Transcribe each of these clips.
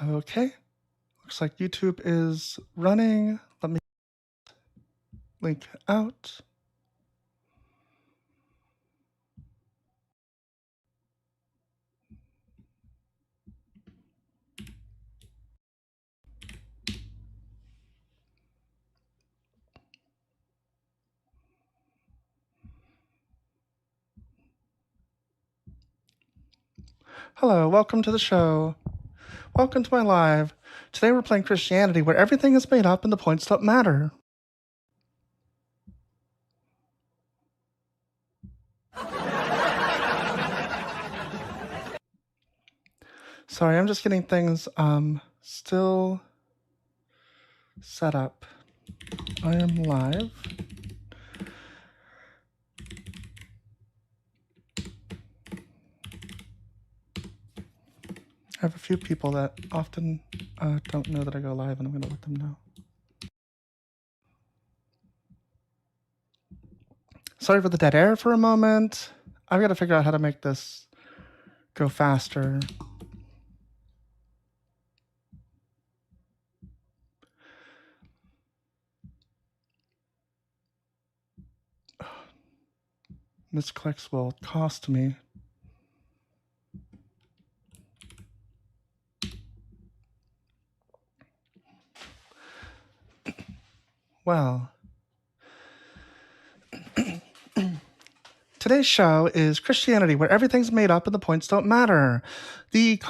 Okay, looks like YouTube is running. Let me link out. Hello, welcome to the show. Welcome to my live. Today we're playing Christianity, where everything is made up and the points don't matter. Sorry, I'm just getting things still set up. I am live. I have a few people that often don't know that I go live, and I'm going to let them know. Sorry for the dead air for a moment. I've got to figure out how to make this go faster. Misclicks will cost me. Well, today's show is Christianity, where everything's made up and the points don't matter. The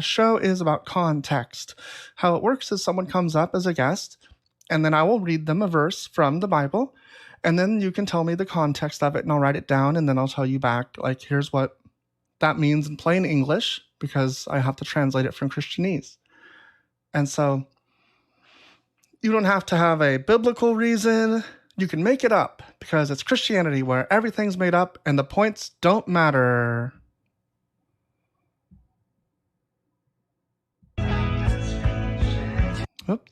show is about context. How it works is someone comes up as a guest, and then I will read them a verse from the Bible, and then you can tell me the context of it, and I'll write it down, and then I'll tell you back, like, here's what that means in plain English, because I have to translate it from Christianese. And so you don't have to have a biblical reason. You can make it up because it's Christianity, where everything's made up and the points don't matter. Oops.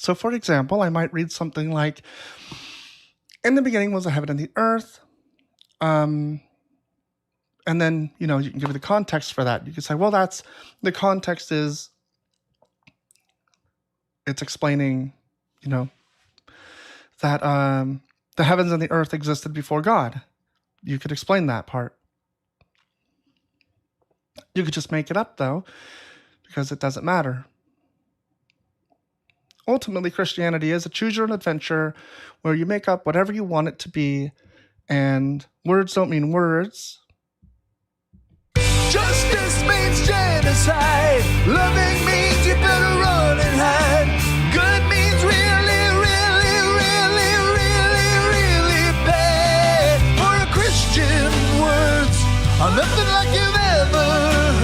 So, for example, I might read something like, "In the beginning was the heaven and the earth." And then, you can give the context for that. You can say, well, the context is, it's explaining, that the heavens and the earth existed before God. You could explain that part. You could just make it up, though, because it doesn't matter. Ultimately, Christianity is a choose your own adventure where you make up whatever you want it to be, and words don't mean words. Justice means genocide. Loving means you better run and hide. Good means really, really, really, really, really bad. For a Christian, words are nothing like you've ever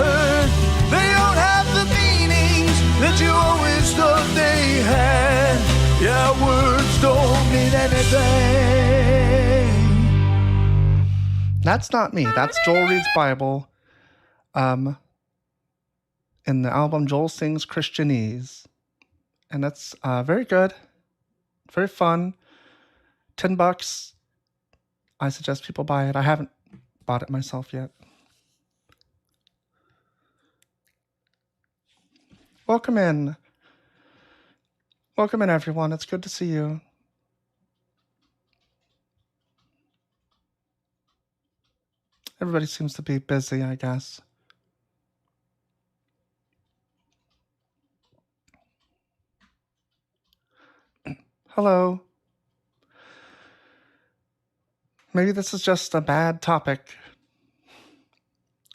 heard. They don't have the meanings that you always thought they had. Yeah, words don't mean anything. That's not me. That's Joel Reed's Bible. In the album Joel Sings Christianese. And that's very good. Very fun. $10. I suggest people buy it. I haven't bought it myself yet. Welcome in. Welcome in, everyone. It's good to see you. Everybody seems to be busy, I guess. Hello. Maybe this is just a bad topic.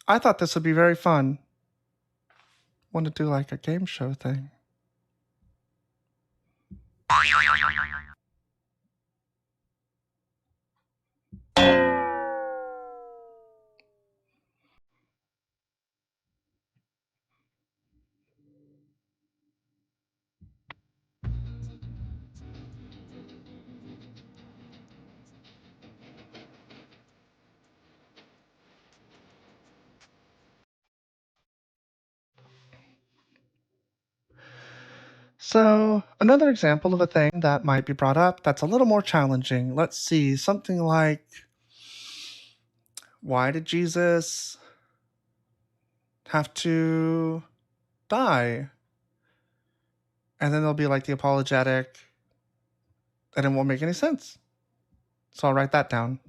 I thought this would be very fun. Want to do like a game show thing. So, another example of a thing that might be brought up that's a little more challenging. Let's see, something like, why did Jesus have to die? And then there'll be like the apologetic, and it won't make any sense. So I'll write that down.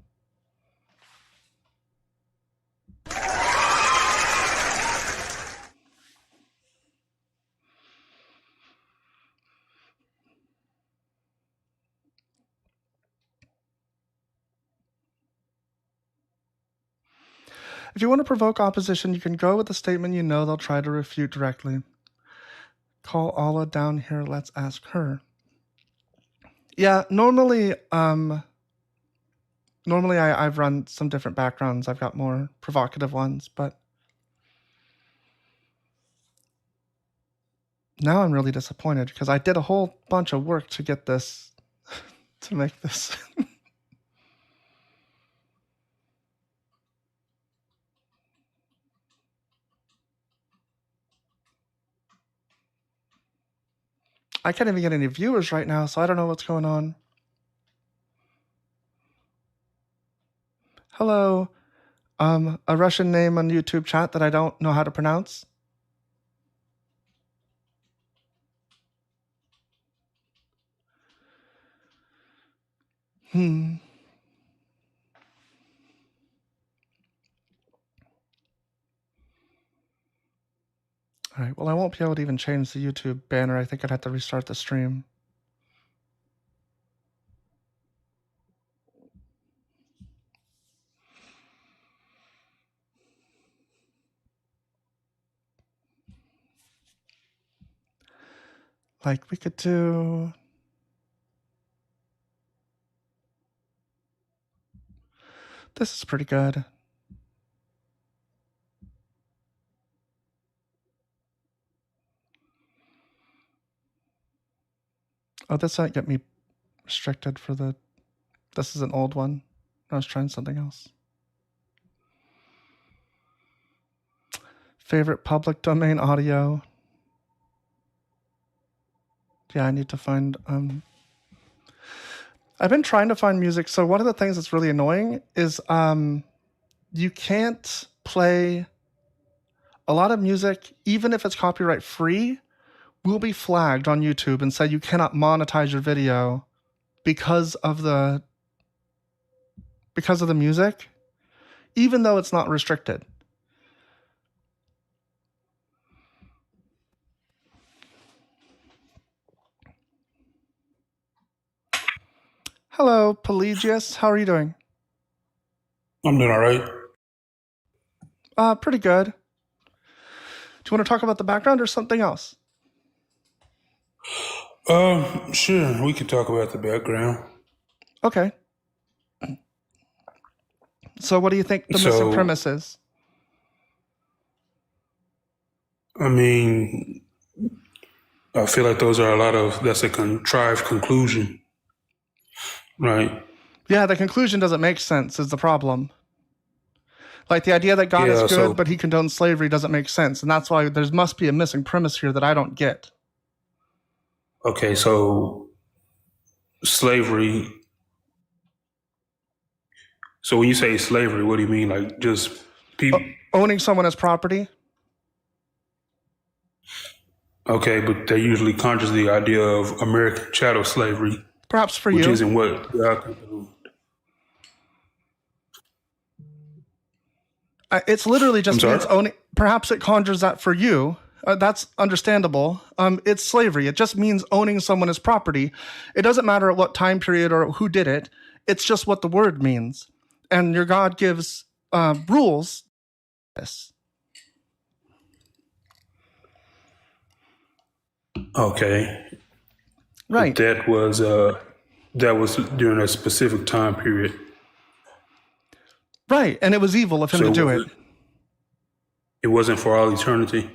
If you want to provoke opposition, you can go with a statement you know they'll try to refute directly. Call Allah down here, let's ask her. Yeah, normally I've run some different backgrounds. I've got more provocative ones, but now I'm really disappointed because I did a whole bunch of work to get this, to make this. I can't even get any viewers right now, so I don't know what's going on. Hello, a Russian name on YouTube chat that I don't know how to pronounce. All right, well, I won't be able to even change the YouTube banner. I think I'd have to restart the stream. Like, we could do... This is pretty good. Oh, this might get me restricted for the... This is an old one. I was trying something else. Favorite public domain audio. Yeah, I need to find... I've been trying to find music. So one of the things that's really annoying is you can't play a lot of music, even if it's copyright free, will be flagged on YouTube and say you cannot monetize your video because of the music, even though it's not restricted. Hello, Pelagius. How are you doing? I'm doing all right. Pretty good. Do you want to talk about the background or something else? Sure, we could talk about the background. Okay. So what do you think the missing premise is? I mean, I feel like that's a contrived conclusion, right? Yeah, the conclusion doesn't make sense is the problem. Like the idea that God is good, but he condones slavery doesn't make sense. And that's why there must be a missing premise here that I don't get. Okay, so slavery. So when you say slavery, what do you mean? Like just people owning someone as property? Okay, but that usually conjures the idea of American chattel slavery. Perhaps for which you. Isn't what God condoned. It's literally just means owning. Perhaps it conjures that for you. That's understandable. It's slavery. It just means owning someone as property. It doesn't matter at what time period or who did it. It's just what the word means. And your God gives rules. Yes. Okay. Right. But that was during a specific time period. Right, and it was evil of him to do it. It wasn't for all eternity.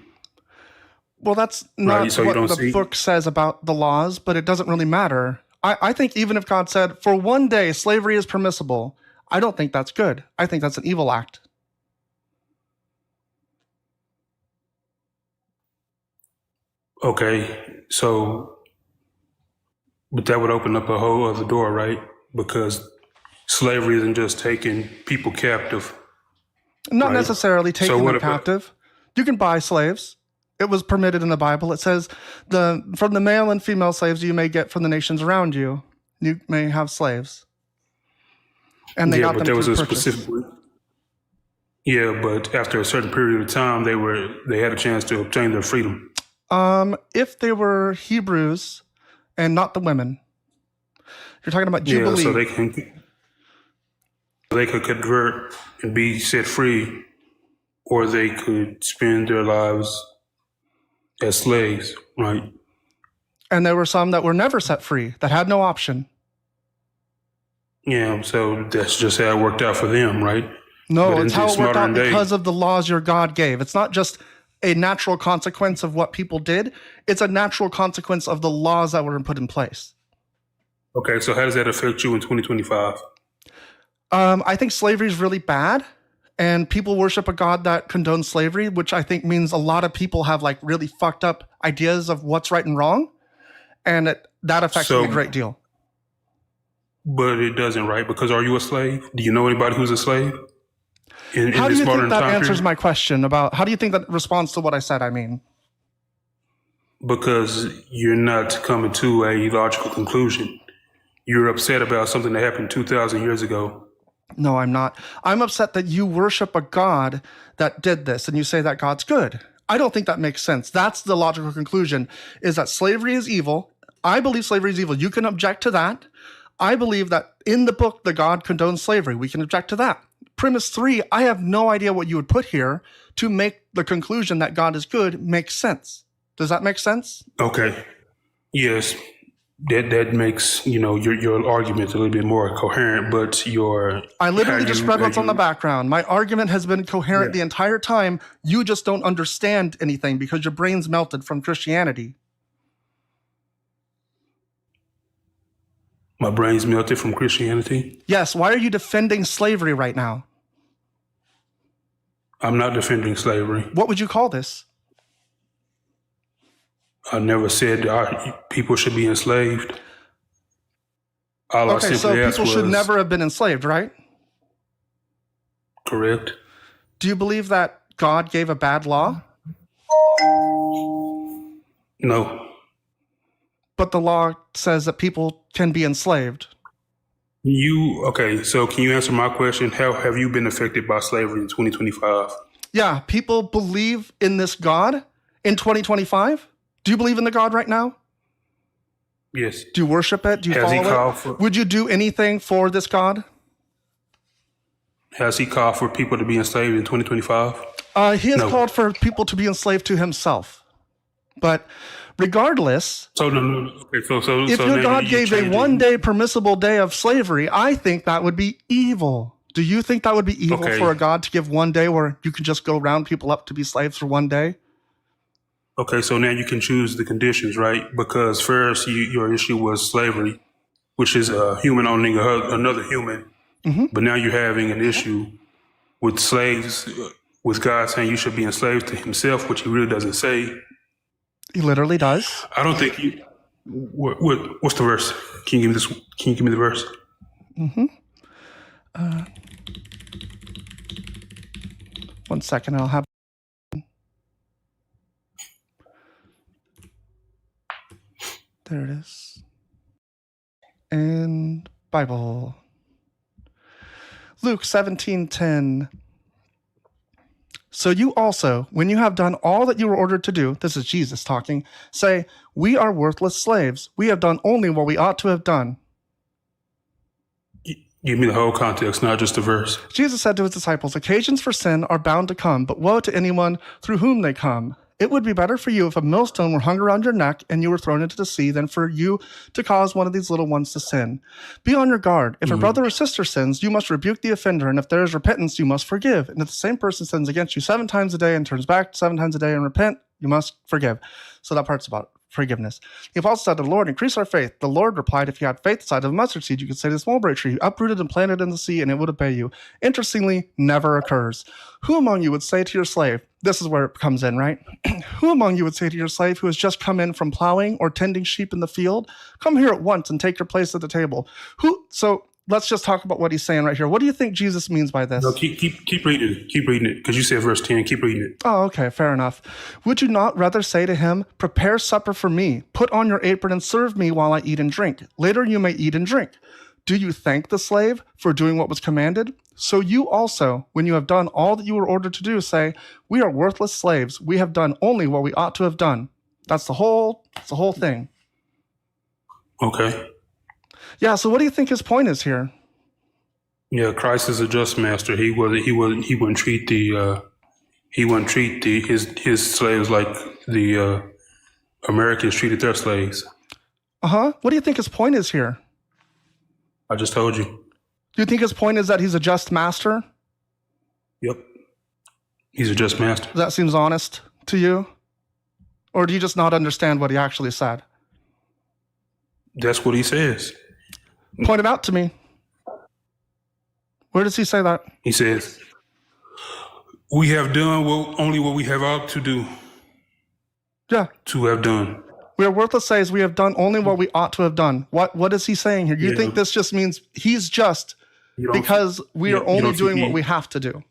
Well, that's not what the book says about the laws, but it doesn't really matter. I think even if God said, for one day slavery is permissible, I don't think that's good. I think that's an evil act. Okay, so But that would open up a whole other door, right? Because slavery isn't just taking people captive. Not Right. necessarily So taking what them about- captive. You can buy slaves. It was permitted in the Bible. It says from the male and female slaves you may get from the nations around you, you may have slaves. And they Yeah, got but them there was through a purchase. specific. Yeah, but after a certain period of time, they had a chance to obtain their freedom. If they were Hebrews and not the women, you're talking about Jubilee. Yeah, so they could convert and be set free, or they could spend their lives as slaves, right? And there were some that were never set free, that had no option. Yeah, so that's just how it worked out for them, right? No, But it's in how this it worked out modern day- because of the laws your God gave. It's not just a natural consequence of what people did. It's a natural consequence of the laws that were put in place. Okay, so how does that affect you in 2025? I think slavery is really bad, and people worship a God that condones slavery, which I think means a lot of people have like really fucked up ideas of what's right and wrong, and that affects me a So- great deal. But it doesn't, right? Because are you a slave? Do you know anybody who's a slave? In How do this you think modern that time answers period? my question about how do you think that responds to what I said? I mean, Because you're not coming to a logical conclusion. You're upset about something that happened 2,000 years ago. no, I'm not. I'm upset that you worship a God that did this and you say that God's good. I don't think that makes sense. That's the logical conclusion, is that slavery is evil. I believe slavery is evil. You can object to that. I believe that in the book, the God condones slavery. We can object to that. Premise 3, I have no idea what you would put here to make the conclusion that God is good make sense. Does that make sense? Okay. Yes. That makes, your argument a little bit more coherent, but I literally how just you- read how what's on the you- background. My argument has been coherent Yeah. the entire time. You just don't understand anything because your brain's melted from Christianity. My brain's melted from Christianity. Yes, why are you defending slavery right now? I'm not defending slavery. What would you call this? I never said people should be enslaved. All I Okay, so simply asked people should was, never have been enslaved, right? correct. Do you believe that God gave a bad law, No. but the law says that people can be enslaved? Okay, so can you answer my question? How have you been affected by slavery in 2025? Yeah, people believe in this God in 2025. Do you believe in the God right now? Yes. Do you worship it? Do you Has he follow called it? for- Would you do anything for this God? Has he called for people to be enslaved in 2025? He has No. called for people to be enslaved to himself. But regardless, So no. Okay, so if so your now God you gave a changed it. 1-day permissible day of slavery, I think that would be evil. Do you think that would be evil Okay. for a God to give 1 day where you can just go round people up to be slaves for 1 day? Okay, so now you can choose the conditions, right? Because first, your issue was slavery, which is a human owning another human. Mm-hmm. But now you're having an issue with slaves, with God saying you should be enslaved to himself, which he really doesn't say. He literally does. I don't think you. What's the verse? Can you give me the verse? One second, I'll have. There it is. And Bible. Luke 17:10. So you also, when you have done all that you were ordered to do, this is Jesus talking, say, we are worthless slaves. We have done only what we ought to have done. Give me the whole context, not just the verse. Jesus said to his disciples, occasions for sin are bound to come, but woe to anyone through whom they come. It would be better for you if a millstone were hung around your neck and you were thrown into the sea than for you to cause one of these little ones to sin. Be on your guard. If a brother or sister sins, you must rebuke the offender, and if there is repentance, you must forgive. And if the same person sins against you 7 times a day and turns back 7 times a day and repent, you must forgive. So that part's about forgiveness. The apostle said to the Lord, increase our faith. The Lord replied, if you had faith the size of a mustard seed, you could say to this mulberry tree, uprooted and planted in the sea, and it would obey you. Interestingly, never occurs. Who among you would say to your slave, this is where it comes in, right? Who among you would say to your slave who has just come in from plowing or tending sheep in the field, come here at once and take your place at the table? So let's just talk about what he's saying right here. What do you think Jesus means by this? No, keep reading it. Keep reading it, because you said verse 10. Keep reading it. Oh, okay, fair enough. Would you not rather say to him, prepare supper for me, put on your apron and serve me while I eat and drink? Later you may eat and drink. Do you thank the slave for doing what was commanded? So you also, when you have done all that you were ordered to do, say, we are worthless slaves. We have done only what we ought to have done. That's the whole thing. Okay. Yeah, so what do you think his point is here? Yeah, Christ is a just master. He wouldn't treat his slaves like the Americans treated their slaves. What do you think his point is here? I just told you. Do you think his point is that he's a just master? Yep. He's a just master. That seems honest to you? Or do you just not understand what he actually said? That's what he says. Point it out to me. Where does he say that? He says, we have done only what we have ought to do. Yeah. To have done. We are worthless slaves. We have done only what we ought to have done. What is he saying here? You think this just means he's just because we are only doing what we have to do?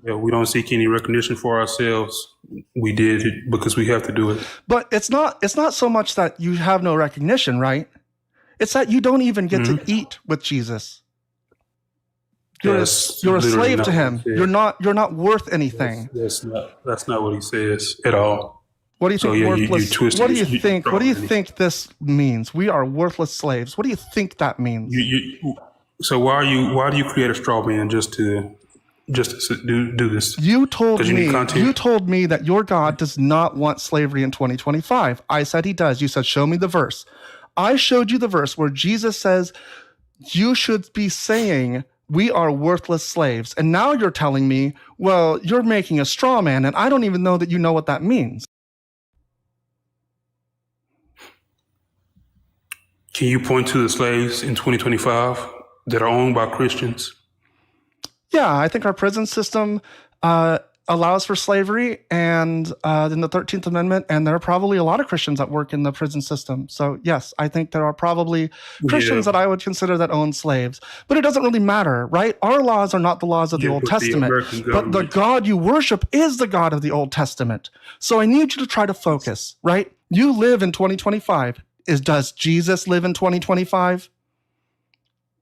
Yeah, we don't seek any recognition for ourselves. We did it because we have to do it. But it's not so much that you have no recognition, right? It's that you don't even get to eat with Jesus. You're a slave to him. You're not worth anything. That's not what he says at all. What do you think worthless? What do you think this means? We are worthless slaves. What do you think that means? So why do you create a straw man just to do this? You told me that your God does not want slavery in 2025. I said he does. You said show me the verse. I showed you the verse where Jesus says you should be saying we are worthless slaves. And now you're telling me, well, you're making a straw man, and I don't even know that you know what that means. Can you point to the slaves in 2025 that are owned by Christians? Yeah, I think our prison system allows for slavery, and in the 13th Amendment, and there are probably a lot of Christians that work in the prison system. So yes, I think there are probably Christians that I would consider that own slaves. But it doesn't really matter, right? Our laws are not the laws of the Old Testament, but the God you worship is the God of the Old Testament. So I need you to try to focus, right? You live in 2025. Does Jesus live in 2025?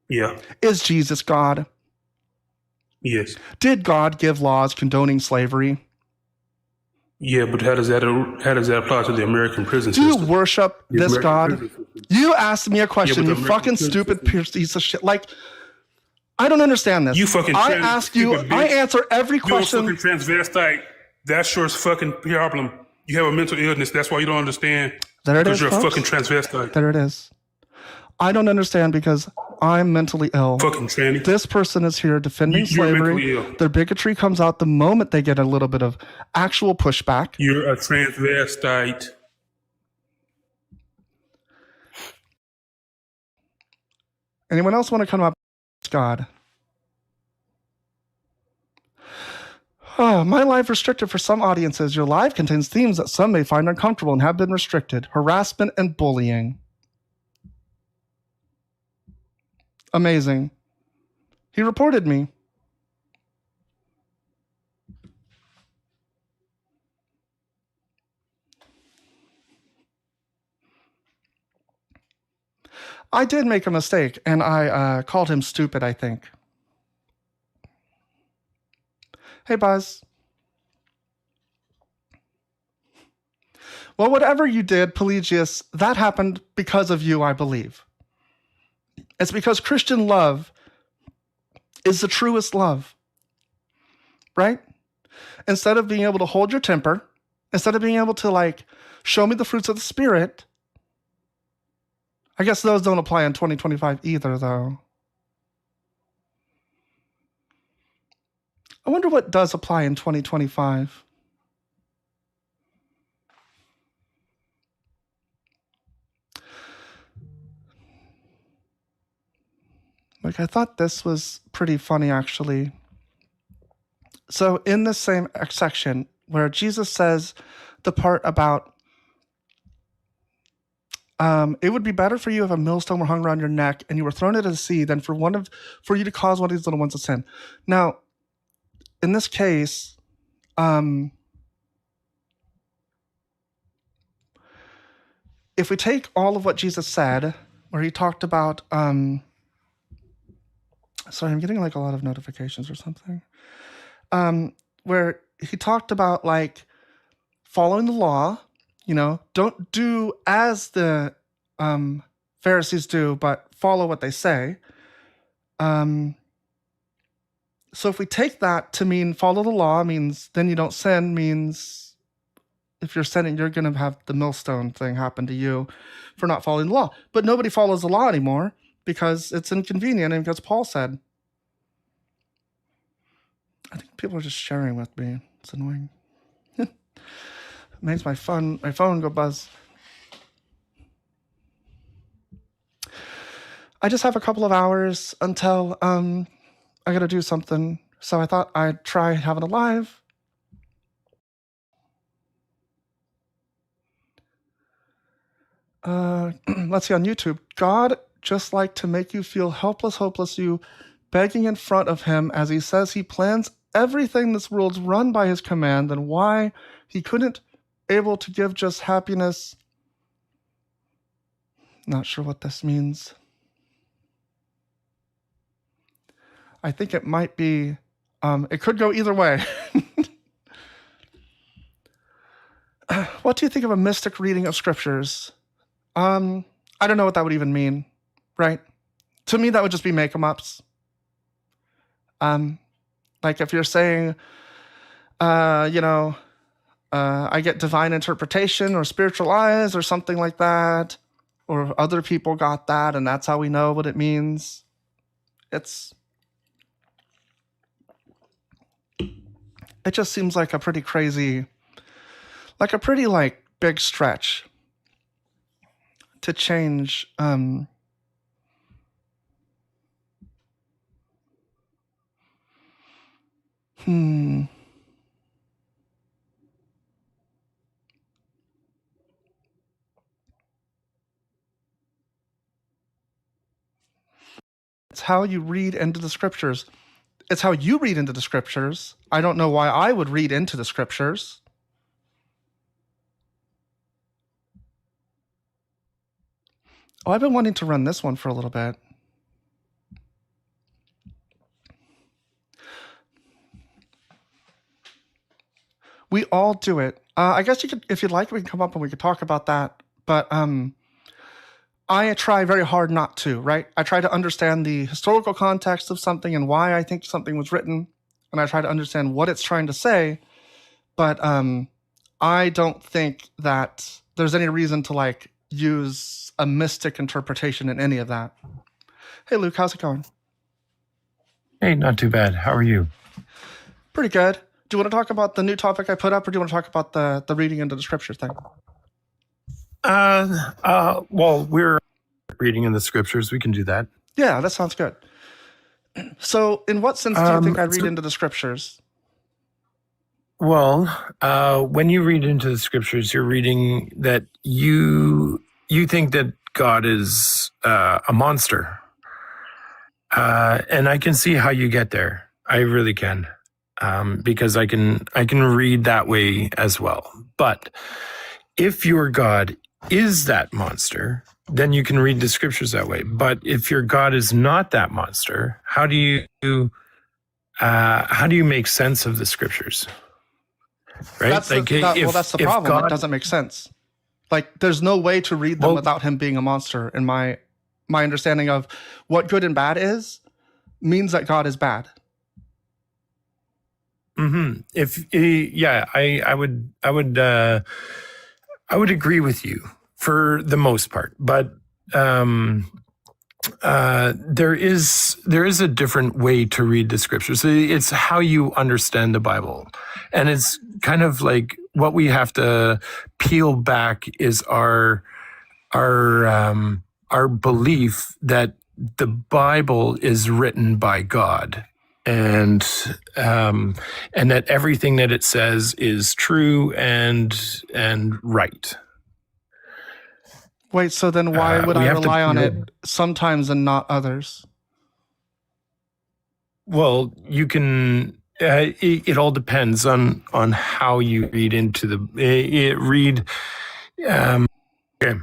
Yeah. Is Jesus God? Yes. Did God give laws condoning slavery? Yeah, but how does that apply to the American prison system? Do you worship this God? You asked me a question, you fucking stupid piece of shit. Like, I don't understand this. I ask you, I answer every question. You're a fucking transvestite. That's your fucking problem. You have a mental illness. That's why you don't understand. There it is, because you're folks. a fucking transvestite. There it is. I don't understand because I'm mentally ill. Fucking tranny. This person is here defending slavery. Their bigotry comes out the moment they get a little bit of actual pushback. You're a transvestite. Anyone else want to come up? God. Oh, my live restricted for some audiences. Your live contains themes that some may find uncomfortable and have been restricted. Harassment and bullying. Amazing. He reported me. I did make a mistake, and I called him stupid, I think. Hey, Buzz. Well, whatever you did, Pelagius, that happened because of you, I believe. It's because Christian love is the truest love, right? Instead of being able to hold your temper, instead of being able to, like, show me the fruits of the Spirit, I guess those don't apply in 2025 either, though. I wonder what does apply in 2025. Like, I thought this was pretty funny, actually. So in the same section where Jesus says the part about it would be better for you if a millstone were hung around your neck and you were thrown into the sea than for you to cause one of these little ones to sin. Now, in this case, if we take all of what Jesus said, where he talked about, sorry, I'm getting like a lot of notifications or something, where he talked about like following the law, don't do as the Pharisees do, but follow what they say. So if we take that to mean follow the law means then you don't sin, means if you're sinning, you're going to have the millstone thing happen to you for not following the law. But nobody follows the law anymore because it's inconvenient and because Paul said. I think people are just sharing with me. It's annoying. It makes my phone go buzz. I just have a couple of hours until I got to do something. So I thought I'd try having a live. Let's see on YouTube. God just like to make you feel helpless, hopeless, you begging in front of him as he says he plans everything this world's run by his command, then why he couldn't able to give just happiness. Not sure what this means. I think it might be, it could go either way. What do you think of a mystic reading of scriptures? I don't know what that would even mean, right? To me, that would just be make-em-ups. Like if you're saying, I get divine interpretation or spiritual eyes or something like that, or other people got that and that's how we know what it means. It just seems like a pretty crazy, like a pretty like big stretch to change. It's how you read into the scriptures. It's how you read into the scriptures. I don't know why I would read into the scriptures. Oh, I've been wanting to run this one for a little bit. We all do it. I guess you could, if you'd like, we can come up and we could talk about that. But I try very hard not to, right? I try to understand the historical context of something and why I think something was written. And I try to understand what it's trying to say. But I don't think that there's any reason to like use a mystic interpretation in any of that. Hey, Luke, how's it going? Hey, not too bad. How are you? Pretty good. Do you want to talk about the new topic I put up, or do you want to talk about the reading into the scriptures thing? Well, we're reading in the scriptures. We can do that. Yeah, that sounds good. So in what sense do you think I read into the scriptures? Well, when you read into the scriptures, you're reading that you think that God is a monster. And I can see how you get there. I really can. Because I can read that way as well. But if your God is that monster, then you can read the scriptures that way. But if your God is not that monster, how do you make sense of the scriptures? Right? That's the problem. God, it doesn't make sense. Like, there's no way to read them without him being a monster. In my understanding of what good and bad is, means that God is bad. Mm-hmm. I would agree with you for the most part, but there is a different way to read the scriptures. It's how you understand the Bible, and it's kind of like what we have to peel back is our belief that the Bible is written by God, and that everything that it says is true and right. Wait, so then why would we I have to rely on it feel- sometimes and not others? Well, you can. It all depends on how you read into the read. Okay.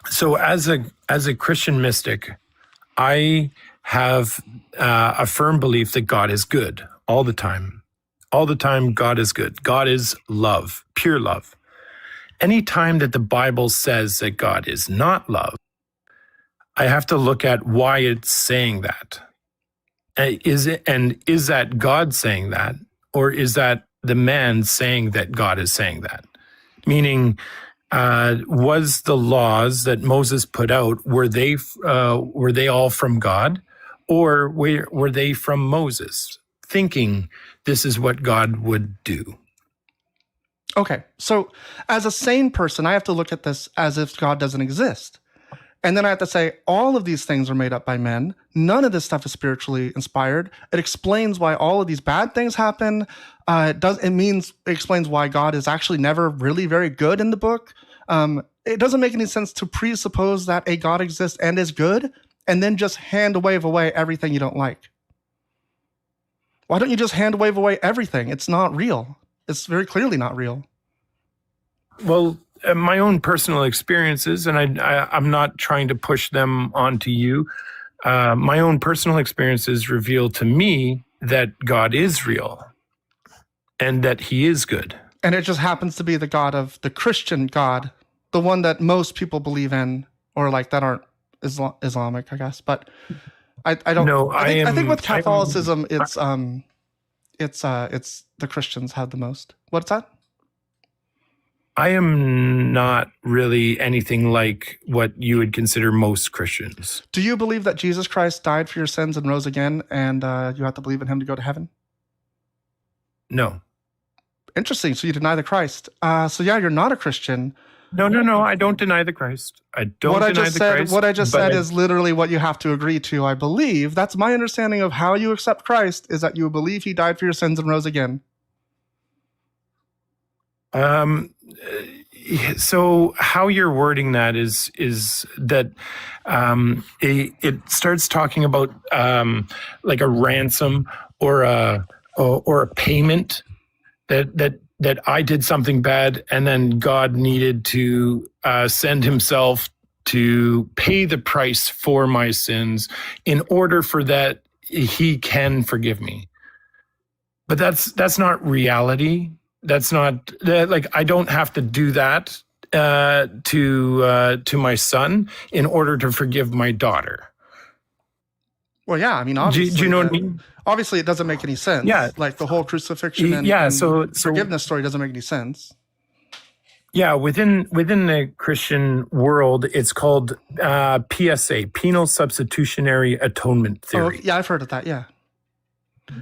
So as a Christian mystic, I have a firm belief that God is good all the time. All the time, God is good. God is love, pure love. Anytime that the Bible says that God is not love, I have to look at why it's saying that. Is that God saying that, or is that the man saying that God is saying that? Meaning, was the laws that Moses put out, were they all from God, or were they from Moses, thinking this is what God would do? Okay, so as a sane person, I have to look at this as if God doesn't exist. And then I have to say, all of these things are made up by men. None of this stuff is spiritually inspired. It explains why all of these bad things happen. It explains why God is actually never really very good in the book. It doesn't make any sense to presuppose that a God exists and is good, and then just wave away everything you don't like. Why don't you just wave away everything? It's not real. It's very clearly not real. Well, my own personal experiences, and I'm not trying to push them onto you. My own personal experiences reveal to me that God is real and that he is good. And it just happens to be the God of the Christian God, the one that most people believe in, or like that aren't Islamic, I guess. But I don't know. I think with Catholicism, it's the Christians have the most. What's that? I am not really anything like what you would consider most Christians. Do you believe that Jesus Christ died for your sins and rose again, and you have to believe in him to go to heaven? No. Interesting. So you deny the Christ. So yeah, you're not a Christian. No. I don't deny the Christ. I don't deny the Christ. What I just said is literally what you have to agree to, I believe. That's my understanding of how you accept Christ, is that you believe he died for your sins and rose again. So how you're wording that is that it starts talking about like a ransom or a payment that I did something bad and then God needed to send himself to pay the price for my sins in order for that he can forgive me. But that's not reality. That's not like I don't have to do that to my son in order to forgive my daughter. Well, yeah, I mean, obviously, do you know what I mean? Obviously, it doesn't make any sense. Yeah, like the whole crucifixion and so forgiveness story doesn't make any sense. Yeah, within the Christian world, it's called PSA, penal substitutionary atonement theory. Oh, yeah, I've heard of that. Yeah.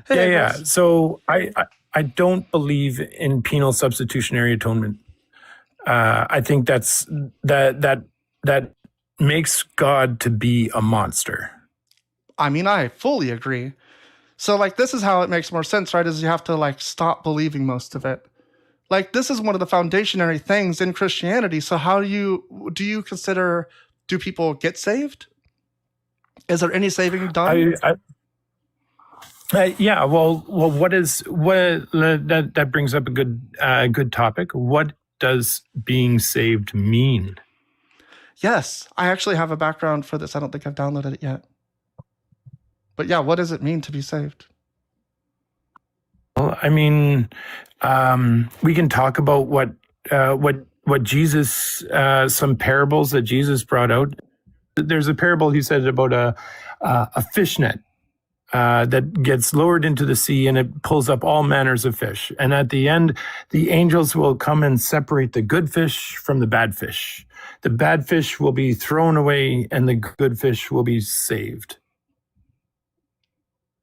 Yeah. So I don't believe in penal substitutionary atonement. I think that makes God to be a monster. I mean, I fully agree. So like, this is how it makes more sense, right? Is you have to like stop believing most of it. Like, this is one of the foundationary things in Christianity. So how do you consider, do people get saved? Is there any saving done? Yeah. Well, that brings up a good topic. What does being saved mean? Yes, I actually have a background for this. I don't think I've downloaded it yet. But yeah, what does it mean to be saved? Well, I mean, we can talk about what Jesus, some parables that Jesus brought out. There's a parable he said about a fish net that gets lowered into the sea and it pulls up all manners of fish. And at the end, the angels will come and separate the good fish from the bad fish. The bad fish will be thrown away and the good fish will be saved.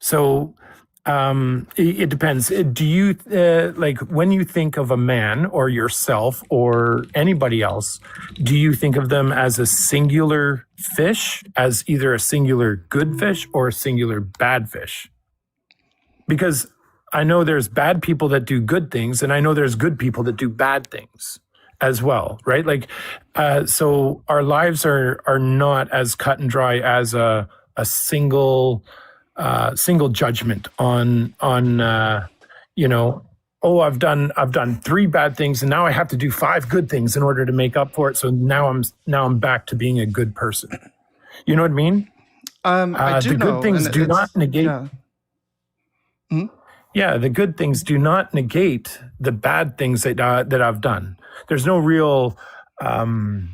So It depends. Do you like when you think of a man or yourself or anybody else, do you think of them as a singular fish, as either a singular good fish or a singular bad fish? Because I know there's bad people that do good things, and I know there's good people that do bad things as well, right? Like, so our lives are not as cut and dry as a single judgment on you know, oh, I've done 3 bad things and now I have to do 5 good things in order to make up for it. So now I'm back to being a good person. You know what I mean? I do the know, good things and do it's- not negate. Yeah. Mhm. Yeah, the good things do not negate the bad things that I've done. There's no real thing,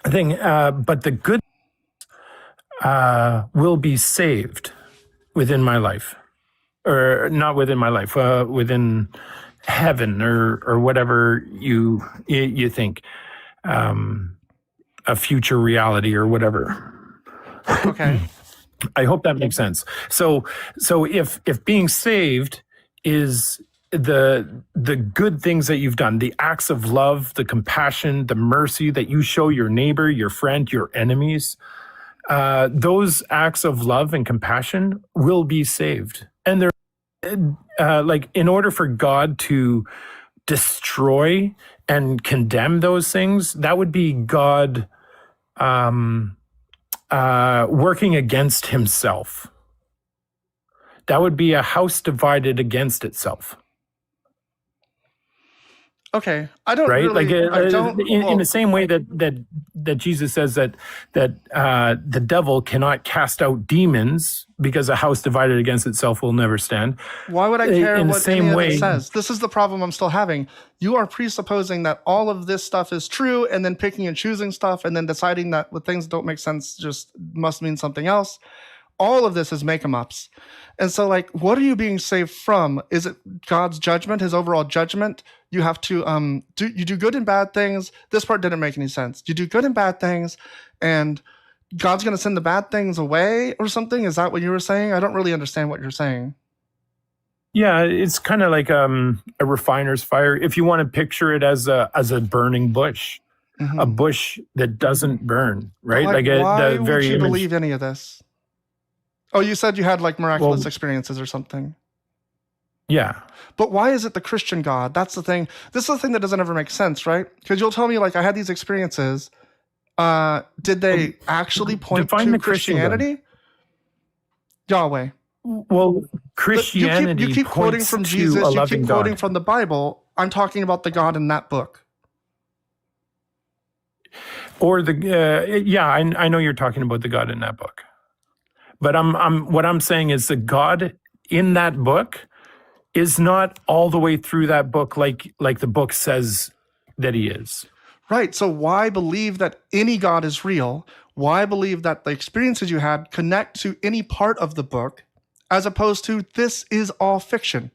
but the good will be saved within my life, or not within my life, within heaven or whatever you think, a future reality or whatever. Okay. I hope that makes sense. So if being saved is the good things that you've done, the acts of love, the compassion, the mercy that you show your neighbor, your friend, your enemies, those acts of love and compassion will be saved. And they're like, in order for God to destroy and condemn those things, that would be God working against himself. That would be a house divided against itself. Okay. I don't Right, really. like I don't. in the same way that Jesus says that the devil cannot cast out demons because a house divided against itself will never stand. Why would I care in the what same any of way- it says? This is the problem I'm still having. You are presupposing that all of this stuff is true, and then picking and choosing stuff, and then deciding that what things don't make sense just must mean something else. All of this is make-em-ups. And so, like, what are you being saved from? Is it God's judgment, his overall judgment? You have to do good and bad things. This part didn't make any sense. You do good and bad things, and God's going to send the bad things away or something? Is that what you were saying? I don't really understand what you're saying. Yeah, it's kind of like a refiner's fire. If you want to picture it as a burning bush, Mhm. a bush that doesn't burn, right? Like, Like why the would very you image. believe any of this? Oh, you said you had like miraculous Well- experiences or something. Yeah. But why is it the Christian God? That's the thing. This is the thing that doesn't ever make sense, right? Because you'll tell me, like, I had these experiences. Did they actually point define to the Christian God. Christianity? Yahweh. Well, But Christianity you keep quoting points from to Jesus. a You loving keep quoting God. from the Bible. I'm talking about the God in that book. Or I know you're talking about the God in that book, but what I'm saying is the God in that book is not all the way through that book like the book says that he is. Right. So why believe that any God is real? Why believe that the experiences you had connect to any part of the book as opposed to this is all fiction?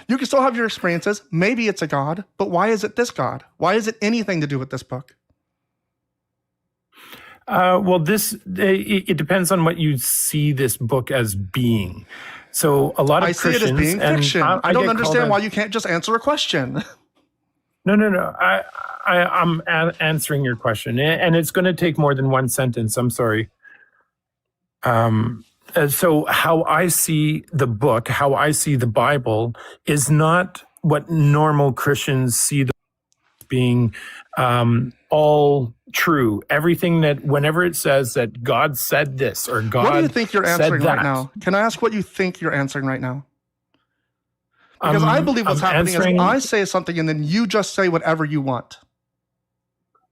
You can still have your experiences. Maybe it's a God, but why is it this God? Why is it anything to do with this book? Well, it depends on what you see this book as being. So a lot of I see it Christians, as being and fiction. I don't get called understand out- why you can't just answer a question. No. I'm answering your question, and it's going to take more than one sentence. I'm sorry. So how I see the book, how I see the Bible, is not what normal Christians see the being all true. Everything that whenever it says that God said this or God What do you think you're said answering right that, now? Can I ask what you think you're answering right now? Because I'm- I believe what's I'm happening answering- is I say something and then you just say whatever you want.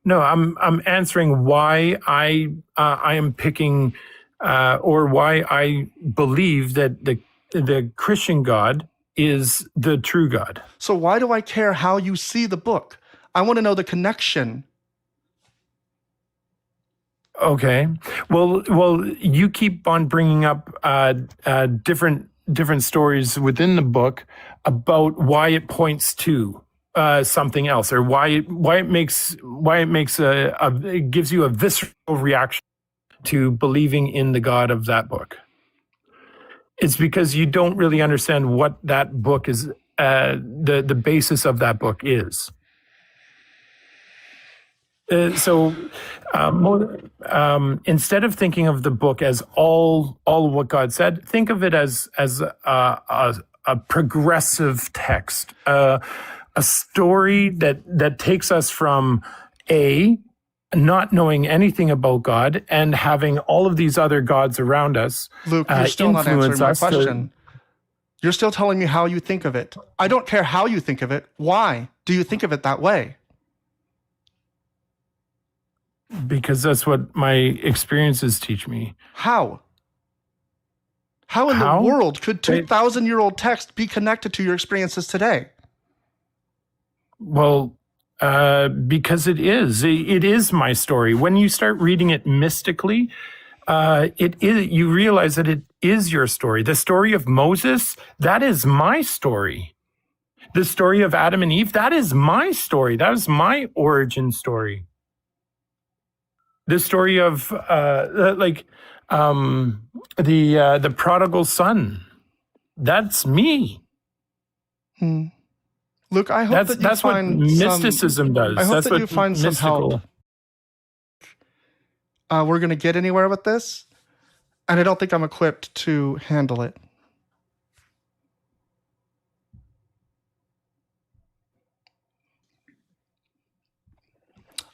No, I'm answering why I am picking or why I believe that the Christian God is the true God. So why do I care how you see the book? I want to know the connection. Okay. Well, you keep on bringing up different stories within the book about why it points to something else, or why it makes it gives you a visceral reaction to believing in the God of that book. It's because you don't really understand what that book is, the basis of that book is. Instead of thinking of the book as all of what God said, think of it as a progressive text, a story that takes us from not knowing anything about God and having all of these other gods around us. Luke, you're still not answering influence my us to- question. You're still telling me how you think of it. I don't care how you think of it. Why do you think of it that way? Because that's what my experiences teach me. How? How in How? the world could 2,000-year-old text be connected to your experiences today? Well, because it is my story. When you start reading it mystically, you realize that it is your story. The story of Moses, that is my story. The story of Adam and Eve, that is my story. That was my origin story. The story of the prodigal son, that's me. Luke, I hope That's what mysticism does. I hope That's that what you find some help. We're going to get anywhere with this, and I don't think I'm equipped to handle it.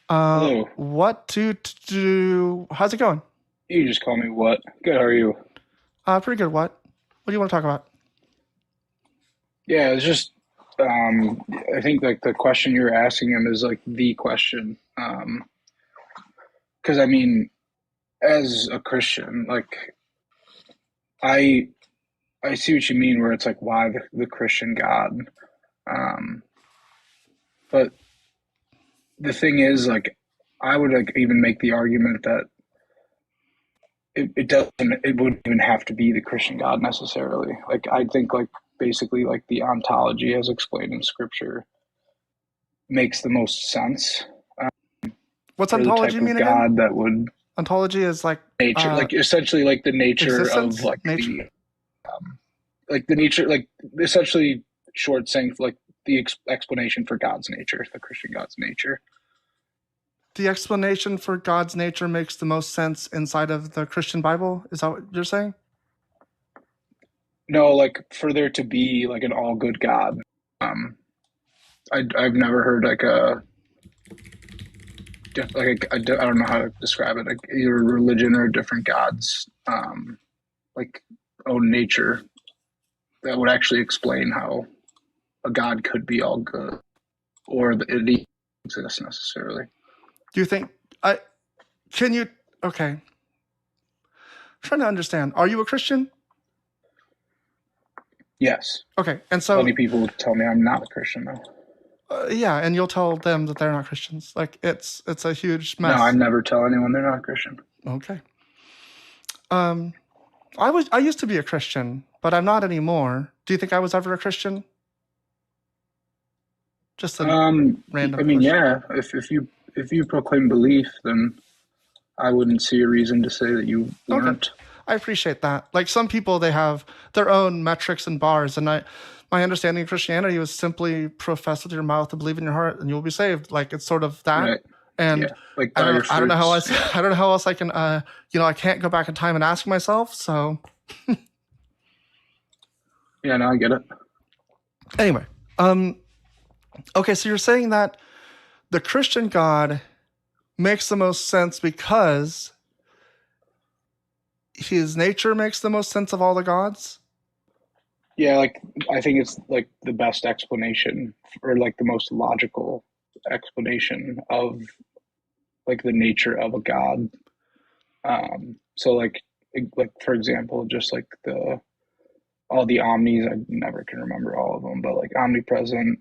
Hello. What to do? How's it going? You just call me what? Good, how are you? Pretty good. What do you want to talk about? Yeah, it's just I think like the question you're asking him is like the question. Because I mean, as a Christian, like I see what you mean where it's like why the Christian God. But the thing is, like, I would like even make the argument that it wouldn't even have to be the Christian God necessarily. Like, I think like basically like the ontology as explained in Scripture makes the most sense. What's for the ontology type mean of again? God that would Ontology is like nature, like essentially like the nature existence? of like Nature? the nature, like essentially short saying like the explanation for God's nature, the Christian God's nature. The explanation for God's nature makes the most sense inside of the Christian Bible. Is that what you're saying? No, like for there to be like an all good God. I've never heard like I don't know how to describe it. Like either a religion or different gods, like own nature that would actually explain how a God could be all good, or that it exists necessarily. Do you think okay. I'm trying to understand. Are you a Christian? Yes. Okay. And so Many people tell me I'm not a Christian though. yeah, and you'll tell them that they're not Christians. Like it's a huge mess. No, I never tell anyone they're not Christian. Okay. I used to be a Christian, but I'm not anymore. Do you think I was ever a Christian? Just a random I mean, question. yeah. If you proclaim belief, then I wouldn't see a reason to say that you weren't. I appreciate that. Like some people, they have their own metrics and bars, and my understanding of Christianity was simply profess with your mouth and believe in your heart, and you will be saved. Like it's sort of that. Right. And Yeah. Like I don't know how else. fruits. I don't know how else I can. I can't go back in time and ask myself. So Yeah, no, I get it. anyway, okay. So you're saying that the Christian God makes the most sense because his nature makes the most sense of all the gods? Yeah, like I think it's like the best explanation or like the most logical explanation of like the nature of a god. So like for example, just like all the omnis, I never can remember all of them, but like omnipresent,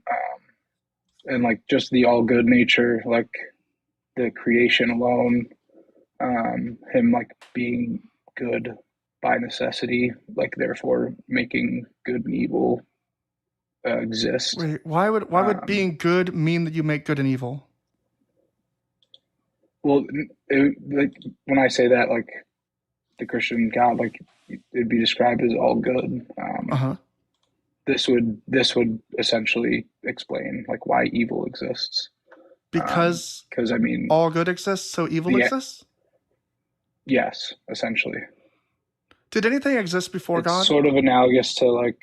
and like just the all good nature, like the creation alone, him like being good by necessity, like therefore making good and evil exist. Wait, why would being good mean that you make good and evil? Well, like when I say that, like the Christian God, like it'd be described as all good. Uh-huh. This would essentially explain like why evil exists. Because Because I mean, all good exists, so evil Yeah. exists? yes, essentially, Did anything exist before it's God? sort of analogous to like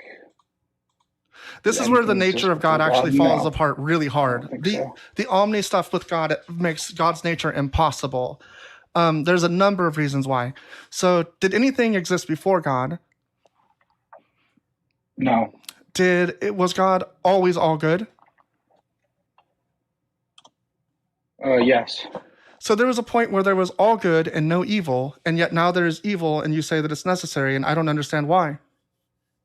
This is where the anything nature of exists God before actually God? falls No. apart really hard. think The so. the omni stuff with God makes God's nature impossible. There's a number of reasons why. So, did anything exist before God? No, Was God always all good? yes, So there was a point where there was all good and no evil, and yet now there is evil, and you say that it's necessary, and I don't understand why.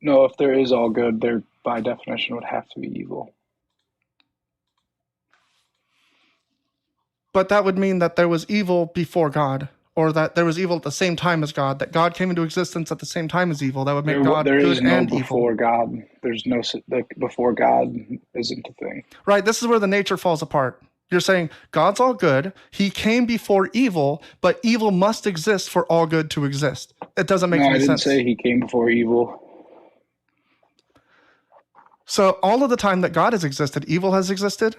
no. If there is all good, there by definition would have to be evil. But that would mean that there was evil before God, or that there was evil at the same time as God, that God came into existence at the same time as evil. That would make God There good is no and evil. before God. There's no like before God isn't a thing. Right, this is where the nature falls apart. You're saying God's all good, he came before evil, but evil must exist for all good to exist. It doesn't make No, I any didn't sense. say he came before evil. So all of the time that God has existed, evil has existed,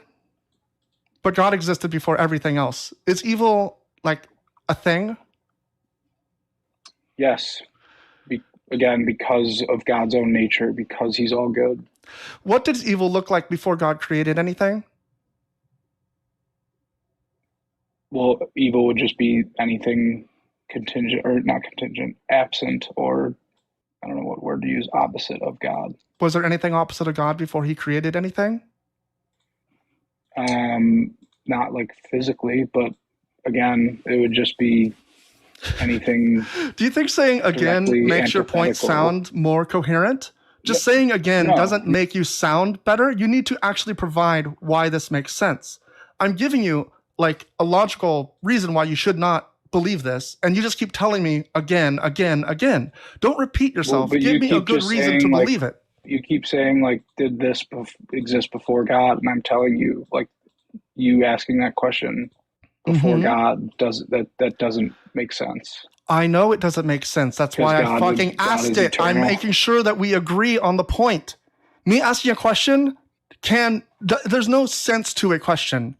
but God existed before everything else. Is evil like a thing? Yes, again because of God's own nature, because he's all good. What did evil look like before God created anything? Well, evil would just be anything contingent or not contingent, absent, or I don't know what word to use, opposite of God. Was there anything opposite of God before he created anything? Not like physically, but again, it would just be anything. Do you think saying again Directly makes your point antithetical. sound more coherent? Just saying again No. doesn't make you sound better. You need to actually provide why this makes sense. I'm giving you like a logical reason why you should not believe this, and you just keep telling me again. Don't repeat yourself. but Give you me a keep good just reason to saying, like, believe it. You keep saying like, did this exist before God? And I'm telling you, like, you asking that question before Mhm. God that doesn't make sense. I know it doesn't make sense. That's why I God fucking God asked is it. I'm eternal. making sure that we agree on the point. Me asking a question there's no sense to a question,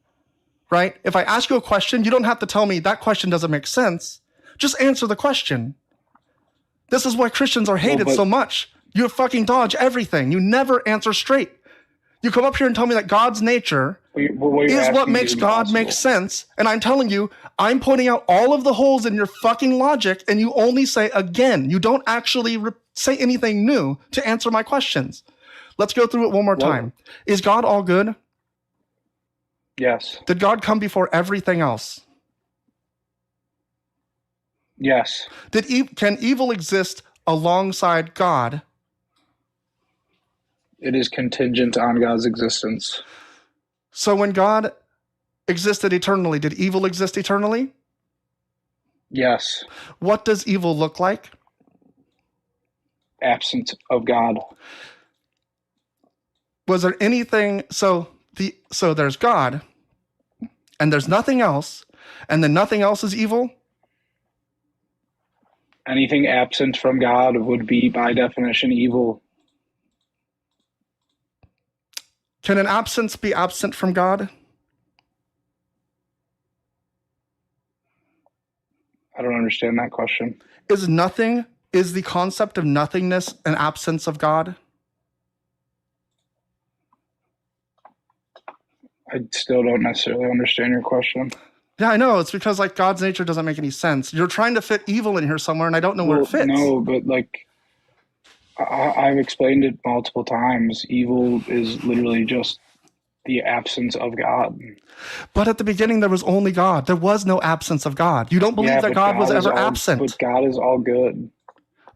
right? If I ask you a question, you don't have to tell me that question doesn't make sense. Just answer the question. This is why Christians are hated but- so much. You fucking dodge everything. You never answer straight. You come up here and tell me that God's nature What you're is what asking makes is God make impossible. sense. And I'm telling you, I'm pointing out all of the holes in your fucking logic, and you only say again. You don't actually say anything new to answer my questions. Let's go through it one more time. Is God all good? Yes. Did God come before everything else? Yes. Can evil exist alongside God? It is contingent on God's existence. So when God existed eternally, did evil exist eternally? Yes. What does evil look like? Absent of God. Was there anything so there's God and there's nothing else, and then nothing else is evil? Anything absent from God would be by definition evil. Can an absence be absent from God? I don't understand that question. Is the concept of nothingness an absence of God? I still don't necessarily understand your question. Yeah, I know. It's because like God's nature doesn't make any sense. You're trying to fit evil in here somewhere, and I don't know where it fits. No, but like I've explained it multiple times. Evil is literally just the absence of God. But at the beginning, there was only God. There was no absence of God. You don't believe that but God was is ever all- absent. But God is all good.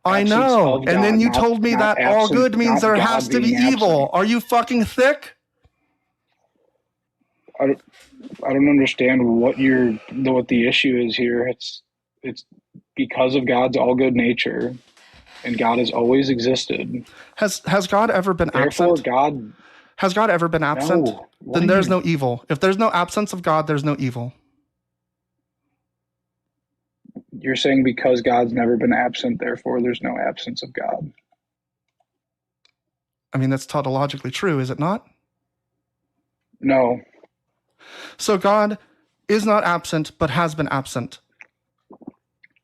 I absence know. of And then God, you not- told me not that all absent- good means not there God has to be being evil. absent. Are you fucking thick? I don't understand what the issue is here. It's because of God's all good nature, and God has always existed. Has God ever been Therefore, absent? God. Has God ever been absent? No. Then there's no evil. If there's no absence of God, there's no evil. You're saying because God's never been absent, therefore there's no absence of God. I mean, that's tautologically true, is it not? No. So God is not absent, but has been absent.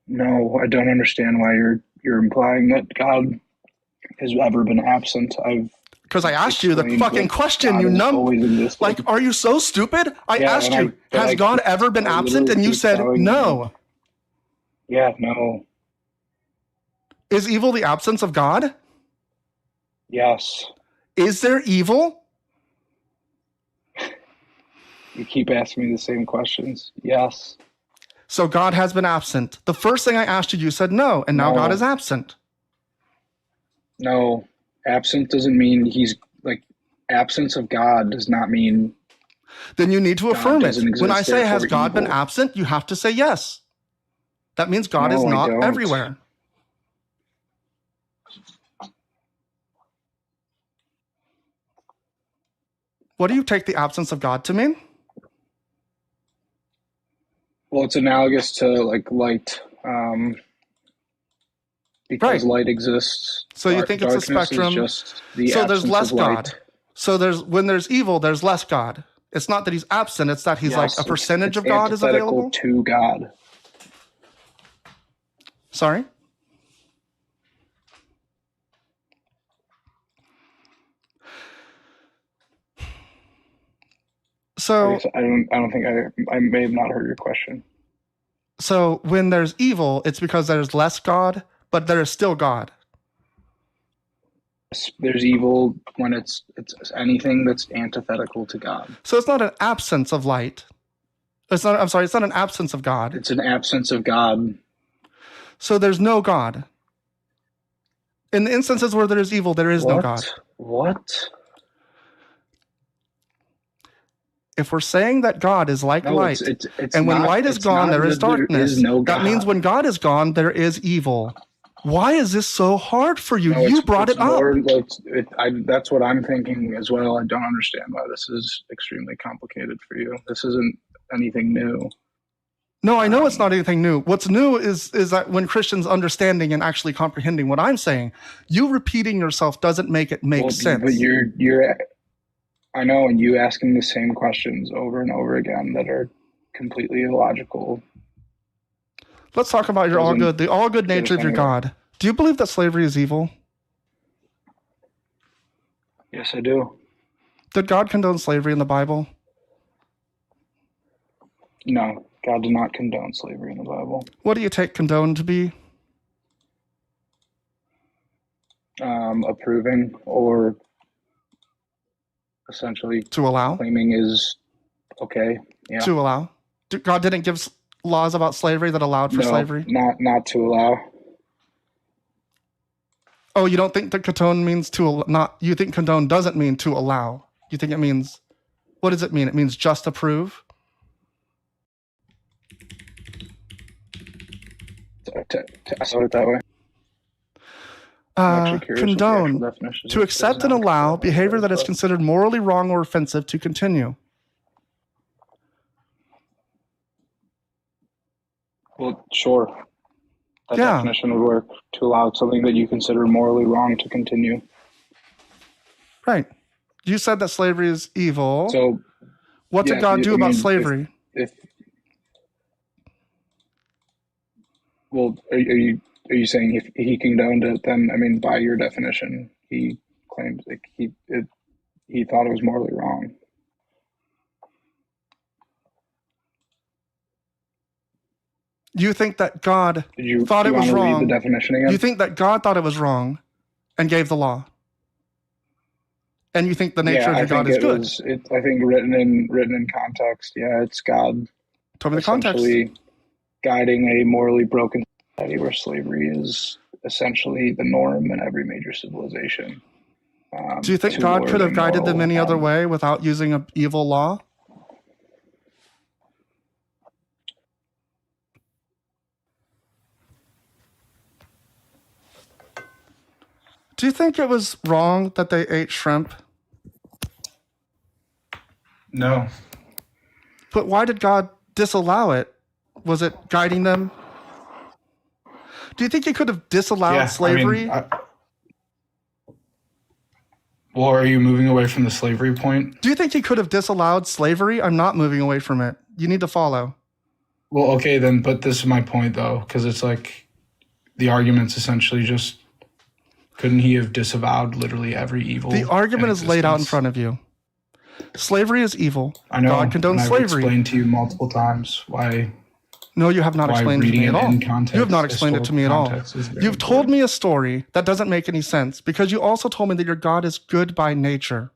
No, I don't understand why you're implying that God has ever been absent. Because I asked you the explained fucking that question, God you has numb. always existed. Like, are you so stupid? I Yeah, asked and you, but has God ever been I absent? And you literally keep said telling no. Yeah, no. Is evil the absence of God? Yes. Is there evil? You keep asking me the same questions. Yes. So God has been absent. The first thing I asked you, you said no, and now No. God is absent. No. Absent doesn't mean he's like absence of God does not mean Then you need to affirm it. doesn't When I exist, say, has therefore God been evil. absent? You have to say yes. That means God is No, I not don't. everywhere. What do you take the absence of God to mean? Well, it's analogous to like light. Because Right. light exists. So you think it's a darkness spectrum. Is just the So there's absence less of light. God. So when there's evil, there's less God. It's not that he's absent, it's that he's Yes, like a percentage it's of God is antithetical available. to God. Sorry? So I don't think I may have not heard your question. so when there's evil, it's because there's less God, but there is still God. There's evil when it's anything that's antithetical to God. So it's not an absence of light. It's not an absence of God. It's an absence of God. So there's no God. In the instances where there is evil, there is no God. What? If we're saying that God is like No, light, it's and when not- light is it's gone, not there is that there darkness. is no That means God. when God is gone, there is evil. Why is this so hard for you? No, You it's- brought it's it up. more like, that's what I'm thinking as well. I don't understand why this is extremely complicated for you. This isn't anything new. No, I know it's not anything new. What's new is that when Christians understanding and actually comprehending what I'm saying, you repeating yourself doesn't make it make sense. But you're I know, and you asking the same questions over and over again that are completely illogical. Let's talk about your the all good nature of your anywhere. God. Do you believe that slavery is evil? Yes, I do. Did God condone slavery in the Bible? No, God did not condone slavery in the Bible. What do you take condone to be? Approving or essentially To allow? claiming is okay. Yeah. To allow? God didn't give laws about slavery that allowed for No, slavery? not to allow. Oh, you don't think that condone means you think condone doesn't mean to allow. You think it means, what does it mean? It means just approve? I saw it that way. I'm actually curious what the actual Condone, definition to is. accept and allow behavior that is considered morally wrong or offensive to continue. Well, sure. That Yeah. definition would work, to allow something that you consider morally wrong to continue. Right. You said that slavery is evil. So, what did yeah, God do I about mean, slavery? Are you saying if he condoned it, then I mean, by your definition, he claims like he thought it was morally wrong. You think that God Did you thought do it you was want to read wrong? the definition again? You think that God thought it was wrong and gave the law? And you think the nature of your God is good? I think written in context, yeah, it's God Tell me the context. essentially guiding a morally broken society where slavery is essentially the norm in every major civilization. Do you think God could have guided them any other way without using an evil law? Do you think it was wrong that they ate shrimp? No. But why did God disallow it? Was it guiding them Do you think he could have disallowed slavery? Well, are you moving away from the slavery point? Do you think he could have disallowed slavery? I'm not moving away from it. You need to follow. Well, okay, then, but this is my point, though, because it's like the argument's essentially just, couldn't he have disavowed literally every evil? The argument in is laid out in existence? front of you. Slavery is evil. I know. God condones and I've slavery. explained to you multiple times why. No, you have not Why explained it to reading me at it all. in context, You have not explained it to me at all. context is very You've told me a story that doesn't make any sense because you also told me that your God is good by nature.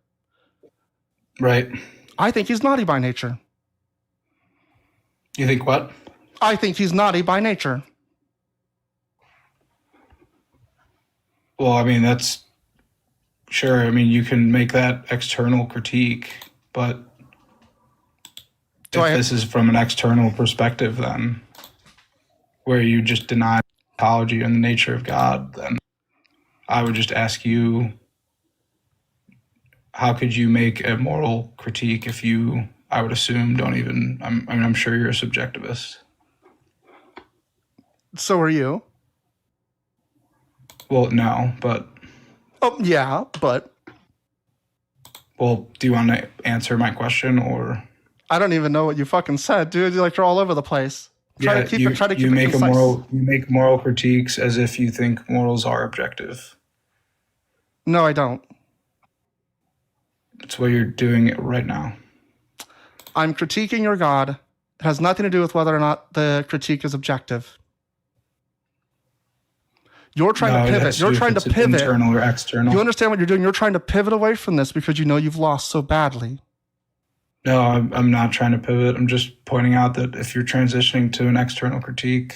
Right. I think he's naughty by nature. You think what? I think he's naughty by nature. Well, I mean, that's sure. I mean, you can make that external critique, but if this is from an external perspective, then where you just deny psychology and the nature of God, then I would just ask you, how could you make a moral critique if you, I would assume, don't even, I'm sure you're a subjectivist. So are you. Well, no, but, Oh, yeah, but well, do you want to answer my question or? I don't even know what you fucking said, dude. You're all over the place. Try to keep it concise. You make moral critiques as if you think morals are objective. No, I don't. That's what you're doing right now. I'm critiquing your God. It has nothing to do with whether or not the critique is objective. You're trying to pivot. You're trying to pivot. Internal or external. You understand what you're doing? You're trying to pivot away from this because you know you've lost so badly. No, I'm not trying to pivot. I'm just pointing out that if you're transitioning to an external critique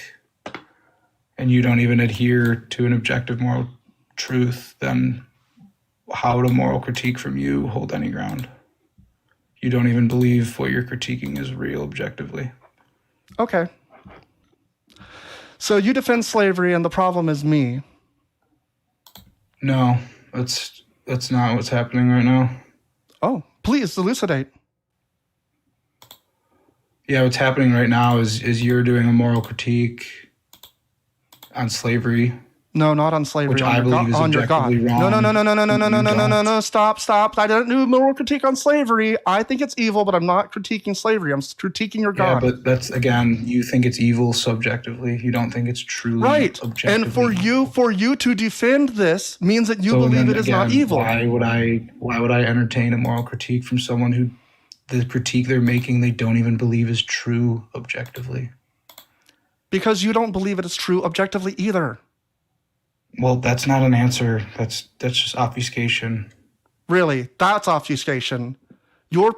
and you don't even adhere to an objective moral truth, then how would a moral critique from you hold any ground? You don't even believe what you're critiquing is real objectively. Okay. So you defend slavery and the problem is me. No, that's not what's happening right now. Oh, please elucidate. Yeah, what's happening right now is you're doing a moral critique on slavery. No, not on slavery. Which I believe is on your God. objectively wrong. No. Stop. I didn't do a moral critique on slavery. I think it's evil, but I'm not critiquing slavery. I'm critiquing your God. Yeah, but that's, again, you think it's evil subjectively. You don't think it's truly right. objectively. And for you to defend this means that you believe it is not evil. Why would I entertain a moral critique from someone who the critique they're making they don't even believe is true objectively? Because you don't believe it is true objectively either. Well, that's not an answer. That's just obfuscation. Really, that's obfuscation. You're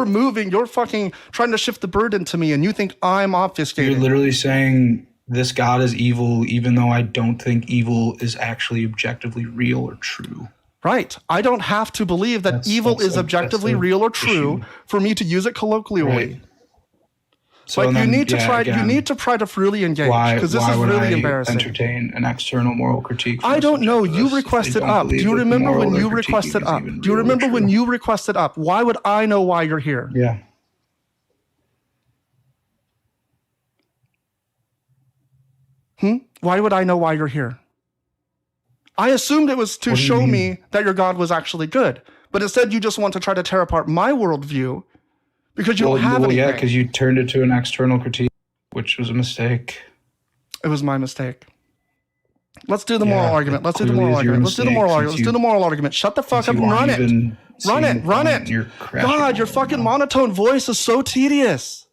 moving. You're fucking trying to shift the burden to me, and you think I'm obfuscating. You're literally saying this God is evil, even though I don't think evil is actually objectively real or true. Right. I don't have to believe that evil is objectively real or true for me to use it colloquially. Right. So like then, you need to try to freely engage because this is really embarrassing. Entertain an external moral critique? I don't know. You requested up. Do you remember when you requested up? Do you remember when you requested up? Why would I know why you're here? Yeah. Why would I know why you're here? I assumed it was to show me that your God was actually good, but instead you just want to try to tear apart my worldview. Because you don't have anything. Yeah, because you turned it to an external critique, which was a mistake. It was my mistake. Let's do the moral argument. Let's do the moral argument. Shut the fuck up and run it. Run it. God, your fucking monotone voice is so tedious.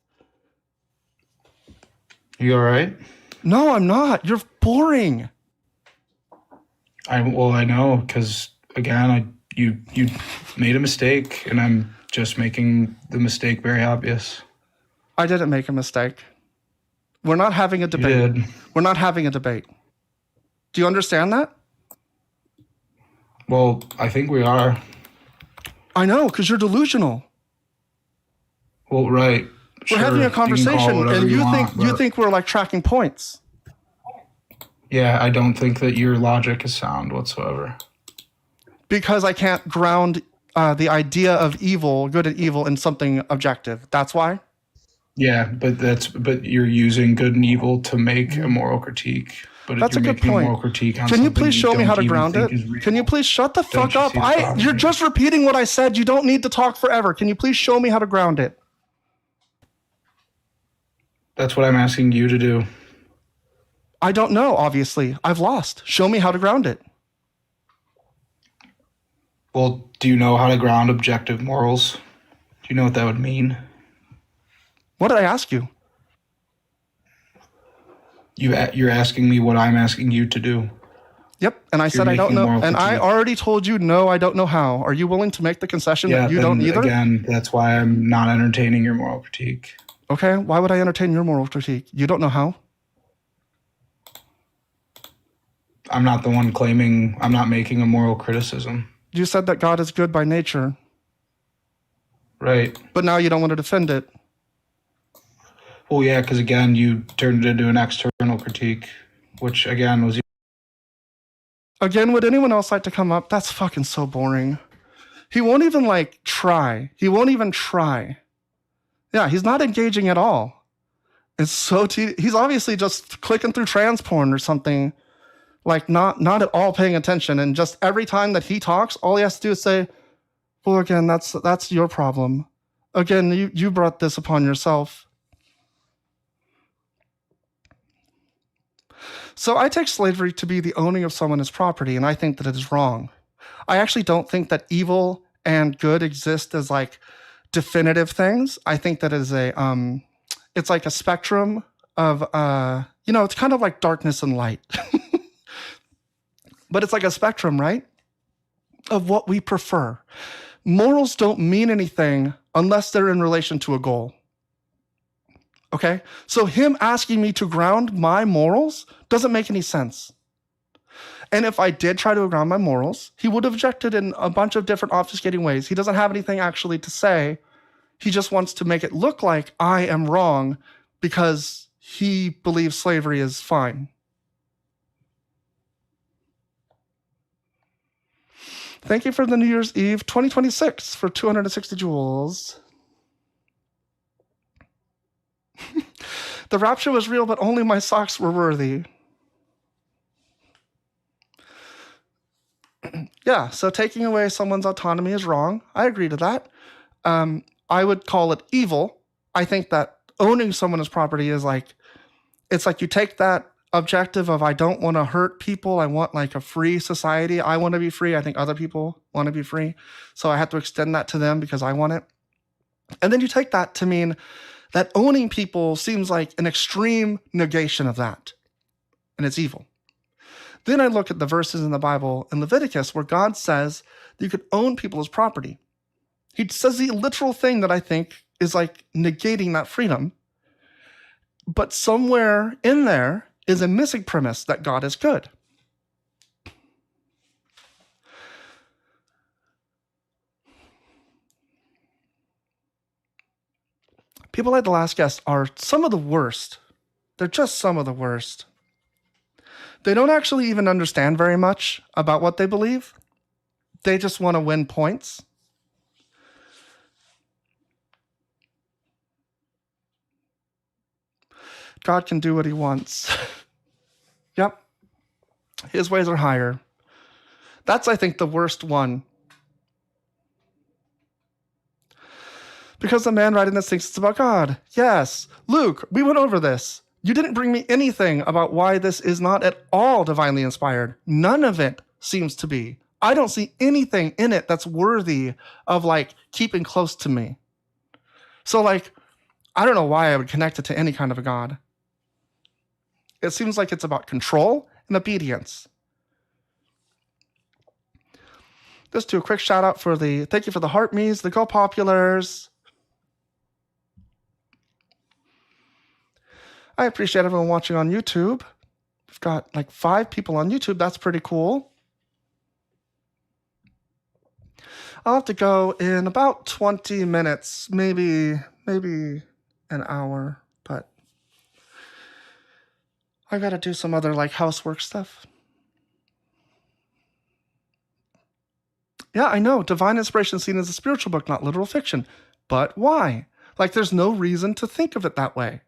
You all right? No, I'm not. You're boring. I know, because again, you made a mistake, and I'm just making the mistake very obvious. I didn't make a mistake. We're not having a debate. You did. We're not having a debate. Do you understand that? Well, I think we are. I know, because you're delusional. Well, right. We're having a conversation, and you think we're like tracking points. Yeah, I don't think that your logic is sound whatsoever. Because I can't ground the idea of evil, good and evil, in something objective. That's why? Yeah, but you're using good and evil to make a moral critique. But That's you're a good making point. moral critique on Can you something please show me how to don't even ground it? think is real. Can you please shut the Don't fuck you up? see the problem You're here? just repeating what I said. You don't need to talk forever. Can you please show me how to ground it? That's what I'm asking you to do. I don't know, obviously. I've lost. Show me how to ground it. Well, do you know how to ground objective morals? Do you know what that would mean? What did I ask you? You're asking me what I'm asking you to do. Yep. And I You're said I don't making know. moral And I critique. already told you, no, I don't know how. Are you willing to make the concession that you don't then either? Again, that's why I'm not entertaining your moral critique. Okay. Why would I entertain your moral critique? You don't know how? I'm not the one claiming I'm not making a moral criticism. You said that God is good by nature, Right. but now you don't want to defend it. Well, yeah, because again, you turned it into an external critique, which again was Again, would anyone else like to come up? That's fucking so boring. He won't even like try. He won't even try. Yeah, he's not engaging at all. It's so he's obviously just clicking through trans porn or something, like not at all paying attention. And just every time that he talks, all he has to do is say, "Well, again, that's your problem. Again, you brought this upon yourself." So I take slavery to be the owning of someone as property, and I think that it is wrong. I actually don't think that evil and good exist as like definitive things. I think that is it's like a spectrum of it's kind of like darkness and light. But it's like a spectrum, right? Of what we prefer. Morals don't mean anything unless they're in relation to a goal. Okay? So him asking me to ground my morals doesn't make any sense. And if I did try to ground my morals, he would have objected in a bunch of different obfuscating ways. He doesn't have anything actually to say. He just wants to make it look like I am wrong because he believes slavery is fine. Thank you for the New Year's Eve 2026 for 260 jewels. The rapture was real, but only my socks were worthy. Yeah, so taking away someone's autonomy is wrong. I agree to that. I would call it evil. I think that owning someone as property is like, it's like you take that objective of I don't want to hurt people. I want like a free society. I want to be free. I think other people want to be free. So I have to extend that to them because I want it. And then you take that to mean that owning people seems like an extreme negation of that. And it's evil. Then I look at the verses in the Bible in Leviticus where God says that you could own people as property. He says the literal thing that I think is like negating that freedom. But somewhere in there is a missing premise that God is good. People like the last guest are some of the worst. They're just some of the worst. They don't actually even understand very much about what they believe. They just want to win points. God can do what he wants. Yep. His ways are higher. That's, I think, the worst one. Because the man writing this thinks it's about God. Yes. Luke, we went over this. You didn't bring me anything about why this is not at all divinely inspired. None of it seems to be. I don't see anything in it that's worthy of like keeping close to me. So like, I don't know why I would connect it to any kind of a God. It seems like it's about control and obedience. Just do a quick shout out for thank you for the heart me's, the Go Populars. I appreciate everyone watching on YouTube. We've got like 5 people on YouTube. That's pretty cool. I'll have to go in about 20 minutes, maybe an hour, but I gotta do some other like housework stuff. Yeah, I know. Divine Inspiration is seen as a spiritual book, not literal fiction. But why? Like, there's no reason to think of it that way.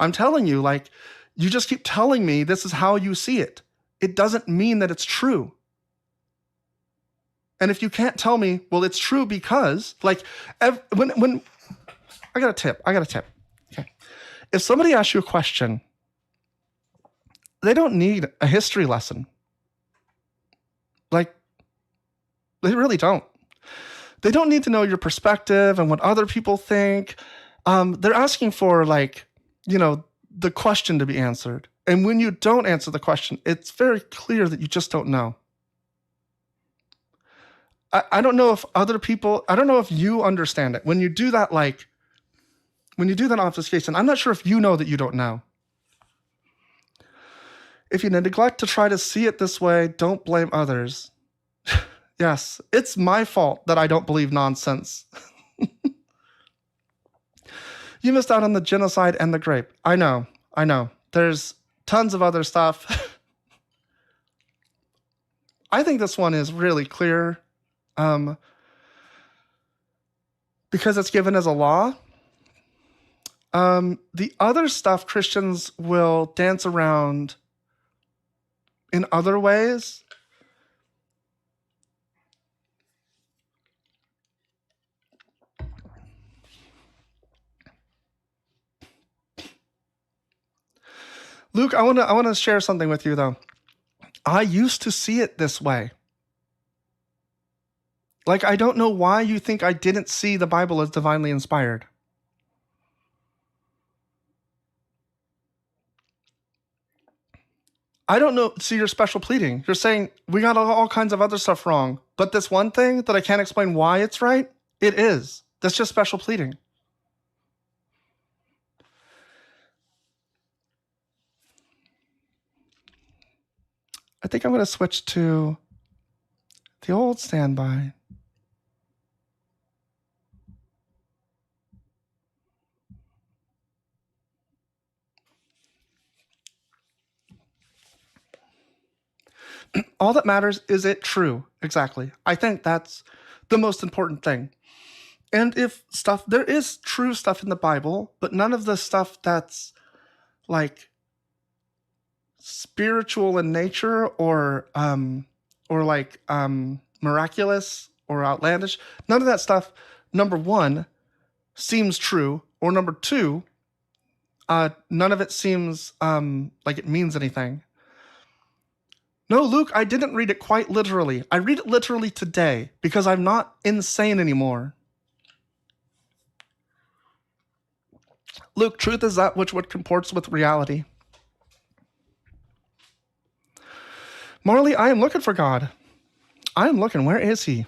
I'm telling you, like, You just keep telling me this is how you see it. It doesn't mean that it's true. And if you can't tell me, well, it's true because, like, when I got a tip. Okay. If somebody asks you a question, they don't need a history lesson. Like, they really don't. They don't need to know your perspective and what other people think. They're asking for, like, the question to be answered. And when you don't answer the question, it's very clear that you just don't know. I don't know if other people, I don't know if you understand it. When you do that, when you do that obfuscation, I'm not sure if you know that you don't know. If you neglect to try to see it this way, don't blame others. Yes, it's my fault that I don't believe nonsense. You missed out on the genocide and the grape. I know. There's tons of other stuff. I think this one is really clear. Because it's given as a law. The other stuff Christians will dance around in other ways. Luke, I want to share something with you though. I used to see it this way. Like, I don't know why you think I didn't see the Bible as divinely inspired. I don't know. See, you're special pleading. You're saying we got all kinds of other stuff wrong, but this one thing that I can't explain why it's right, it is. That's just special pleading. I think I'm going to switch to the old standby. All that matters is it true. Exactly. I think that's the most important thing. And if there is true stuff in the Bible, but none of the stuff that's like spiritual in nature or miraculous or outlandish, none of that stuff, number one, seems true, or number two, none of it seems like it means anything. No, Luke, I didn't read it quite literally. I read it literally today because I'm not insane anymore. Luke, truth is that which comports with reality. Marley, I am looking for God. I am looking. Where is he?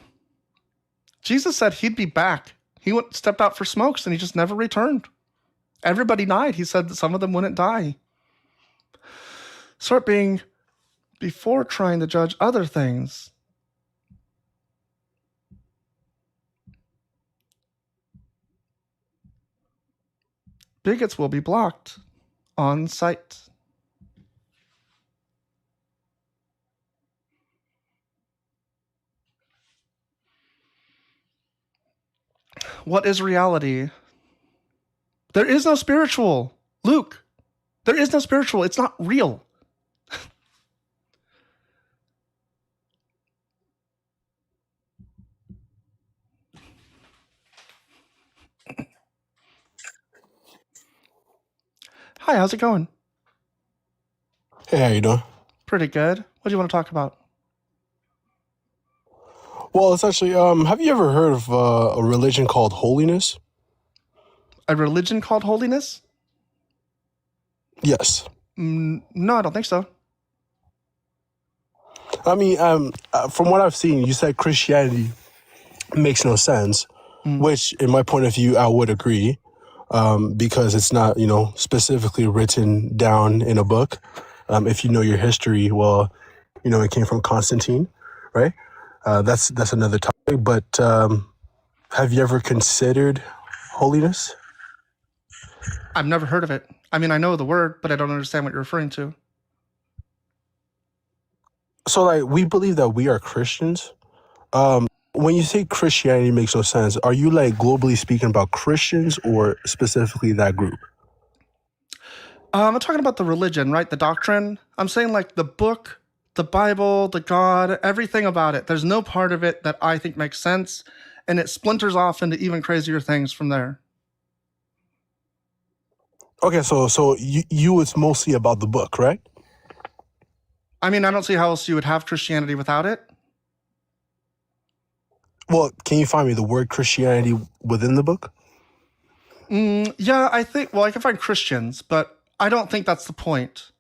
Jesus said he'd be back. He stepped out for smokes and he just never returned. Everybody died. He said that some of them wouldn't die. Start being before trying to judge other things. Bigots will be blocked on sight. What is reality? There is no spiritual. Luke, there is no spiritual. It's not real. Hi, how's it going? Hey, how you doing? Pretty good. What do you want to talk about? Well, it's actually, have you ever heard of a religion called holiness? A religion called holiness? Yes. No, I don't think so. I mean, from what I've seen, you said Christianity makes no sense, which, in my point of view, I would agree, because it's not, specifically written down in a book. If you know your history, well, it came from Constantine, right? That's another topic. But have you ever considered holiness? I've never heard of it. I mean, I know the word, but I don't understand what you're referring to. So, we believe that we are Christians. When you say Christianity makes no sense, are you globally speaking about Christians or specifically that group? I'm talking about the religion, right? The doctrine. I'm saying like the book, the Bible, the God, everything about it. There's no part of it that I think makes sense, and it splinters off into even crazier things from there. Okay, so you it's mostly about the book, right? I mean, I don't see how else you would have Christianity without it. Well, can you find me the word Christianity within the book? Yeah, I think, well, I can find Christians, but I don't think that's the point.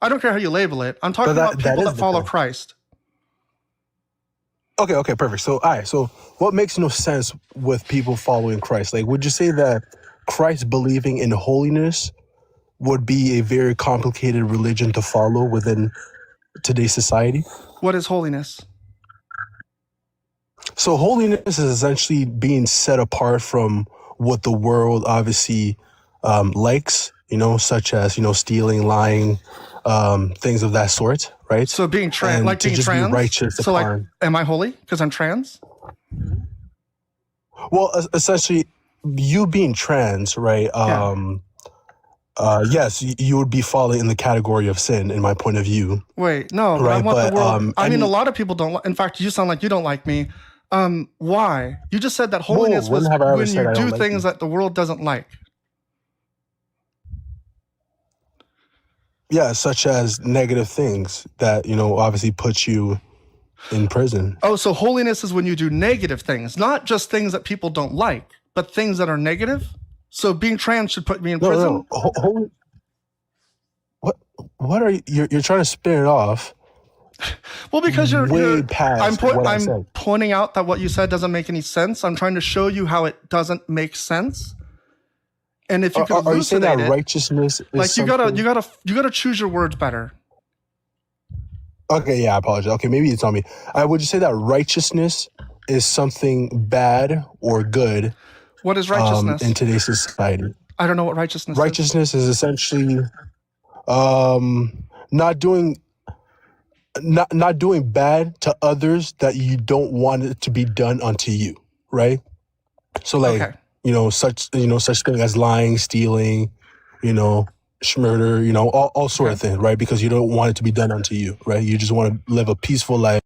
I don't care how you label it. I'm talking about people that follow Christ. Okay, perfect. So, all right, so what makes no sense with people following Christ? Like, would you say that Christ believing in holiness would be a very complicated religion to follow within today's society? What is holiness? So holiness is essentially being set apart from what the world obviously likes, such as, stealing, lying, things of that sort, right? So being trans, And like to being just be trans. righteous So like, upon- am I holy because I'm trans? Well, essentially, you being trans, right? Yes, you would be falling in the category of sin, in my point of view. Wait, no, but I Right, want the but, world. I mean, any- a lot of people don't. In fact, you sound like you don't like me. Why? You just said that holiness when was have I ever when said you I don't do like things you? that the world doesn't like. Yeah, such as negative things that, obviously put you in prison. Oh, so holiness is when you do negative things, not just things that people don't like, but things that are negative. So being trans should put me in prison. No. What are you? You're trying to spin it off. Well, because way past what I I'm said. pointing out that what you said doesn't make any sense. I'm trying to show you how it doesn't make sense. And if you can Are you saying that elucidate it, righteousness is like you something- gotta choose your words better. Okay, yeah, I apologize. Okay, maybe it's on me. Would you say that righteousness is something bad or good What is righteousness? in today's society? I don't know what righteousness is. Righteousness is essentially not doing bad to others that you don't want it to be done unto you, right? So like, Okay. such thing as lying, stealing, murder, all sort of Okay. things, right? Because you don't want it to be done unto you, right? You just want to live a peaceful life,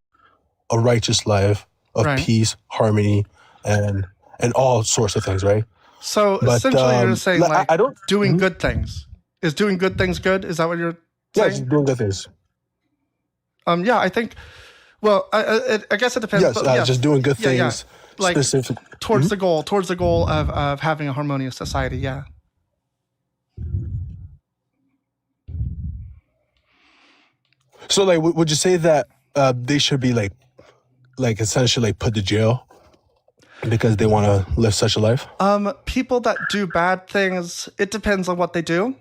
a righteous life of Right. peace, harmony, and all sorts of things, right? So But, essentially, you're just saying like I don't doing Mhm. good things. Is doing good things good? Is that what you're Yeah, saying? just doing good things. Yeah, I think. Well, I guess it depends. Yes, but yes, just doing good Yeah, yeah. things. Like specific. towards the goal of having a harmonious society. Yeah. So, like, would you say that they should be like essentially like put to jail because they want to live such a life? People that do bad things, it depends on what they do.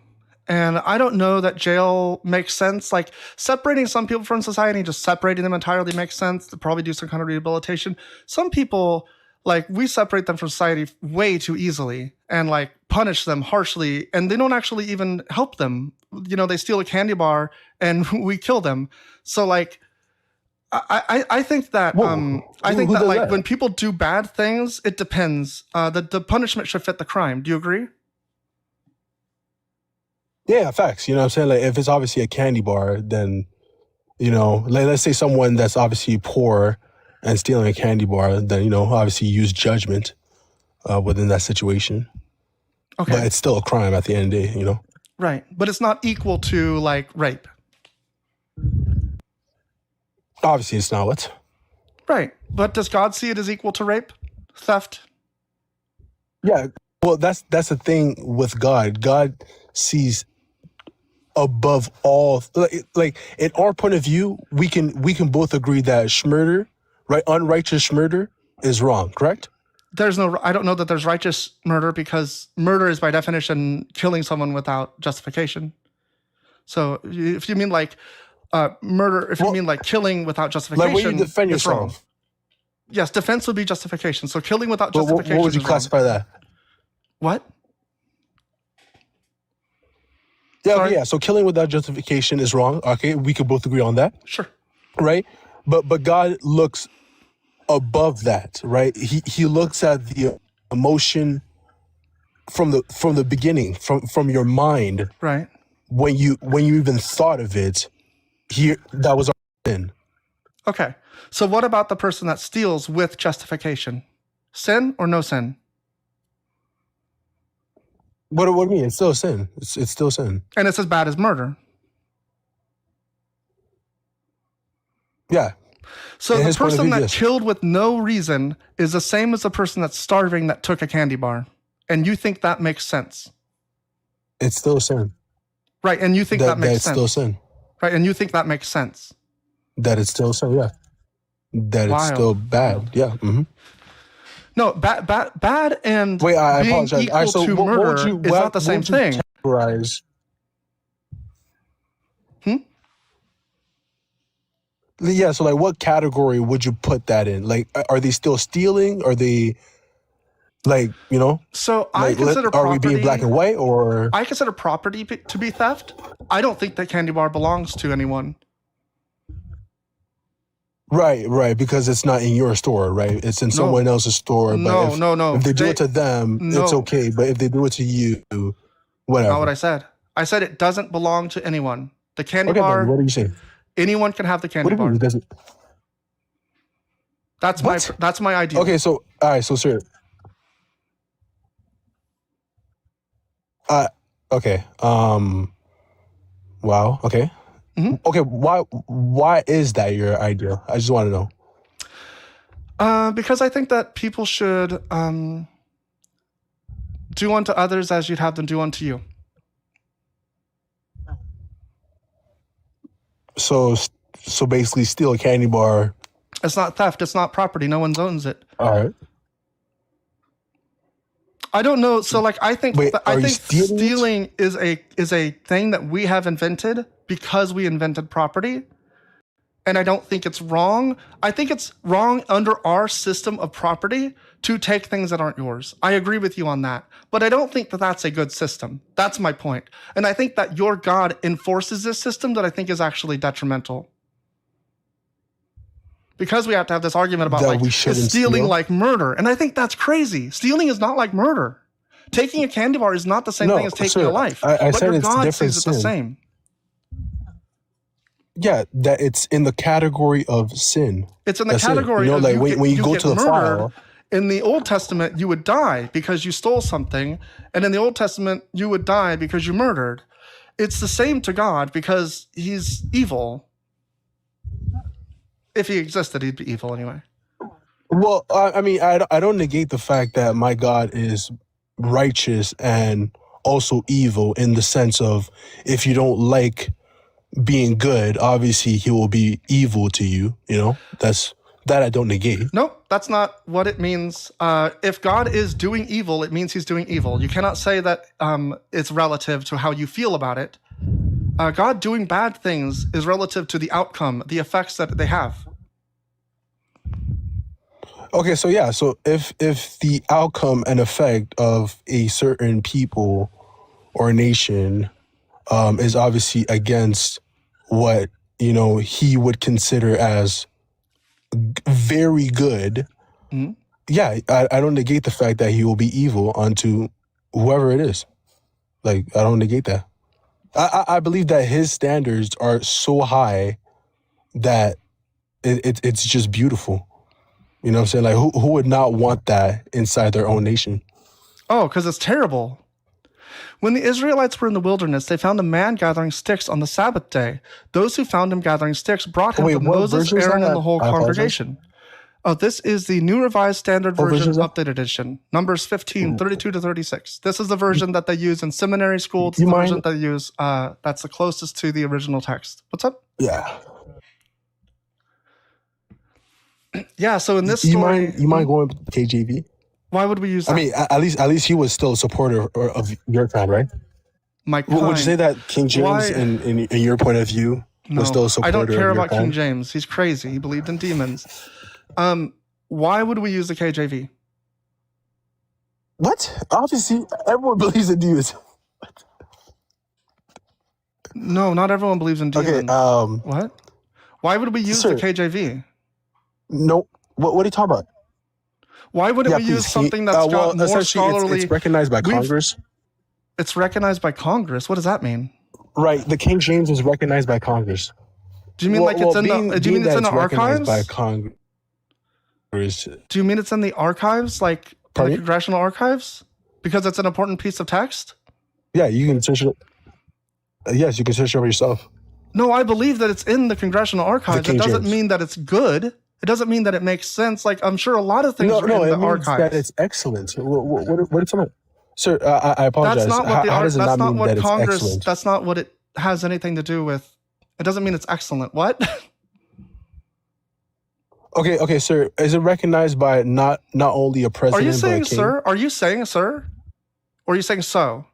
And I don't know that jail makes sense. Like separating some people from society, just separating them entirely makes sense. To probably do some kind of rehabilitation. Some people, like we separate them from society way too easily and like punish them harshly, and they don't actually even help them. They steal a candy bar and we kill them. So like, I think that Whoa, I think who that does like that? when people do bad things, it depends. The punishment should fit the crime. Do you agree? Yeah, facts. You know what I'm saying? Like, if it's obviously a candy bar, then, like, let's say someone that's obviously poor and stealing a candy bar, then, obviously use judgment within that situation. Okay. But it's still a crime at the end of the day, Right. But it's not equal to like rape. Obviously, it's not what? Right. But does God see it as equal to rape? Theft? Yeah. Well, that's the thing with God. God sees above all. Like in our point of view, we can both agree that murder, right, unrighteous murder, is wrong. Correct? I don't know that there's righteous murder because murder is by definition killing someone without justification. So if you mean like murder, if you mean like killing without justification, Like when you defend it's wrong. yourself. Yes, defense would be justification. So killing without But justification what would you is wrong. classify that? What? Yeah, Sorry? okay, yeah. So killing without justification is wrong. Okay, we could both agree on that, Sure. right? But God looks above that, right? He looks at the emotion from the beginning, from your mind, Right. when you even thought of it, that was sin. Okay. So what about the person that steals with justification? Sin or no sin? What do you mean? It's still sin. It's still sin. And it's as bad as murder. Yeah. So In the his point of person view, that yes. killed with no reason is the same as the person that's starving that took a candy bar. And you think that makes sense. It's still sin. Right. And you think that makes it's sense. still sin. Right. And you think that makes sense. That it's still sin. Yeah. That it's Wild. still bad. Yeah. Mm-hmm. No, bad and Wait, I being apologize. equal All right, so to what murder would you- is what not the same would you thing. Categorize. Yeah, so like what category would you put that in? Like, are they still stealing? Are they like, So I like, consider are property. we being black and white or? I consider property to be theft. I don't think that candy bar belongs to anyone. Right, because it's not in your store, right? It's in someone else's store. But No. if they do it to them, it's No. okay. But if they do it to you, whatever. Not what I said. I said it doesn't belong to anyone. The candy Okay, bar, then what are you saying? anyone can have the What candy do you mean bar. it doesn't? What? That's my idea. Okay, so all right, so sir. Okay. Wow. Okay. Mhm. Okay. Why is that your idea? I just want to know. Because I think that people should do unto others as you'd have them do unto you. So basically, steal a candy bar. It's not theft. It's not property. No one owns it. All right. I don't know. So like, I think Wait, I are you think stealing it? stealing is a thing that we have invented because we invented property. And I don't think it's wrong. I think it's wrong under our system of property to take things that aren't yours. I agree with you on that. But I don't think that that's a good system. That's my point. And I think that your God enforces this system that I think is actually detrimental. Because we have to have this argument about That like, we is shouldn't stealing steal? like murder? And I think that's crazy. Stealing is not like murder. Taking a candy bar is not the same No, thing as taking sir, a life. I But said your it's God different sees it the sin. same. Yeah, that it's in the category of sin. It's in the That's it. category You know, of like when you go get to the murdered. file. In the Old Testament, you would die because you stole something. And in the Old Testament, you would die because you murdered. It's the same to God because he's evil. If he existed, he'd be evil anyway. Well, I mean, I don't negate the fact that my God is righteous and also evil in the sense of if you don't like being good, obviously he will be evil to you. That I don't negate. Nope, that's not what it means. If God is doing evil, it means he's doing evil. You cannot say that it's relative to how you feel about it. God doing bad things is relative to the outcome, the effects that they have. Okay, so yeah, so if the outcome and effect of a certain people or nation is obviously against what he would consider as very good, Mhm. yeah, I don't negate the fact that he will be evil unto whoever it is. Like, I don't negate that. I believe that his standards are so high that it's just beautiful. You know what I'm saying? Like, who would not want that inside their own nation? Oh, because it's terrible. When the Israelites were in the wilderness, they found a man gathering sticks on the Sabbath day. Those who found him gathering sticks brought him Wait, to what Moses, version is Aaron, that? and the whole I apologize. congregation. Oh, this is the New Revised Standard What version Version, is that? Updated Edition. Numbers 15, 32 to 36. This is the version that they use in seminary school. It's You the mind- version that they use, that's the closest to the original text. What's up? Yeah. Yeah, so in this You story, mind going with KJV? why would we use that? I mean, at least he was still a supporter of your time, right? My Would you kind. say that King James, Why- in your point of view, No, was still a supporter I don't care of your about King time? James. He's crazy. He believed in demons. Why would we use the KJV? What? Obviously, everyone believes in demons. No, not everyone believes in demons. Okay. What? Why would we use Sir. the KJV? No. What are you talking about? Why wouldn't we use something that's got more essentially, scholarly? It's recognized by We've- Congress. It's recognized by Congress. What does that mean? Right. The King James is recognized by Congress. Do you mean like it's in the? Do you mean it's in the recognized archives? by Congress? Do you mean it's in the archives, like in Pardon the me? congressional archives, because it's an important piece of text? Yeah, you can search it. Yes, you can search it over yourself. No, I believe that it's in the congressional archives. It King doesn't James. mean that it's good. It doesn't mean that it makes sense. Like, I'm sure a lot of things No, are no, in it the means archives. that it's excellent. What are you talking about? Sir, I apologize. That's not what How does it that's not not mean what that it's Congress. excellent? That's not what it has anything to do with. It doesn't mean it's excellent. What? Okay, sir. Is it recognized by not only a Are president you but a saying king? sir? Are you saying sir? Or are you saying so?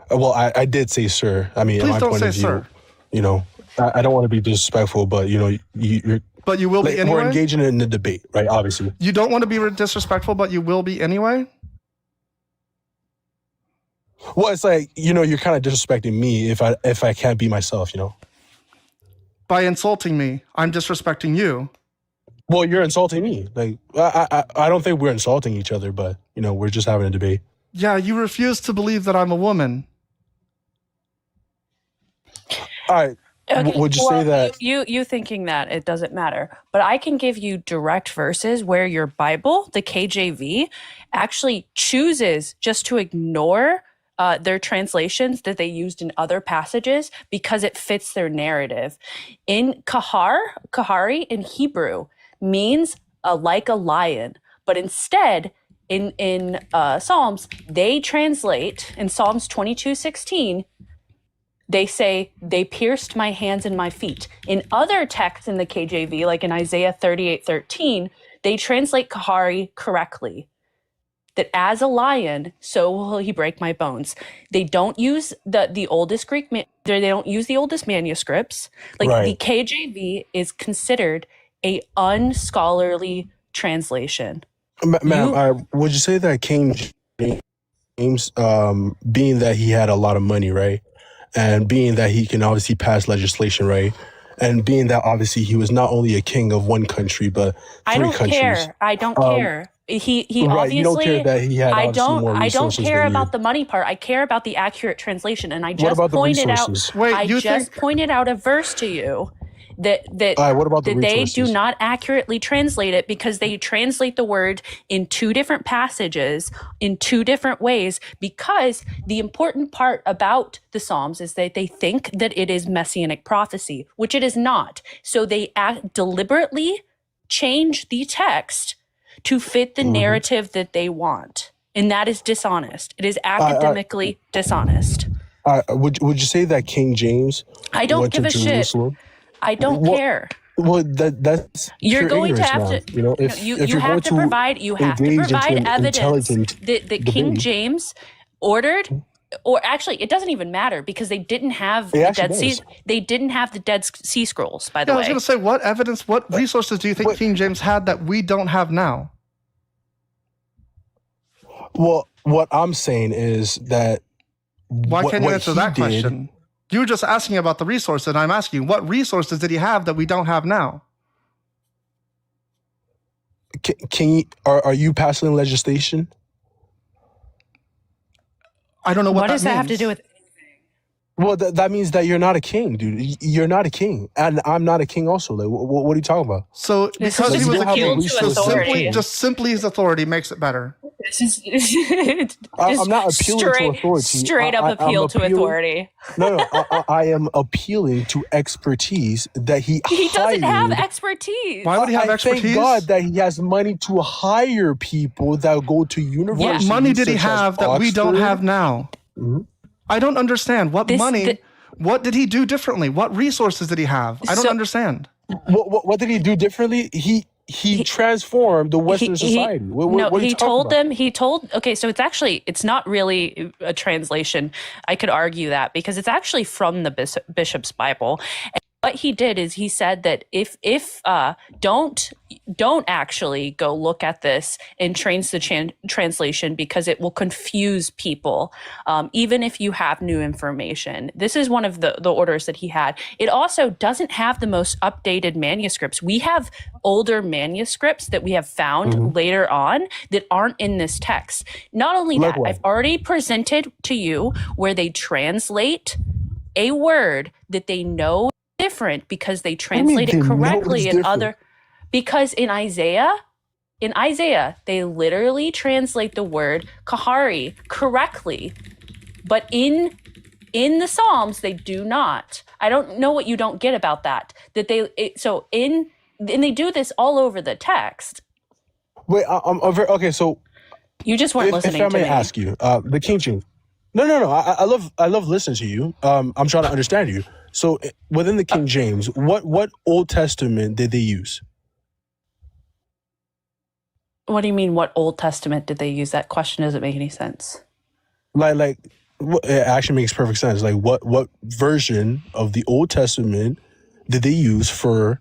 Well, I did say sir. I mean, in Please my don't point say of view, sir. you know, I don't want to be disrespectful, but you know, you're But you will be like, anyway. we're engaging in the debate, right? Obviously. You don't want to be disrespectful, but you will be anyway. Well, it's like, you know, you're kind of disrespecting me if I can't be myself, you know. By insulting me, I'm disrespecting you. Well, you're insulting me. Like, I don't think we're insulting each other, but you know, we're just having a debate. Yeah, you refuse to believe that I'm a woman. All right. Okay, Would you say that? you thinking that it doesn't matter, but I can give you direct verses where your Bible, the KJV, actually chooses just to ignore their translations that they used in other passages because it fits their narrative. In Kahari in Hebrew means like a lion, but instead in Psalms they translate in Psalms 22:16. They say, they pierced my hands and my feet. In other texts in the KJV, like in Isaiah 38:13, they translate Kahari correctly. That as a lion, so will he break my bones. They don't use the oldest Greek, they don't use the oldest manuscripts. Like Right. the KJV is considered a unscholarly translation. Ma'am, would you say that King James, being that he had a lot of money, right? And being that he can obviously pass legislation, right? And being that obviously he was not only a king of one country, but I three don't countries. care. I don't care. He Right, obviously. you don't care that he had I obviously more don't resources care than you. about the money part. I care about the accurate translation. And I What just about the pointed out. resources? Wait, I you just think? pointed out a verse to you that All right, what about the that they do resources? not accurately translate it because they translate the word in two different passages in two different ways, because the important part about the Psalms is that they think that it is messianic prophecy, which it is not. So they deliberately change the text to fit the narrative that they want. And that is dishonest. It is academically dishonest. Would you say that King James I don't went give to a shit. Jerusalem? I don't Well, care. Well, that's You're pure going to ignorance, have ma'am. to, You know, no, if you you're have going to provide, you have to engage into provide an evidence intelligent that King debate. James ordered, or actually, it doesn't even matter because they didn't have It the actually Dead Sea. does. They didn't have the Dead Sea Scrolls, by the Yeah, I was way. going to say, what evidence, what resources do you think What- King James had that we don't have now? Well, what I'm saying is that Why can't you what answer he that did- question? You were just asking about the resources, and I'm asking, what resources did he have that we don't have now? Are you passing legislation? I don't know what Does that have to means. do with? Well, that means that you're not a king, dude. You're not a king, and I'm not a king. Also, like, what are you talking about? So This because is he was just a king, appeal to so authority. just simply his authority makes it better. This is I'm not appealing to authority. Straight up I'm appeal to appealing- authority. No, I am appealing to expertise that he Doesn't have hired. expertise. Why would he have I expertise? Thank God that he has money to hire people that go to What universities. money did he such as have that we don't Oxford. have now? Mhm. I don't understand. What This- money? the- What did he do differently? What resources did he have? I don't So- understand. What did he do differently? He transformed the Western society. What no, are you he talking told about? them. He told. Okay, so it's not really a translation. I could argue that because it's actually from the Bishop's Bible. what he did is he said that if don't actually go look at this and change the translation because it will confuse people, even if you have new information. This is one of the orders that he had. It also doesn't have the most updated manuscripts. We have older manuscripts that we have found later on that aren't in this text. Not only that, Likewise. I've already presented to you where they translate a word that they know different because they translate they it know correctly it's in different? other, because in Isaiah they literally translate the word kahari correctly, but in the Psalms they do not. I don't know what you don't get about that and they do this all over the text. Wait, okay. So You just weren't if listening I to may me. ask you, the King James. No. I love listening to you. I'm trying to understand you. So within the King James, what Old Testament did they use? What do you mean, what Old Testament did they use? That question doesn't make any sense. Like it actually makes perfect sense. Like what version of the Old Testament did they use for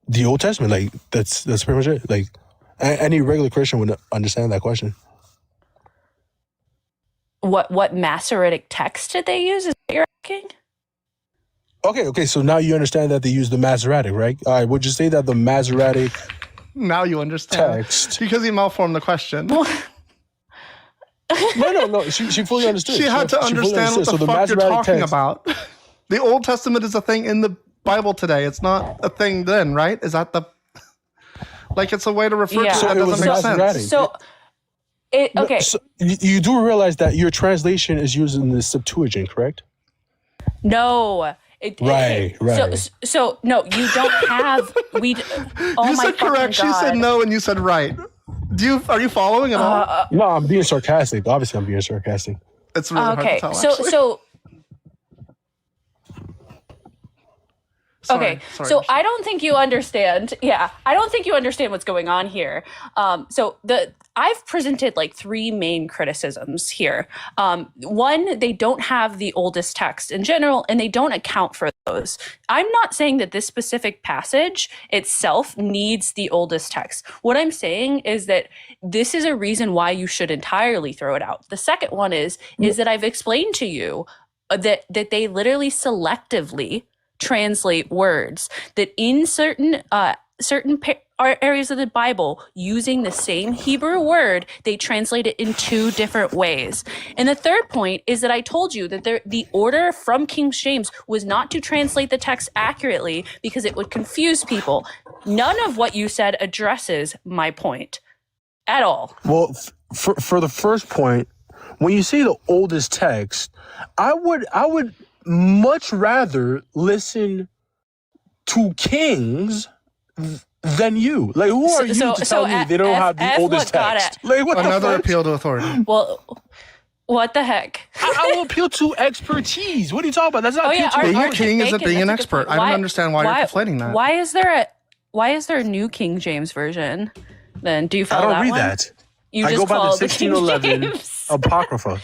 the Old Testament? Like that's pretty much it. Like any regular Christian would understand that question. What Masoretic text did they use? Is what you're asking? Okay. So now you understand that they use the Masoretic, right? All right. Would you say that the Masoretic Now you understand. text? Because he malformed the question. No. She fully understood. She had to fully understand what the understood. So fuck you're Masoretic talking text- about. The Old Testament is a thing in the Bible today. It's not a thing then, right? Is that the... Like, it's a way to refer Yeah. to it So that it was doesn't make Masoretic. sense. So, okay. So you do realize that your translation is using the Septuagint, correct? No. Right. So no, you don't have You my said correct, she fucking said God. no, and you said right. Are you following at all? No, I'm being sarcastic. Obviously, I'm being sarcastic. It's really hard Okay. to tell, So actually. Okay, Sorry, so Ashley. I don't think you understand. Yeah, I don't think you understand what's going on here. I've presented like three main criticisms here. One, they don't have the oldest text in general, and they don't account for those. I'm not saying that this specific passage itself needs the oldest text. What I'm saying is that this is a reason why you should entirely throw it out. The second one is that I've explained to you that they literally selectively translate words, that in certain areas of the Bible, using the same Hebrew word, they translate it in two different ways. And the third point is that I told you that the order from King James was not to translate the text accurately because it would confuse people. None of what you said addresses my point at all. Well, for the first point, when you say the oldest text, I would much rather listen to kings than you. Like, who are you to tell me they don't have the oldest text? Like, what Another the fuck? appeal to authority. Well, what the heck? I will appeal to expertise. What are you talking about? That's not appeal to Being a Archie king isn't Bacon, being an that's a good expert. point. I don't understand why you're conflating that. Why is there a new King James version? Then do you I follow don't that read one? that. You I just go by the follow the King 1611 James. Apocrypha.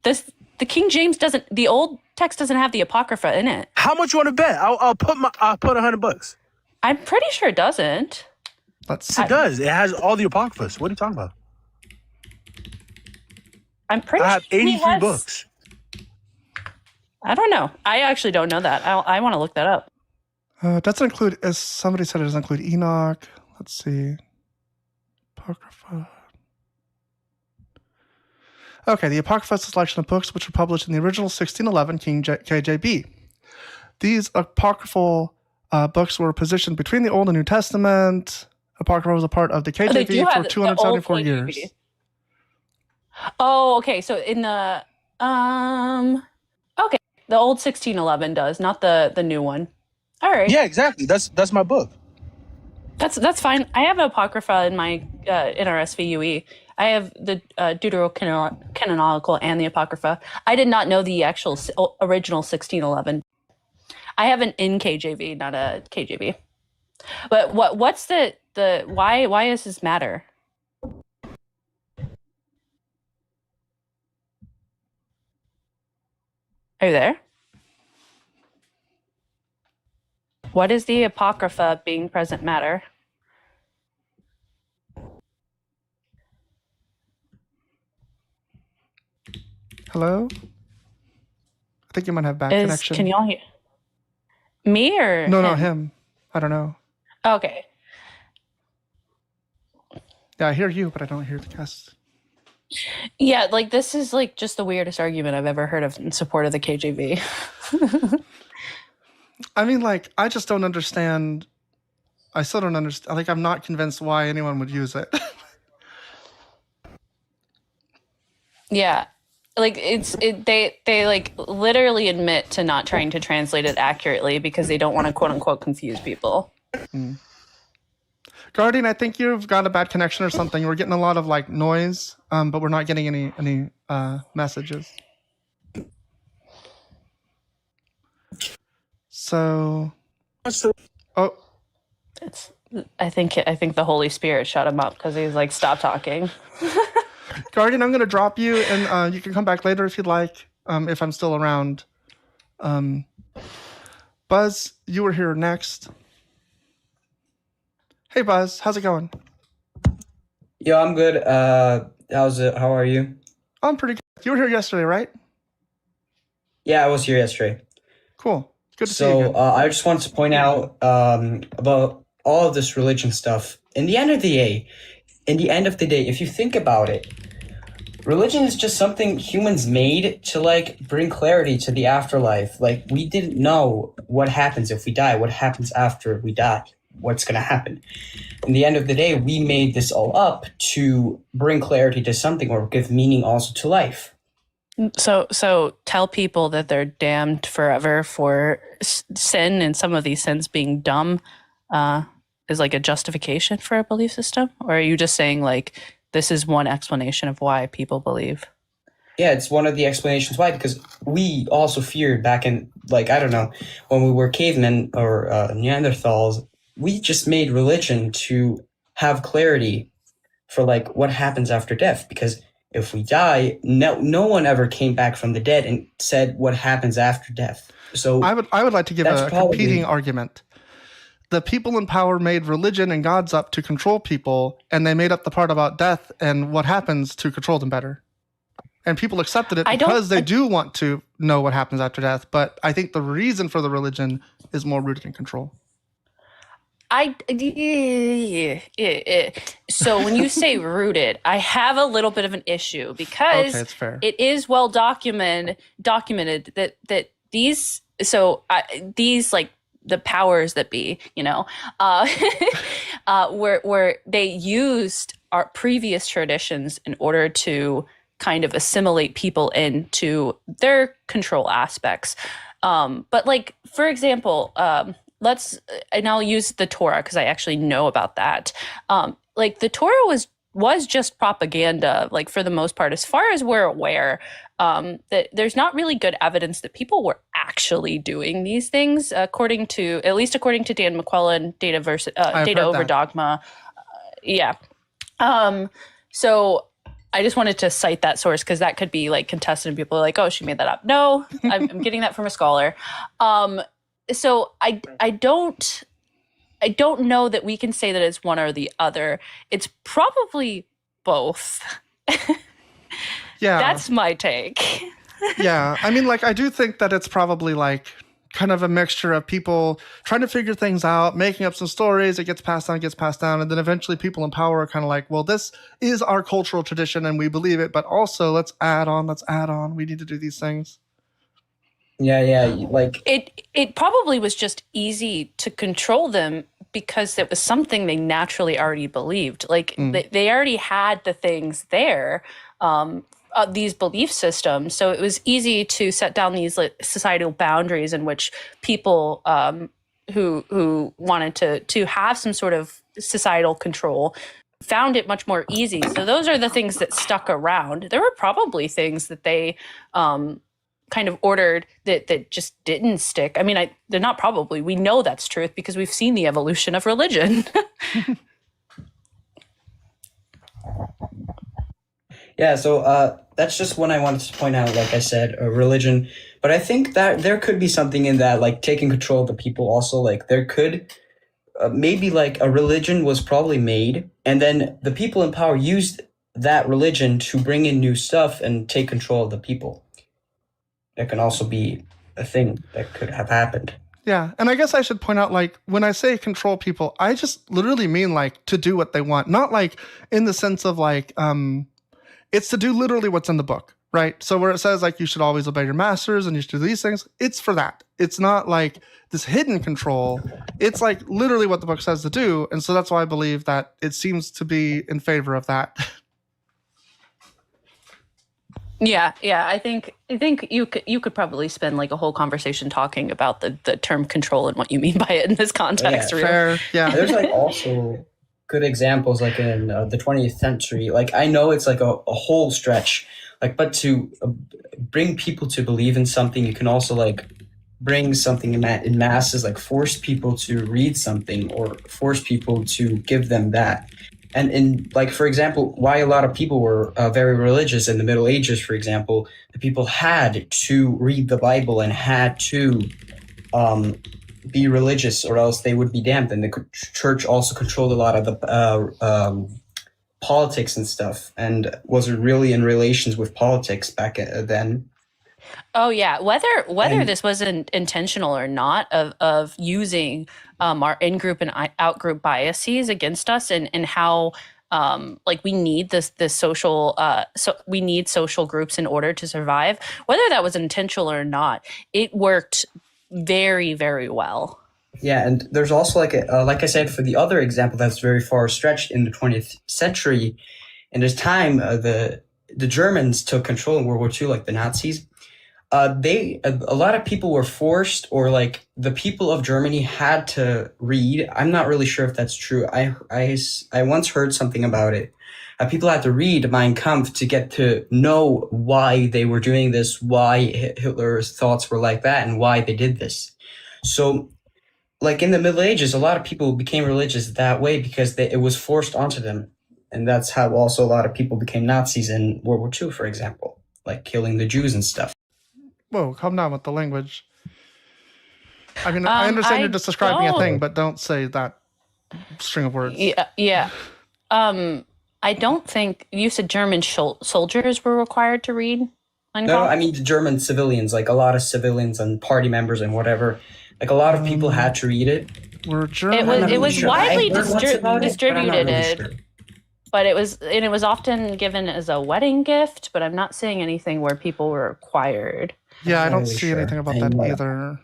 The King James doesn't. The old text doesn't have the Apocrypha in it. How much you want to bet? I'll put $100. I'm pretty sure it doesn't. Let's see. It does. It has all the Apocryphas. What are you talking about? I'm pretty I have sure he 83 has- books. I don't know. I actually don't know that. I want to look that up. It doesn't include, as somebody said, it doesn't include Enoch. Let's see. Apocrypha. Okay, the Apocrypha is a selection of books which were published in the original 1611 KJV. These apocryphal books were positioned between the Old and New Testament. Apocrypha was a part of the They do KJV have for the 274 old years. KJV. Oh, okay. So in the okay, the old 1611 does, not the new one. All right. Yeah, exactly. That's my book. That's fine. I have Apocrypha in my NRSVUE. I have the Deuterocanonical and the Apocrypha. I did not know the actual original 1611. I have an NKJV, not a KJV. But what's the why does this matter? Are you there? What is the Apocrypha being present matter? Hello? I think you might have bad connection. Can y'all hear me or No, him. I don't know. Okay. Yeah, I hear you, but I don't hear the guests. Yeah, like this is like just the weirdest argument I've ever heard of in support of the KJV. I mean, like, I just don't understand. I still don't understand. Like, I'm not convinced why anyone would use it. Yeah. Like they like literally admit to not trying to translate it accurately because they don't want to quote unquote confuse people. Guardian, I think you've got a bad connection or something. We're getting a lot of like noise, but we're not getting any messages. So, oh, I think the Holy Spirit shut him up because he's like, stop talking. Guardian, I'm going to drop you, and you can come back later if you'd like, if I'm still around. Buzz, you were here next. Hey, Buzz, how's it going? Yo, I'm good. How's it? How are you? I'm pretty good. You were here yesterday, right? Yeah, I was here yesterday. Cool. Good to see you again. I just wanted to point out about all of this religion stuff. In the end of the day, if you think about it, religion is just something humans made to like bring clarity to the afterlife. Like we didn't know what happens if we die, what happens after we die, what's going to happen. In the end of the day, we made this all up to bring clarity to something or give meaning also to life. So tell people that they're damned forever for sin, and some of these sins being dumb is like a justification for a belief system? Or are you just saying like this is one explanation of why people believe? Yeah, it's one of the explanations why, because we also feared back in, like, I don't know, when we were cavemen or Neanderthals, we just made religion to have clarity for like what happens after death, because if we die, no one ever came back from the dead and said what happens after death. So I would like to give that's a probably competing argument. The people in power made religion and gods up to control people, and they made up the part about death and what happens to control them better. And people accepted it because they do want to know what happens after death. But I think the reason for the religion is more rooted in control. So when you say rooted, I have a little bit of an issue because Okay, it's fair. it is well documented that these like the powers that be, where they used our previous traditions in order to kind of assimilate people into their control aspects. But like, for example, and I'll use the Torah because I actually know about that. Like the Torah was just propaganda, like for the most part, as far as we're aware. That there's not really good evidence that people were actually doing these things, according to Dan McClellan, Data Over Dogma. Yeah. So I just wanted to cite that source because that could be like contested and people are like, oh, she made that up. No, I'm getting that from a scholar. So I don't know that we can say that it's one or the other. It's probably both. Yeah. That's my take. Yeah. I mean, like, I do think that it's probably like kind of a mixture of people trying to figure things out, making up some stories. It gets passed down. And then eventually people in power are kind of like, well, this is our cultural tradition and we believe it, but also let's add on. We need to do these things. Yeah, like it probably was just easy to control them because it was something they naturally already believed. Like they already had the things there, these belief systems. So it was easy to set down these like, societal boundaries in which people who wanted to have some sort of societal control found it much more easy. So those are the things that stuck around. There were probably things that they kind of ordered that just didn't stick. I mean, they're not probably. We know that's truth because we've seen the evolution of religion. Yeah, so that's just one I wanted to point out. Like I said, religion But I think that there could be something in that, like taking control of the people. Also, like there could maybe like a religion was probably made, and then the people in power used that religion to bring in new stuff and take control of the people. That can also be a thing that could have happened. Yeah, and I guess I should point out, like, when I say control people, I just literally mean, like, to do what they want. Not, like, in the sense of, like, it's to do literally what's in the book, right? So where it says, like, you should always obey your masters and you should do these things, it's for that. It's not, like, this hidden control. It's, like, literally what the book says to do, and so that's why I believe that it seems to be in favor of that. Yeah, I think you could probably spend like a whole conversation talking about the term control and what you mean by it in this context. Yeah, Fair, yeah. There's like also good examples like in the 20th century. Like I know it's like a whole stretch, like, but to bring people to believe in something, you can also like bring something in masses, like force people to read something or force people to give them that. And in, like, for example, why a lot of people were very religious in the Middle Ages, for example, the people had to read the Bible and had to be religious or else they would be damned. And the church also controlled a lot of the politics and stuff and was really in relations with politics back then. Oh yeah, whether this wasn't intentional or not of using our in-group and out-group biases against us and how like we need this social so we need social groups in order to survive, whether that was intentional or not, it worked very, very well. Yeah, and there's also like like I said, for the other example that's very far stretched in the 20th century, in this time the Germans took control in World War II, like the Nazis. A lot of people were forced, or like the people of Germany had to read. I'm not really sure if that's true. I once heard something about it. People had to read Mein Kampf to get to know why they were doing this, why Hitler's thoughts were like that, and why they did this. So, like in the Middle Ages, a lot of people became religious that way because it was forced onto them. And that's how also a lot of people became Nazis in World War II, for example, like killing the Jews and stuff. Whoa, calm down with the language. I mean, I understand you're just describing a thing, but don't say that string of words. Yeah. I don't think you said German soldiers were required to read. No, I mean the German civilians, like a lot of civilians and party members and whatever. Like a lot of people had to read it. We're German. It was widely distributed. Sure. But it was often given as a wedding gift, but I'm not seeing anything where people were required. Yeah, I don't really see sure. anything about that either.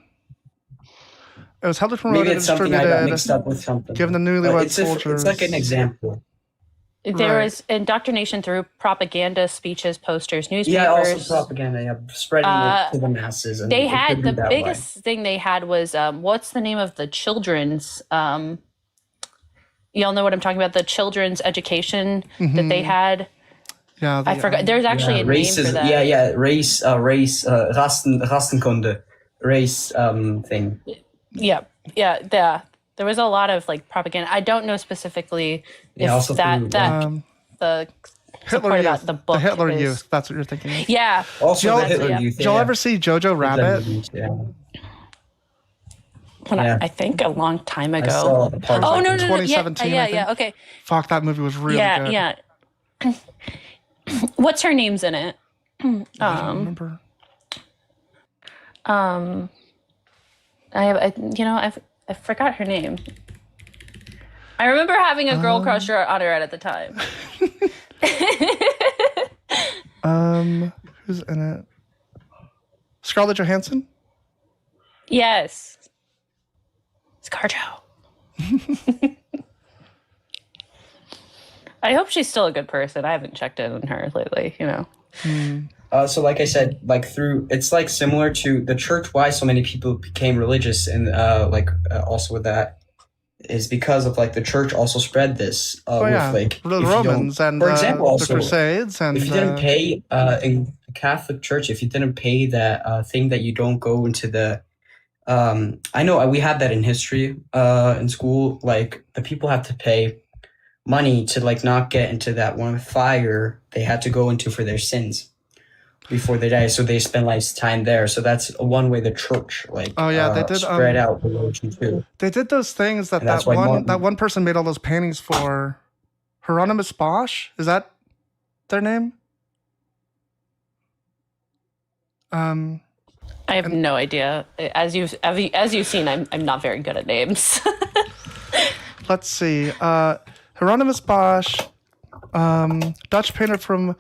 It was heavily promoted Maybe and it's something I got distributed, mixed up with something. given the newlywed It's soldiers. like an example. There Right. was indoctrination through propaganda, speeches, posters, newspapers. Yeah, also propaganda, spreading it to the masses. And They it had could be the that biggest thing they had was what's the name of the children's y'all know what I'm talking about, the children's education that they had. Yeah, I forgot. There's actually a name for that. Race, Rassenkunde, race thing. Yeah. There was a lot of like propaganda. I don't know specifically if also through, the Hitler part Youth, about the book the Hitler is- Youth. That's what you're thinking of. Yeah. Also, Joe- the Hitler yeah. Youth. Did y'all ever see Jojo Rabbit? I think a long time ago. I saw the part Oh of no, it. no, 2017, I Yeah. think. Okay. Fuck, that movie was really good. Yeah. What's her name's in it? I don't remember. I forgot her name. I remember having a girl crush on her at the time. Who's in it? Scarlett Johansson? Yes. ScarJo. I hope she's still a good person. I haven't checked in on her lately, So like I said, like it's like similar to the church, why so many people became religious and also with that is because of like the church also spread this with like the if you Romans don't- and for example the also Crusades and if you didn't pay in the Catholic Church, if you didn't pay that thing that you don't go into the I know we had that in history in school, like the people have to pay money to like not get into that one fire they had to go into for their sins. before they die, so they spend less time there. So that's one way the church Oh yeah, they did spread out religion too. They did those things that And that's why Martin- that one person made all those paintings for. Hieronymus Bosch, is that their name? I have no idea. As you've seen, I'm not very good at names. Let's see. Hieronymus Bosch, Dutch painter from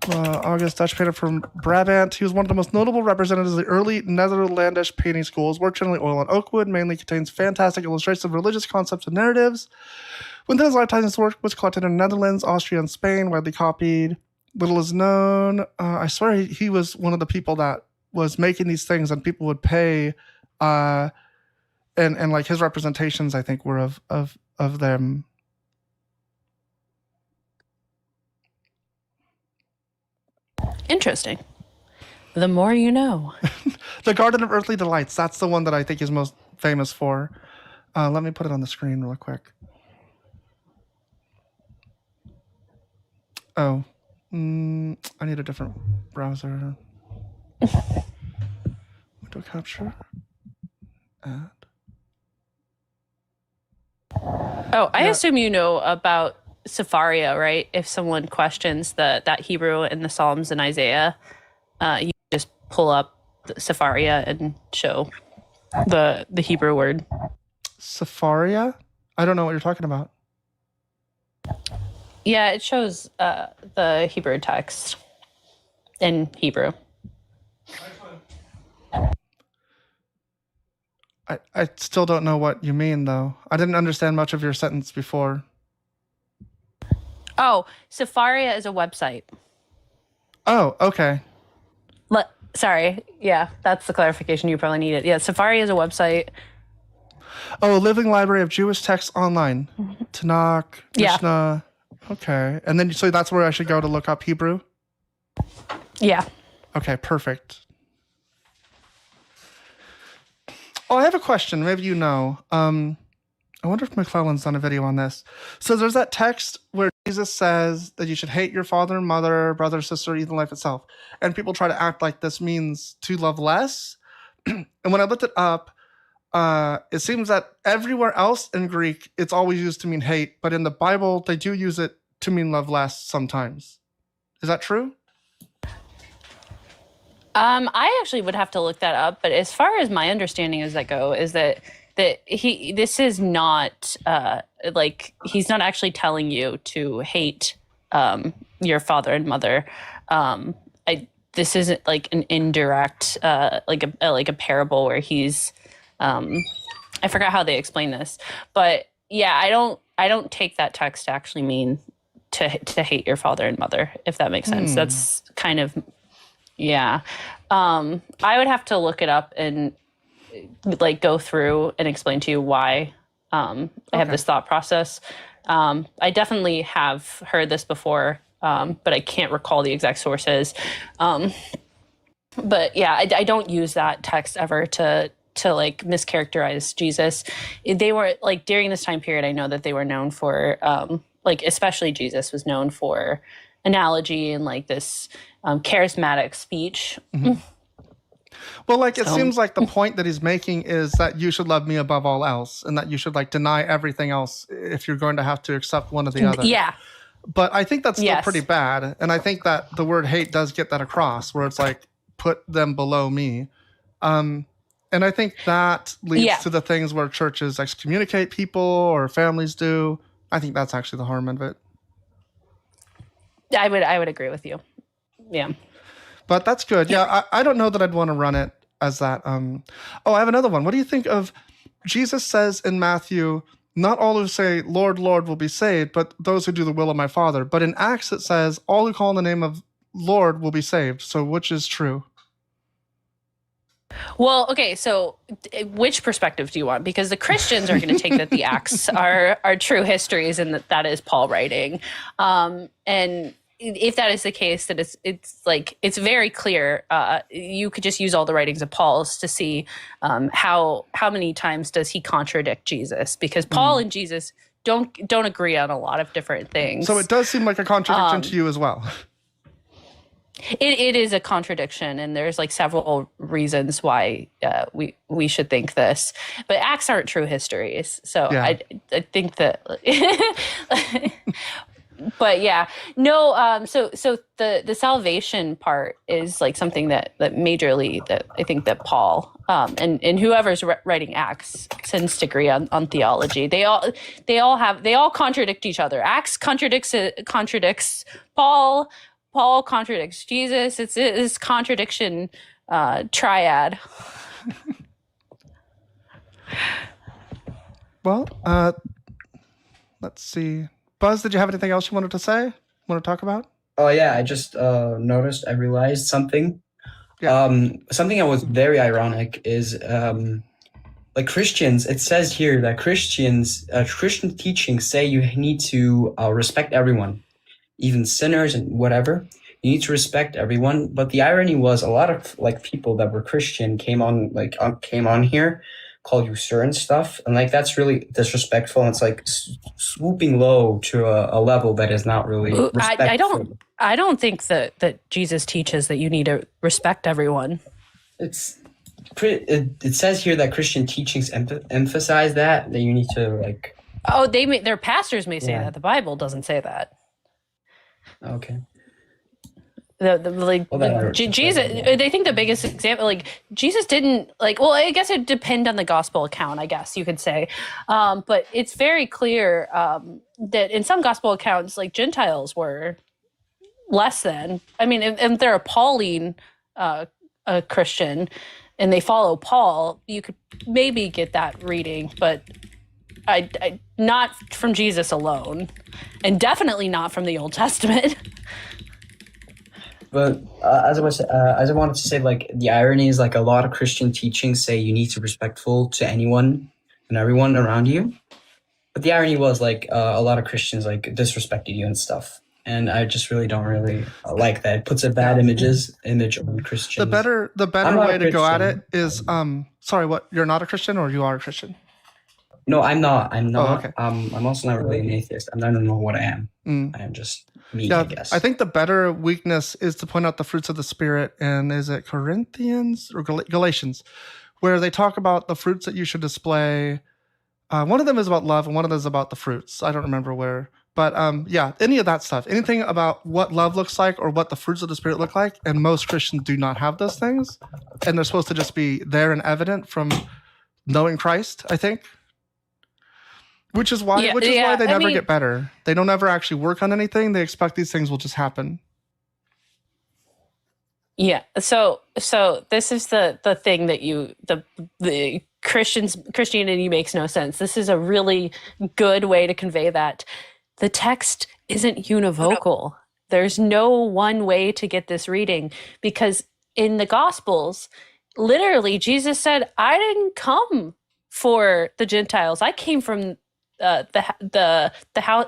August, Dutch painter from Brabant. He was one of the most notable representatives of the early Netherlandish painting schools. Work generally oil and oak wood, mainly contains fantastic illustrations of religious concepts and narratives. Within his lifetime, his work was collected in the Netherlands, Austria, and Spain, widely copied. Little is known. I swear he was one of the people that was making these things, and people would pay. And like his representations, I think, were of them. Interesting. The more you know. The Garden of Earthly Delights. That's the one that I think he's most famous for. Let me put it on the screen real quick. Oh, I need a different browser. Window capture. Add. Oh, I assume you know about Sepharia, right? If someone questions that Hebrew in the Psalms and Isaiah, you just pull up Sepharia and show the Hebrew word. Sepharia? I don't know what you're talking about. Yeah, it shows the Hebrew text in Hebrew. I still don't know what you mean, though. I didn't understand much of your sentence before. Oh, Sepharia is a website. Oh, okay. Sorry. Yeah, that's the clarification you probably needed. Yeah, Sepharia is a website. Oh, a living library of Jewish texts online. Tanakh, Yeah. Mishnah. Okay. And then, so that's where I should go to look up Hebrew? Yeah. Okay, perfect. Oh, I have a question. Maybe you know. I wonder if McClellan's done a video on this. So there's that text where Jesus says that you should hate your father and mother, brother, sister, even life itself. And people try to act like this means to love less. And when I looked it up, it seems that everywhere else in Greek, it's always used to mean hate. But in the Bible, they do use it to mean love less sometimes. Is that true? I actually would have to look that up, but as far as my understanding as that go, is that this is not like he's not actually telling you to hate your father and mother. This isn't like an indirect like a parable where he's I forgot how they explain this, but yeah, I don't take that text to actually mean to hate your father and mother, if that makes sense. That's kind of. Yeah. I would have to look it up and like go through and explain to you why I have this thought process. I definitely have heard this before, but I can't recall the exact sources. But yeah, I don't use that text ever to like mischaracterize Jesus. They were like during this time period, I know that they were known for like especially Jesus was known for analogy and like this charismatic speech. Mm-hmm. Well, like it seems like the point that he's making is that you should love me above all else, and that you should like deny everything else if you're going to have to accept one or the other. Yeah. But I think that's still pretty bad, and I think that the word hate does get that across, where it's like put them below me. And I think that leads to the things where churches excommunicate people or families do. I think that's actually the harm of it. I would agree with you. Yeah. But that's good. Yeah, I don't know that I'd want to run it as that. Oh, I have another one. What do you think of Jesus says in Matthew, not all who say, Lord, Lord will be saved, but those who do the will of my Father. But in Acts it says, all who call on the name of Lord will be saved. So which is true? Well, okay, so which perspective do you want? Because the Christians are going to take that the Acts are true histories and that is Paul writing. And if that is the case, that it's very clear. You could just use all the writings of Paul's to see how many times does he contradict Jesus, because Paul and Jesus don't agree on a lot of different things. So it does seem like a contradiction to you as well. It is a contradiction, and there's like several reasons why we should think this. But acts aren't true histories, so Yeah. I think that. But yeah, no. So the salvation part is like something that majorly that I think that Paul and whoever's writing Acts tends to agree on theology. They all contradict each other. Acts contradicts Paul. Paul contradicts Jesus. It's this contradiction triad. Well, let's see. Buzz, did you have anything else you wanted to say? Want to talk about? Oh yeah, I just I realized something. Yeah. Something that was very ironic is like Christians. It says here that Christian teachings say you need to respect everyone, even sinners and whatever. You need to respect everyone. But the irony was a lot of like people that were Christian came on here, called you sir and stuff, and like that's really disrespectful. And it's like swooping low to a level that is not really respectful. I don't think that Jesus teaches that you need to respect everyone. It says here that Christian teachings emphasize that you need to like. Oh, their pastors may say Yeah. that. The Bible doesn't say that. Okay. Jesus. I think the biggest example, like Jesus didn't like. Well, I guess it depends on the gospel account. I guess you could say, but it's very clear that in some gospel accounts, like Gentiles were less than. I mean, if they're a Pauline a Christian and they follow Paul, you could maybe get that reading, but I not from Jesus alone, and definitely not from the Old Testament. But as I wanted to say, like the irony is like a lot of Christian teachings say you need to be respectful to anyone and everyone around you. But the irony was like a lot of Christians like disrespected you and stuff. And I just really don't like that. It puts a bad image on Christians. The better I'm not way a to go at Christian. it is sorry, what? You're not a Christian, or you are a Christian? No, I'm not. Oh, okay. I'm also not really an atheist. I don't know what I am. I am just me, Yeah, I guess. I think the better weakness is to point out the fruits of the Spirit, and is it Corinthians or Galatians, where they talk about the fruits that you should display. One of them is about love, and one of them is about the fruits. I don't remember where. But yeah, any of that stuff, anything about what love looks like or what the fruits of the Spirit look like, and most Christians do not have those things, and they're supposed to just be there and evident from knowing Christ, I think. Which is why they never get better. They don't ever actually work on anything. They expect these things will just happen. Yeah. So this is the thing that the Christianity makes no sense. This is a really good way to convey that the text isn't univocal. There's no one way to get this reading, because in the Gospels, literally Jesus said, "I didn't come for the Gentiles. I came from the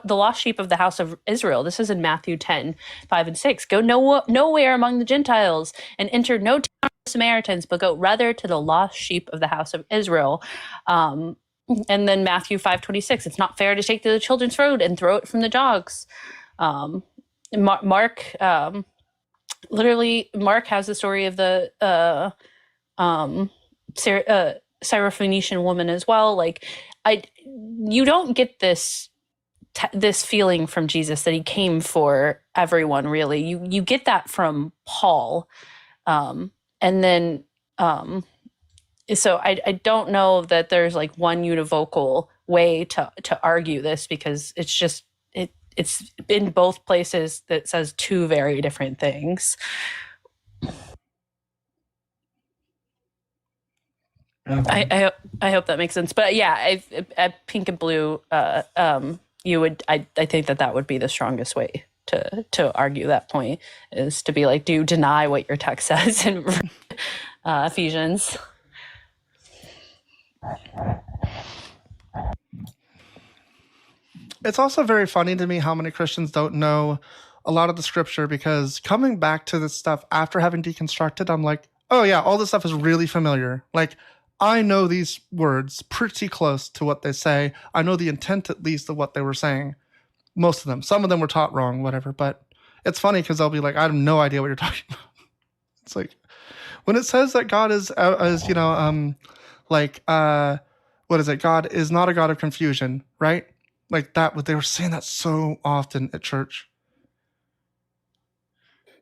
lost sheep of the house of Israel." This is in Matthew 10:5-6. Go nowhere among the Gentiles and enter no town of the Samaritans, but go rather to the lost sheep of the house of Israel. And then Matthew 5:26. It's not fair to take the children's food and throw it from the dogs. Mark has the story of the Syrophoenician woman as well. Like, you don't get this feeling from Jesus that he came for everyone. Really, you get that from Paul, and then so I don't know that there's like one univocal way to argue this, because it's just it's in both places that says two very different things. Okay. I hope that makes sense. But yeah, at Pink and Blue, you would I think that would be the strongest way to argue that point, is to be like, do you deny what your text says in Ephesians? It's also very funny to me how many Christians don't know a lot of the scripture, because coming back to this stuff after having deconstructed, I'm like, oh yeah, all this stuff is really familiar. Like, I know these words pretty close to what they say. I know the intent at least of what they were saying. Most of them. Some of them were taught wrong, whatever. But it's funny because they'll be like, I have no idea what you're talking about. It's like when it says that God is what is it? God is not a God of confusion, right? Like that. But they were saying that so often at church.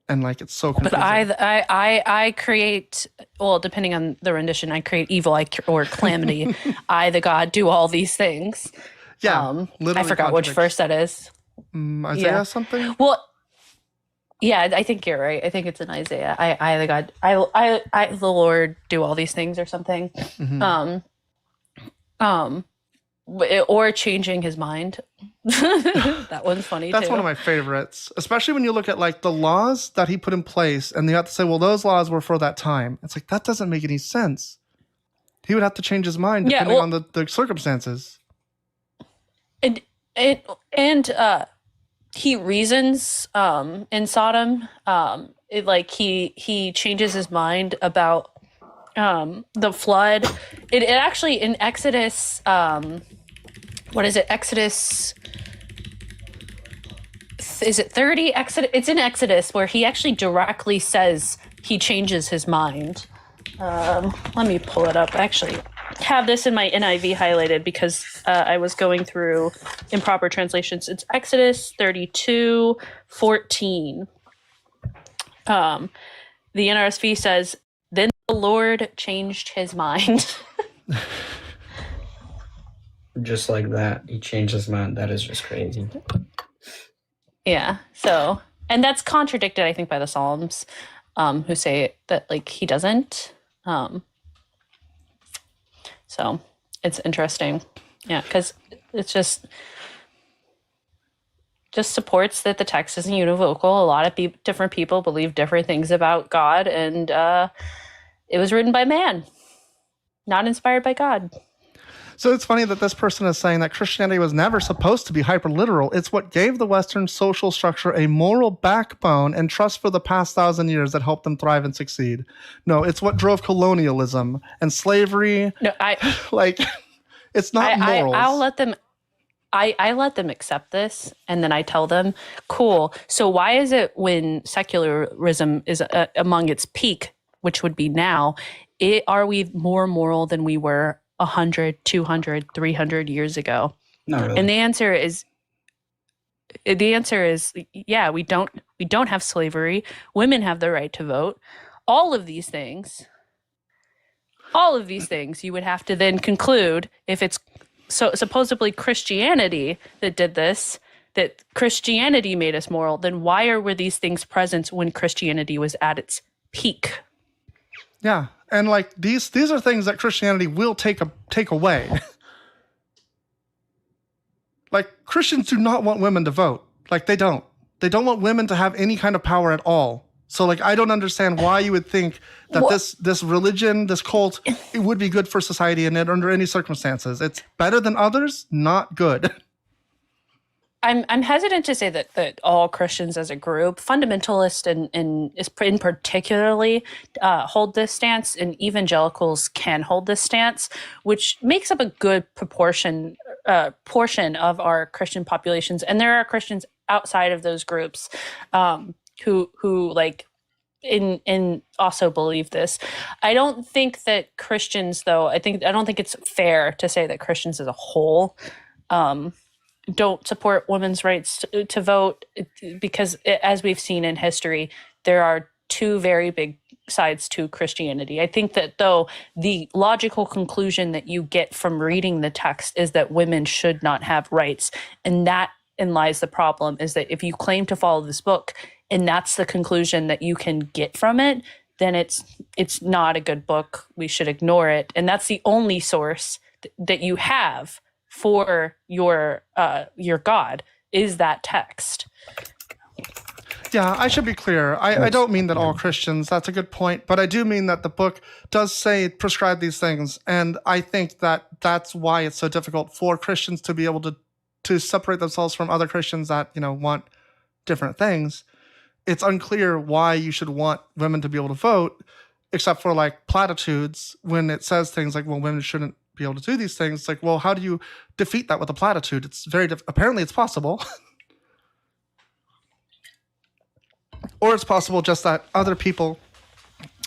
And like it's so confusing. But I create, well, depending on the rendition, I create evil or calamity. I, the God, do all these things. Yeah, I forgot which verse that is. Isaiah something. Well, yeah, I think you're right. I think it's in Isaiah. I, the God, I, the Lord, do all these things or something. Mhm. Or changing his mind. That one's funny. That's too. one of my favorites, especially when you look at like the laws that he put in place, and you have to say, well, those laws were for that time. It's like that doesn't make any sense. He would have to change his mind depending on the circumstances. And he reasons in Sodom. He changes his mind about the flood. It actually in Exodus. What is it? Exodus. Is it 30? Exodus. It's in Exodus where he actually directly says he changes his mind. Let me pull it up. I actually have this in my NIV highlighted because I was going through improper translations. It's Exodus 32:14. The NRSV says, "Then the Lord changed his mind." Just like that, he changed his mind. That is just crazy. Yeah. So, and that's contradicted, I think, by the Psalms, who say that like he doesn't. So it's interesting. Yeah, because it's just supports that the text isn't univocal. A lot of different people believe different things about God, and it was written by man, not inspired by God. So it's funny that this person is saying that Christianity was never supposed to be hyper-literal. It's what gave the Western social structure a moral backbone and trust for the past 1,000 years that helped them thrive and succeed. No, it's what drove colonialism and slavery. No, it's not morals. I'll let them. I let them accept this, and then I tell them, cool. So why is it when secularism is among its peak, which would be now, are we more moral than we were 100, 200, 300 years ago? Not really. And the answer is yeah, we don't have slavery. Women have the right to vote. All of these things you would have to then conclude, if it's so supposedly Christianity that did this, that Christianity made us moral, then why were these things present when Christianity was at its peak? Yeah. And like these are things that Christianity will take away. Like Christians do not want women to vote. Like they don't want women to have any kind of power at all. So like I don't understand why you would think that this religion, this cult, it would be good for society and under any circumstances. It's better than others, not good. I'm hesitant to say that all Christians as a group, fundamentalists and in particularly, hold this stance, and evangelicals can hold this stance, which makes up a good portion of our Christian populations. And there are Christians outside of those groups who like in also believe this. I don't think that Christians, though. I don't think it's fair to say that Christians as a whole don't support women's rights to vote, because as we've seen in history, there are two very big sides to Christianity. I think that, though, the logical conclusion that you get from reading the text is that women should not have rights. And that lies the problem, is that if you claim to follow this book and that's the conclusion that you can get from it, then it's not a good book. We should ignore it. And that's the only source that you have for your God, is that text. Yeah, I should be clear. I don't mean that all Christians, that's a good point, but I do mean that the book does prescribe these things. And I think that that's why it's so difficult for Christians to be able to separate themselves from other Christians that, want different things. It's unclear why you should want women to be able to vote. except for like platitudes when it says things like, well, women shouldn't be able to do these things. It's like, well, how do you defeat that with a platitude? It's very apparently it's possible. Or it's possible just that other people,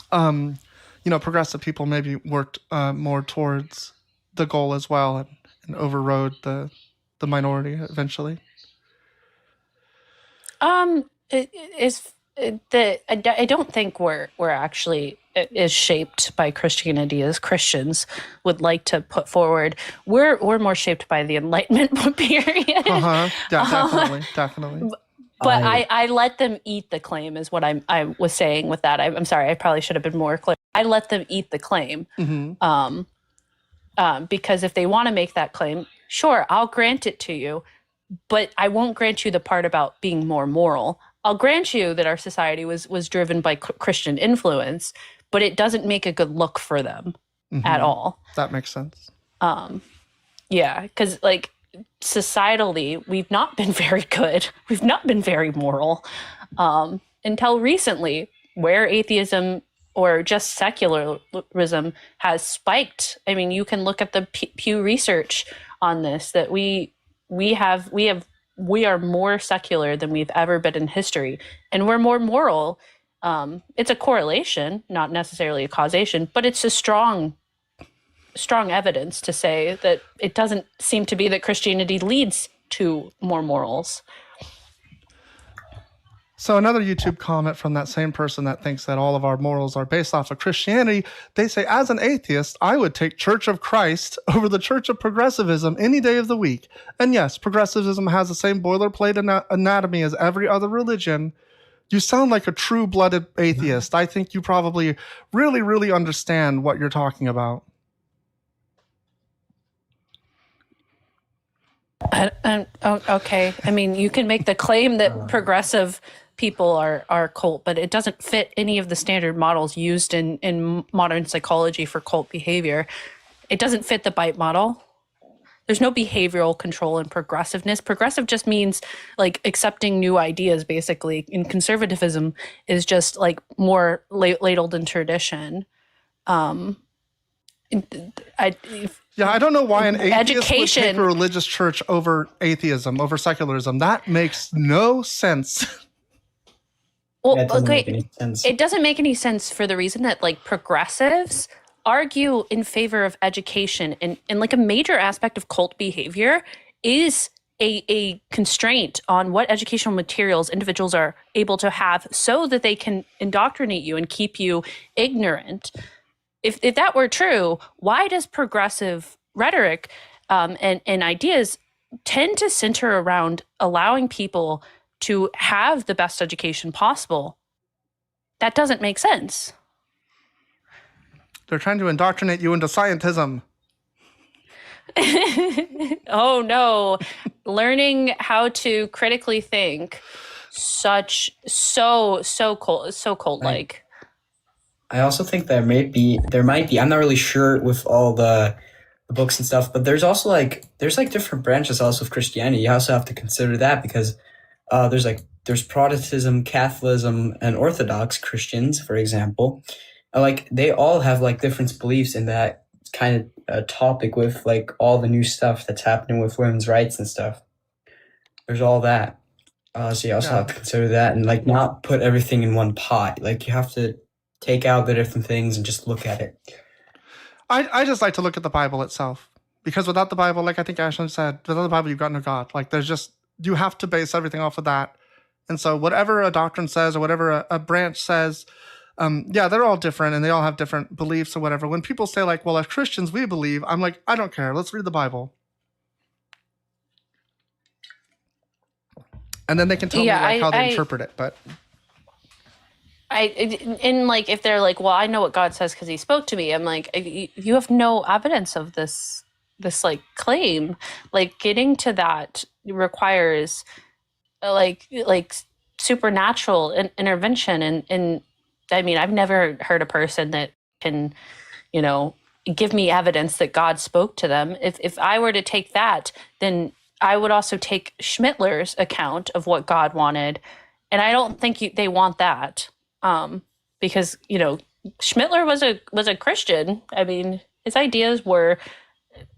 progressive people maybe worked more towards the goal as well and overrode the minority eventually. I don't think we're actually is shaped by Christianity as Christians would like to put forward. We're more shaped by the Enlightenment period. Yeah, definitely. But I let them eat the claim is what I was saying with that. I'm sorry, I probably should have been more clear. I let them eat the claim. Because if they want to make that claim, sure, I'll grant it to you, but I won't grant you the part about being more moral. I'll grant you that our society was driven by Christian influence, but it doesn't make a good look for them at all. That makes sense. Yeah, because like societally, we've not been very good. We've not been very moral until recently, where atheism or just secularism has spiked. I mean, you can look at the Pew Research on this, that we are more secular than we've ever been in history, and we're more moral. It's a correlation, not necessarily a causation, but it's a strong evidence to say that it doesn't seem to be that Christianity leads to more morals. So another YouTube comment from that same person that thinks that all of our morals are based off of Christianity, they say, as an atheist, I would take Church of Christ over the Church of Progressivism any day of the week. And yes, progressivism has the same boilerplate anatomy as every other religion. You sound like a true-blooded atheist. I think you probably really, really understand what you're talking about. Okay. I mean, you can make the claim that progressive people are cult, but it doesn't fit any of the standard models used in modern psychology for cult behavior. It doesn't fit the BITE model. There's no behavioral control in progressiveness. Progressive just means like accepting new ideas, basically. And conservatism is just like more ladled in tradition. I don't know why an atheist would take a religious church over atheism, over secularism. That makes no sense. Well, that doesn't make any sense. It doesn't make any sense for the reason that like progressives argue in favor of education, and like a major aspect of cult behavior is a constraint on what educational materials individuals are able to have so that they can indoctrinate you and keep you ignorant. If that were true, why does progressive rhetoric and ideas tend to center around allowing people to have the best education possible? That doesn't make sense. They're trying to indoctrinate you into scientism. Oh no. Learning how to critically think, so cult-like. I also think there might be, I'm not really sure with all the books and stuff, but there's also there's different branches also of Christianity. You also have to consider that, because there's Protestantism, Catholicism, and Orthodox Christians, for example. They all have different beliefs in that kind of topic with all the new stuff that's happening with women's rights and stuff. There's all that. So you also have to consider that and not put everything in one pot. You have to take out the different things and just look at it. I just like to look at the Bible itself, because without the Bible, like I think Ashlyn said, without the Bible, you've got no God. You have to base everything off of that. And so whatever a doctrine says or whatever a branch says, they're all different and they all have different beliefs or whatever. When people say well, as Christians, we believe, I'm like, I don't care. Let's read the Bible. And then they can tell me how they interpret it. But if they're well, I know what God says because he spoke to me. I'm like, you have no evidence of this claim. Getting to that requires supernatural intervention. And I mean, I've never heard a person that can, give me evidence that God spoke to them. If I were to take that, then I would also take Schmittler's account of what God wanted. And I don't think they want that. Because, Schmittler was a Christian. I mean, his ideas were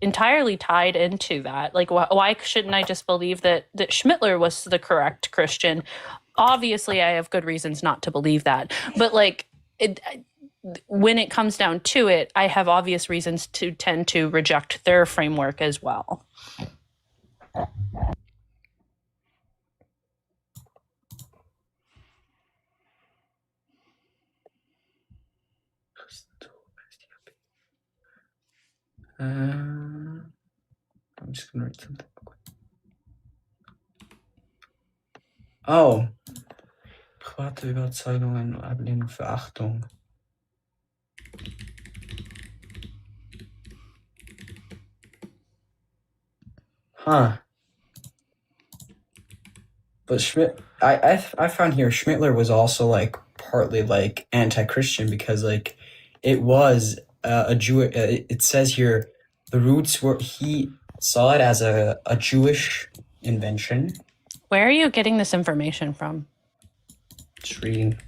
entirely tied into that. Like, why shouldn't I just believe that Schmittler was the correct Christian? Obviously, I have good reasons not to believe that, but like, when it comes down to it, I have obvious reasons to tend to reject their framework as well. I'm just gonna read something. Oh. Private Überzeugungen und Ablehnung, Verachtung. Huh. But I found here Schmittler was also like partly like anti-Christian because like it was a Jew. It says here the roots were he saw it as a Jewish invention. Where are you getting this information from? Just reading.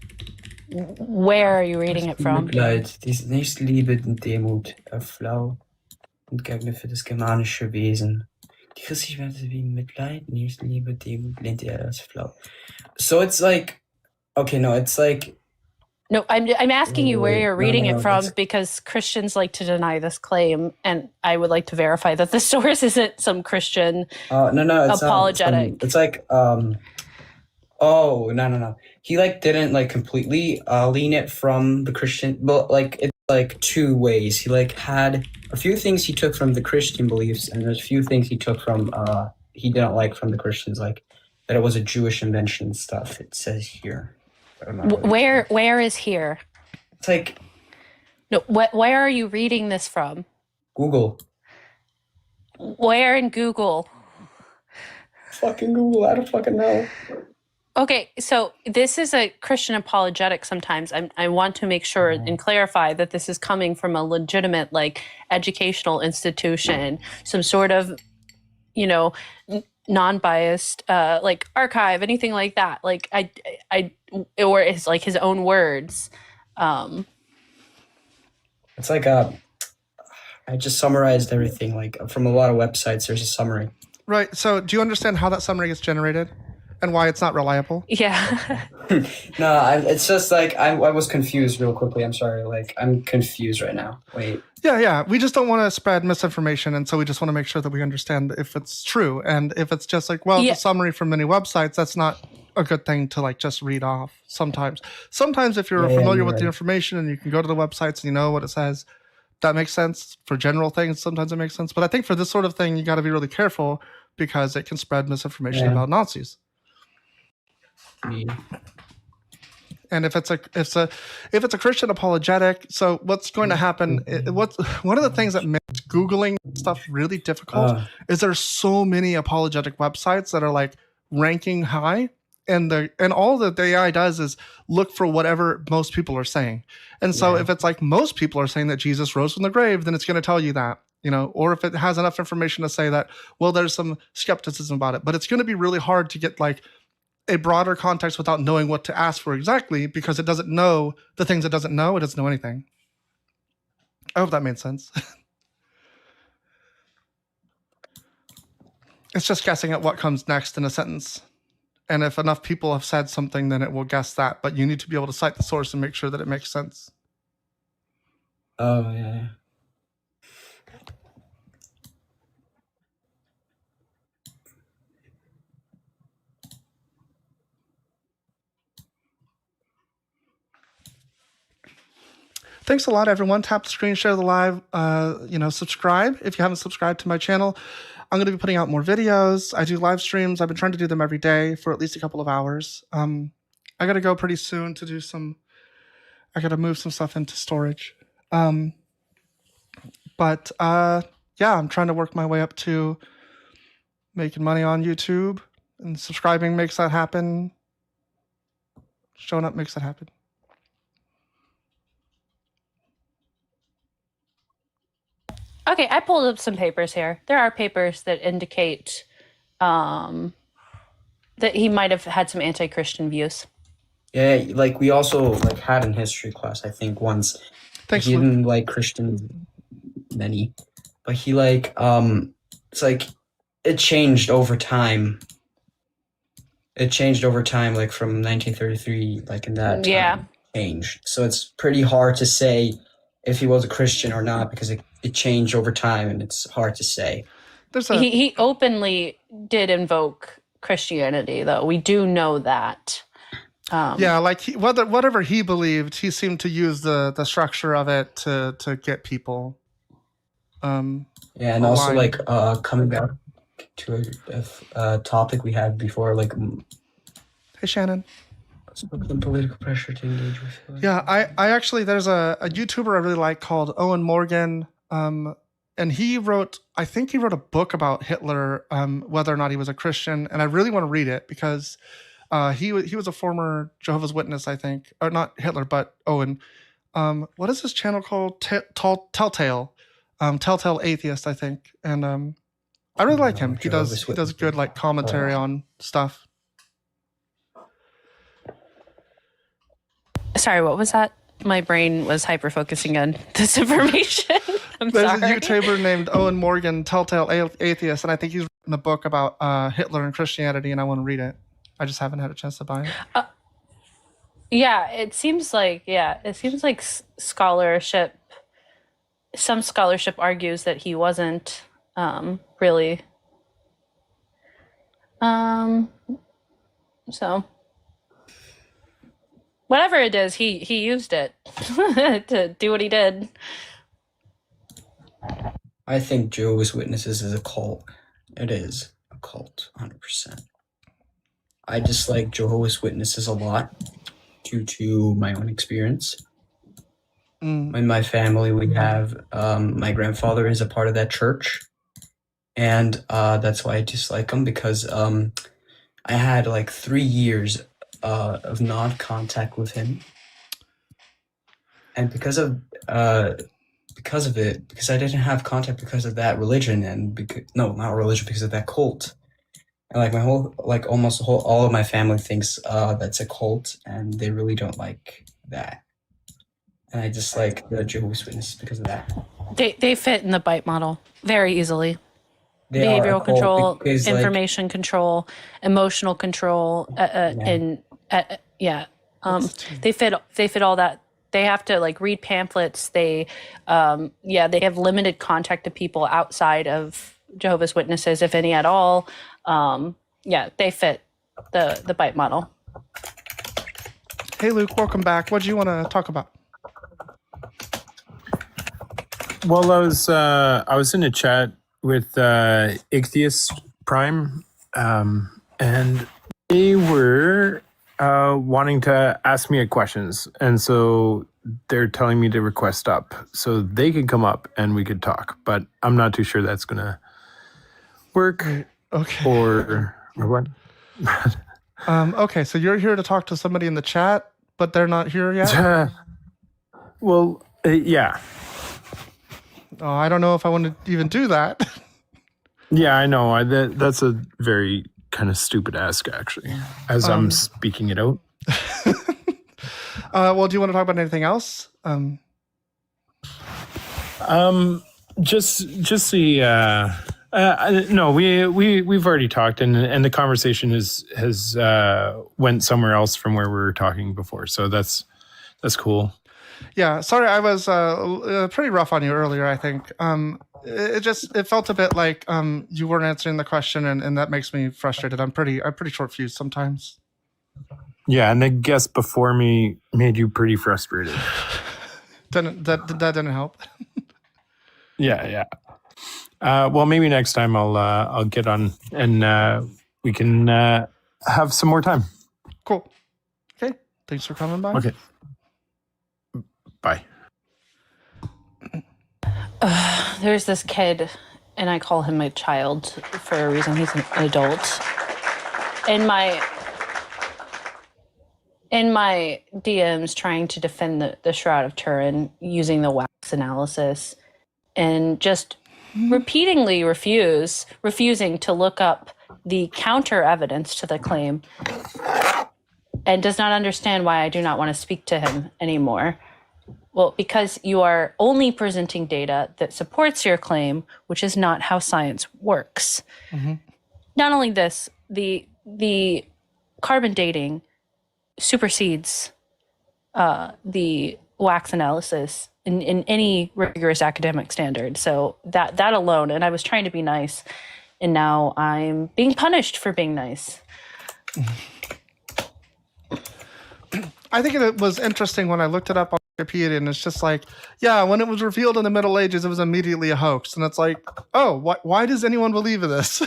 Where are you reading it from? Mitleid, die Nächstenliebe und Demut, Flau und Gegner für das germanische Wesen. Die christliche Werte wie Mitleid, Nächstenliebe, Demut, lehnt er als flau. So it's like, okay, no, it's like. No, I'm asking you where you're reading it from that's- because Christians like to deny this claim, and I would like to verify that the source isn't some Christian No, it's apologetic. It's like, oh, no. He like didn't like completely lean it from the Christian, but like it's like two ways. He like had a few things he took from the Christian beliefs, and there's a few things he took from he didn't like from the Christians, like that it was a Jewish invention stuff. It says here. I don't know. Where is here? It's like No, where are you reading this from? Google. Where in Google? Fucking Google. I don't fucking know. Okay, so this is a Christian apologetic sometimes. I want to make sure and clarify that this is coming from a legitimate, like, educational institution, some sort of, non-biased, like, archive, anything like that. Like, or it's like his own words. It's like I just summarized everything, like, from a lot of websites, there's a summary. Right. So do you understand how that summary gets generated and why it's not reliable? Yeah. No, it's just like I was confused real quickly. I'm sorry. Like I'm confused right now. Wait. Yeah. We just don't want to spread misinformation. And so we just want to make sure that we understand if it's true. And if it's just like, well, Yeah. it's a summary from many websites, that's not a good thing to like just read off sometimes. Sometimes if you're Yeah, familiar you're with the right. information and you can go to the websites and you know what it says, that makes sense. For general things, sometimes it makes sense. But I think for this sort of thing, you got to be really careful because it can spread misinformation Yeah. about Nazis. Yeah. And if it's a Christian apologetic, so what's going to happen? One of the things that makes Googling stuff really difficult is there's so many apologetic websites that are like ranking high, and all that the AI does is look for whatever most people are saying. And so Yeah. if it's like most people are saying that Jesus rose from the grave, then it's going to tell you that. Or if it has enough information to say that, well, there's some skepticism about it, but it's going to be really hard to get like a broader context without knowing what to ask for exactly because it doesn't know the things it doesn't know. It doesn't know anything. I hope that made sense. It's just guessing at what comes next in a sentence. And if enough people have said something, then it will guess that. But you need to be able to cite the source and make sure that it makes sense. Oh yeah. Thanks a lot, everyone. Tap the screen, share the live, subscribe if you haven't subscribed to my channel. I'm going to be putting out more videos. I do live streams. I've been trying to do them every day for at least a couple of hours. I got to go pretty soon to do I got to move some stuff into storage. I'm trying to work my way up to making money on YouTube, and subscribing makes that happen. Showing up makes that happen. Okay, I pulled up some papers here. There are papers that indicate that he might have had some anti-Christian views. Yeah, like we also like had in history class, I think once. Thanks, He Luke. didn't like Christian many, but he like it's like it changed over time. It changed over time, like from 1933, like in that time Yeah. changed. So it's pretty hard to say if he was a Christian or not because it changed over time and it's hard to say. There's a He openly did invoke Christianity, though. We do know that. yeah, like whatever he believed, he seemed to use the structure of it to get people. Yeah, and also aligned. like coming back to a topic we had before, like Hey, Shannon. some political pressure to engage with. Yeah, I actually, there's a YouTuber I really like called Owen Morgan. And he wrote, I think he wrote a book about Hitler, whether or not he was a Christian. And I really want to read it because he was a former Jehovah's Witness, I think. Or not Hitler, but Owen. What is his channel called? Telltale. Telltale Atheist, I think. And I really like him. He does good like commentary on stuff. Sorry, what was that? My brain was hyper focusing on this information. I'm There's sorry. a YouTuber named Owen Morgan, Telltale Atheist, and I think he's written a book about Hitler and Christianity, and I want to read it. I just haven't had a chance to buy it. Yeah, it seems like scholarship. Some scholarship argues that he wasn't really. So whatever it is, he used it to do what he did. I think Jehovah's Witnesses is a cult. It is a cult, 100%. I dislike Jehovah's Witnesses a lot due to my own experience. In my family, we have my grandfather is a part of that church, and that's why I dislike them because I had like 3 years of non-contact with him, and because of it, because I didn't have contact because of that religion, and not religion, because of that cult. And like my whole, like almost all of my family thinks that's a cult, and they really don't like that. And I dislike the Jehovah's Witnesses because of that. They fit in the BITE model very easily. They are a Behavioral cult control, because, like, information control, emotional control, and they fit all that. They have to like read pamphlets. They they have limited contact to people outside of Jehovah's Witnesses, if any at all. They fit the BITE model. Hey, Luke, welcome back. What do you want to talk about? Well, I was in a chat with Ichthys Prime, and they were wanting to ask me questions, and so they're telling me to request up so they could come up and we could talk. But I'm not too sure that's gonna work. Okay. Or what? Okay, so you're here to talk to somebody in the chat, but they're not here yet? Well, yeah. Oh, I don't know if I want to even do that. Yeah, I know. That's a very kind of stupid ask, actually, as I'm speaking it out. Well, do you want to talk about anything else? Just the no, we've already talked, and the conversation has went somewhere else from where we were talking before, so that's cool. Yeah, sorry, I was pretty rough on you earlier, I think. It felt a bit like you weren't answering the question, and that makes me frustrated. I'm pretty short fused sometimes. Yeah, and the guest before me made you pretty frustrated. That didn't help. Yeah. Well, maybe next time I'll get on and we can have some more time. Cool. Okay. Thanks for coming by. Okay. Bye. There's this kid, and I call him my child for a reason. He's an adult. In my DMs, trying to defend the Shroud of Turin using the wax analysis, and just repeatedly refusing to look up the counter evidence to the claim. and does not understand why I do not want to speak to him anymore. Well, because you are only presenting data that supports your claim, which is not how science works. Not only this, the carbon dating supersedes the wax analysis in any rigorous academic standard. So that alone, and I was trying to be nice, and now I'm being punished for being nice. I think it was interesting when I looked it up on Wikipedia, and it's just like, yeah, when it was revealed in the Middle Ages, it was immediately a hoax. And it's like, oh, why does anyone believe in this?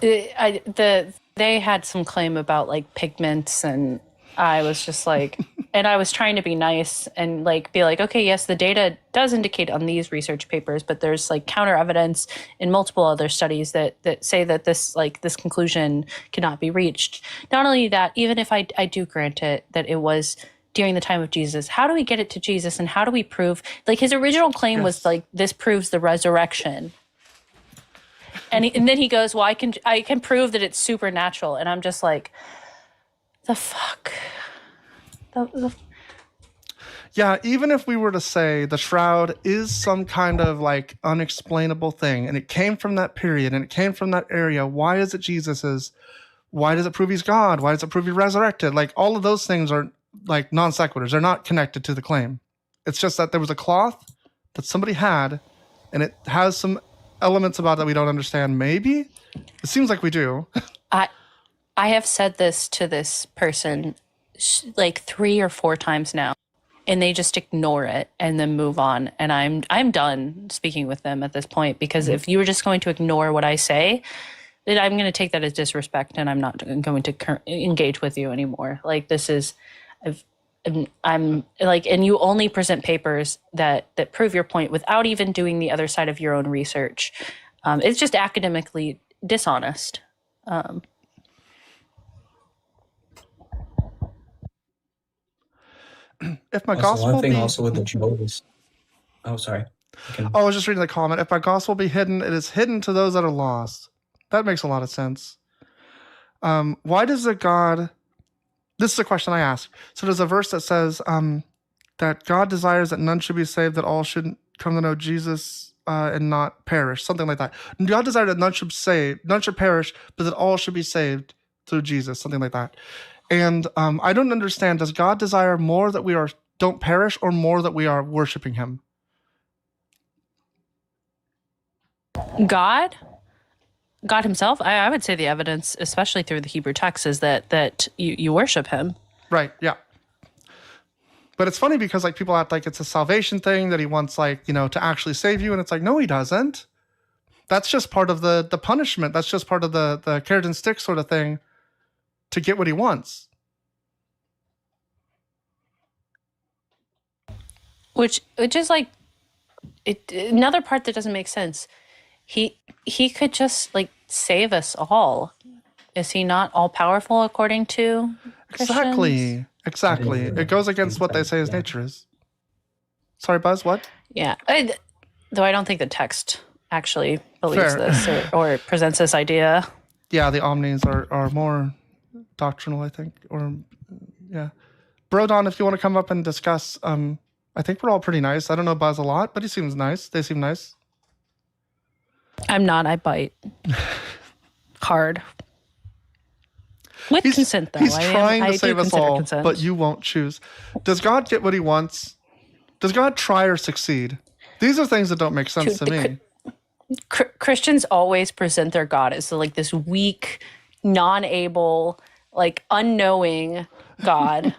They had some claim about like pigments, and I was just like, and I was trying to be nice and like be like, okay, yes, the data does indicate on these research papers, but there's like counter evidence in multiple other studies that say that this conclusion cannot be reached. Not only that, even if I do grant it that it was during the time of Jesus, how do we get it to Jesus, and how do we prove, like, his original claim was like, this proves the resurrection. And then he goes, well, I can prove that it's supernatural. And I'm just like, the fuck? Yeah, even if we were to say the shroud is some kind of like unexplainable thing, and it came from that period, and it came from that area, why is it Jesus's? Why does it prove he's God? Why does it prove he resurrected? Like, all of those things are like non sequiturs. They're not connected to the claim. It's just that there was a cloth that somebody had, and it has some elements about that we don't understand. Maybe it seems like we do. I have said this to this person like 3 or 4 times now, and they just ignore it and then move on. And I'm done speaking with them at this point, because if you were just going to ignore what I say, then I'm going to take that as disrespect, and I'm not going to engage with you anymore. Like, this is, I'm like, and you only present papers that prove your point without even doing the other side of your own research. It's just academically dishonest. If my Also, gospel one thing be, also with the Jehovah's. Oh, sorry. I was just reading the comment. If my gospel be hidden, it is hidden to those that are lost. That makes a lot of sense. Why does a God? This is a question I ask. So there's a verse that says that God desires that none should be saved, that all should come to know Jesus and not perish, something like that. God desires that none should perish, but that all should be saved through Jesus, something like that. And I don't understand. Does God desire more that we don't perish, or more that we are worshiping Him? God himself, I would say the evidence, especially through the Hebrew text, is that you worship him. Right, yeah. But it's funny because like people act like it's a salvation thing, that he wants like, to actually save you. And it's like, no, he doesn't. That's just part of the punishment. That's just part of the carrot and stick sort of thing to get what he wants. Which is like another part that doesn't make sense. He could just like save us all. Is he not all powerful according to Christians? Exactly. It goes against what they say his nature is. Sorry, Buzz, what? Yeah. Though I don't think the text actually believes Fair. this or presents this idea. Yeah, the omnis are more doctrinal, I think. Or yeah. Brodon, if you want to come up and discuss, I think we're all pretty nice. I don't know Buzz a lot, but he seems nice. They seem nice. I'm not. I bite hard. With consent, though. He's trying to save us all, consent. but you won't choose. Does God get what he wants? Does God try or succeed? These are things that don't make sense to me. Christians always present their God as like this weak, non-able, like unknowing God.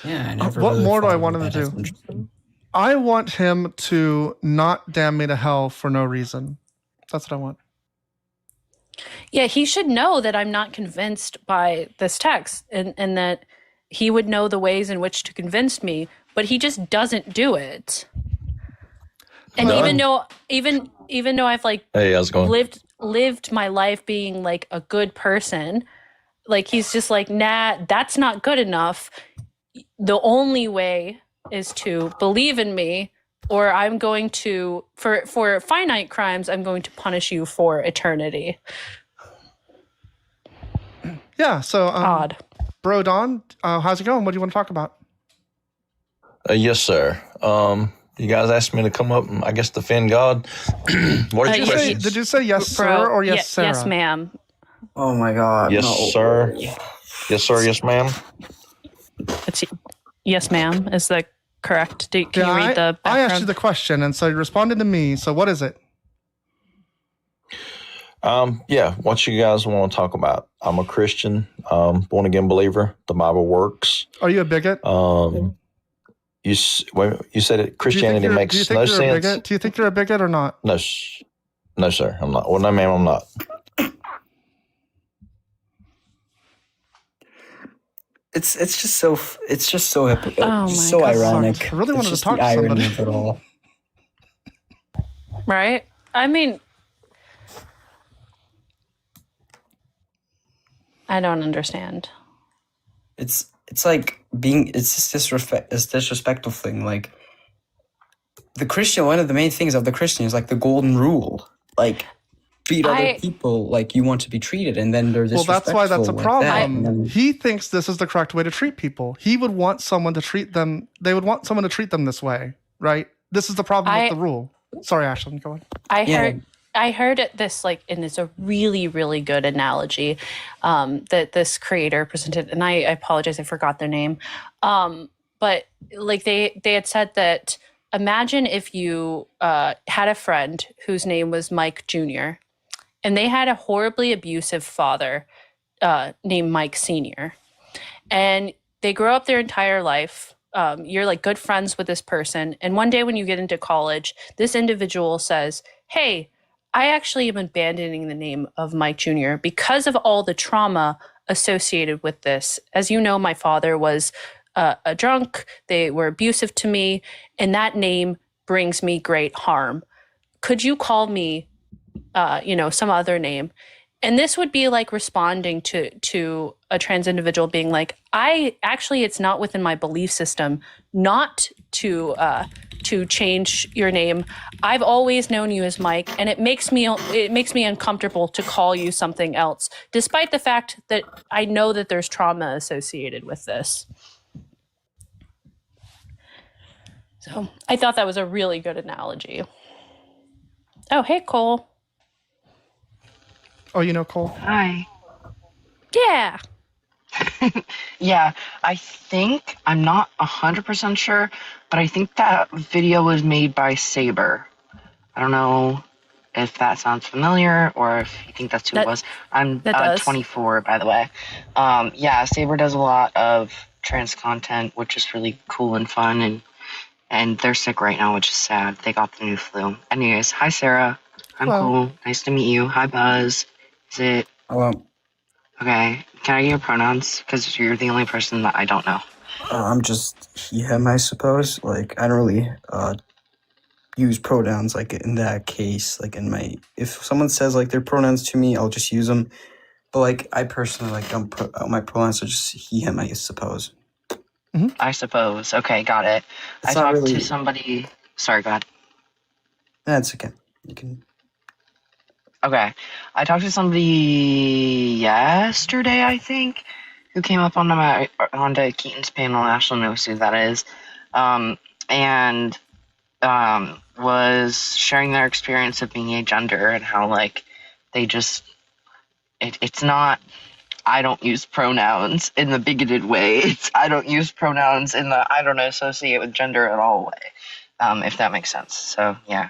Yeah. I never What really more do I thought want about him to that. That's do? interesting. I want him to not damn me to hell for no reason. That's what I want. Yeah, he should know that I'm not convinced by this text, and that he would know the ways in which to convince me, but he just doesn't do it. And even though I've like Hey, how's it going? lived my life being like a good person, like he's just like, nah, that's not good enough. The only way is to believe in me, or I'm going to, for finite crimes, I'm going to punish you for eternity. Yeah. So, Odd. Bro Don, how's it going? What do you want to talk about? Yes, sir. You guys asked me to come up and I guess defend God. What are your questions? Did you say yes, sir, or yes, Sarah? Yes, ma'am. Oh my God. Yes, no. sir. Yes, sir. Yes, ma'am. It's yes, ma'am. Is that correct? Can you read the background? I asked you the question, and so you responded to me. So what is it? Yeah, what you guys want to talk about? I'm a Christian, born again believer. The Bible works. Are you a bigot? You said it. Christianity makes no sense. Do you think you're a bigot or not? No, no, sir. I'm not. Well, no, ma'am, I'm not. It's just so my so God. ironic. I really wanted It's to talk just to the irony somebody. of it all. Right? I mean, I don't understand. It's like it's just disrespectful thing. Like the Christian, one of the main things of the Christian is like the golden rule. Like treat other people like you want to be treated, and then they're Well, disrespectful. that's why that's a like problem. that, and then- He thinks this is the correct way to treat people. He would want someone to treat them. They would want someone to treat them this way, right? This is the problem with the rule. Sorry, Ashlyn, go ahead. I heard this and it's a really, really good analogy that this creator presented, and I apologize, I forgot their name. But like they had said that imagine if you had a friend whose name was Mike Jr. and they had a horribly abusive father named Mike Sr. And they grow up their entire life. You're like good friends with this person. And one day when you get into college, this individual says, hey, I actually am abandoning the name of Mike Jr. because of all the trauma associated with this. As you know, my father was a drunk. They were abusive to me. And that name brings me great harm. Could you call me, some other name? And this would be like responding to a trans individual being like, it's not within my belief system not to change your name. I've always known you as Mike, and it makes me uncomfortable to call you something else, despite the fact that I know that there's trauma associated with this. So I thought that was a really good analogy. Oh, hey, Cole. Oh, you know Cole? Hi. Yeah. Yeah, I think, I'm not 100% sure, but I think that video was made by Saber. I don't know if that sounds familiar or if you think that's who it was. I'm 24, by the way. Yeah, Saber does a lot of trans content, which is really cool and fun, and they're sick right now, which is sad. They got the new flu. Anyways, hi, Sarah. I'm Hello. Cole. Nice to meet you. Hi, Buzz. Is it... Hello. Okay, can I get your pronouns? Because you're the only person that I don't know. I'm just him, I suppose. Like I don't really use pronouns like in that case. Like if someone says like their pronouns to me, I'll just use them. But like I personally my pronouns are just he, him, I suppose. Mm-hmm. I suppose. Okay, got it. It's I not talked really... to somebody. Sorry, go ahead. That's okay. You can. Okay, I talked to somebody yesterday, I think, who came up onto Keaton's panel. Ashlyn knows who that is, and was sharing their experience of being agender and how like they just it's not. I don't use pronouns in the bigoted way. I don't use pronouns in the I don't associate with gender at all way, if that makes sense. So yeah,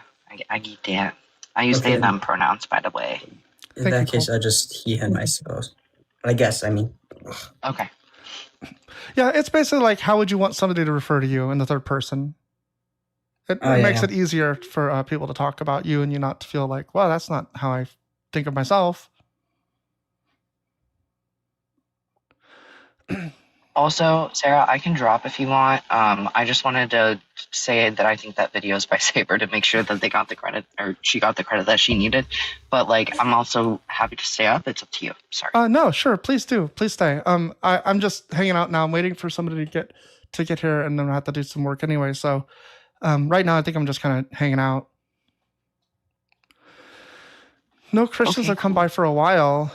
I get that. I use they them pronouns, by the way. In that case, I just he him, I suppose. I guess. I mean. Okay. Yeah, it's basically like how would you want somebody to refer to you in the third person? It makes it easier for people to talk about you and you not to feel like, well, that's not how I think of myself. Also, Sarah, I can drop if you want. I just wanted to say that I think that video is by Saber to make sure that they got the credit, or she got the credit that she needed. But like, I'm also happy to stay up. It's up to you. Sorry. No, sure, please do. Please stay. I'm just hanging out now. I'm waiting for somebody to get here, and then I have to do some work anyway. So, right now I think I'm just kind of hanging out. No Christians have come by for a while.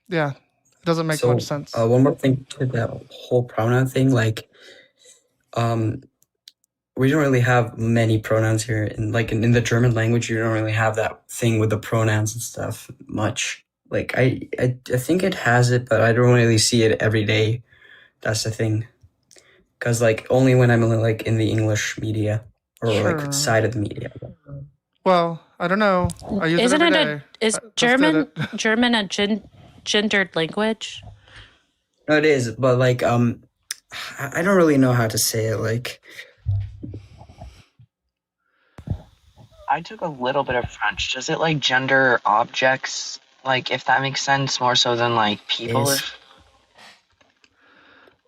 Yeah, it doesn't make So much sense. one more thing to that whole pronoun thing, like we don't really have many pronouns here. In the German language, you don't really have that thing with the pronouns and stuff much. Like I think it has it, but I don't really see it every day. That's the thing. Because like only when I'm like in the English media or Sure. like side of the media. Well, I don't know. I use Isn't it every it day. is Just did German it. German a gendered language? No, it is, but like I don't really know how to say it. Like I took a little bit of French. Does it like gender objects? Like, if that makes sense, more so than like people? is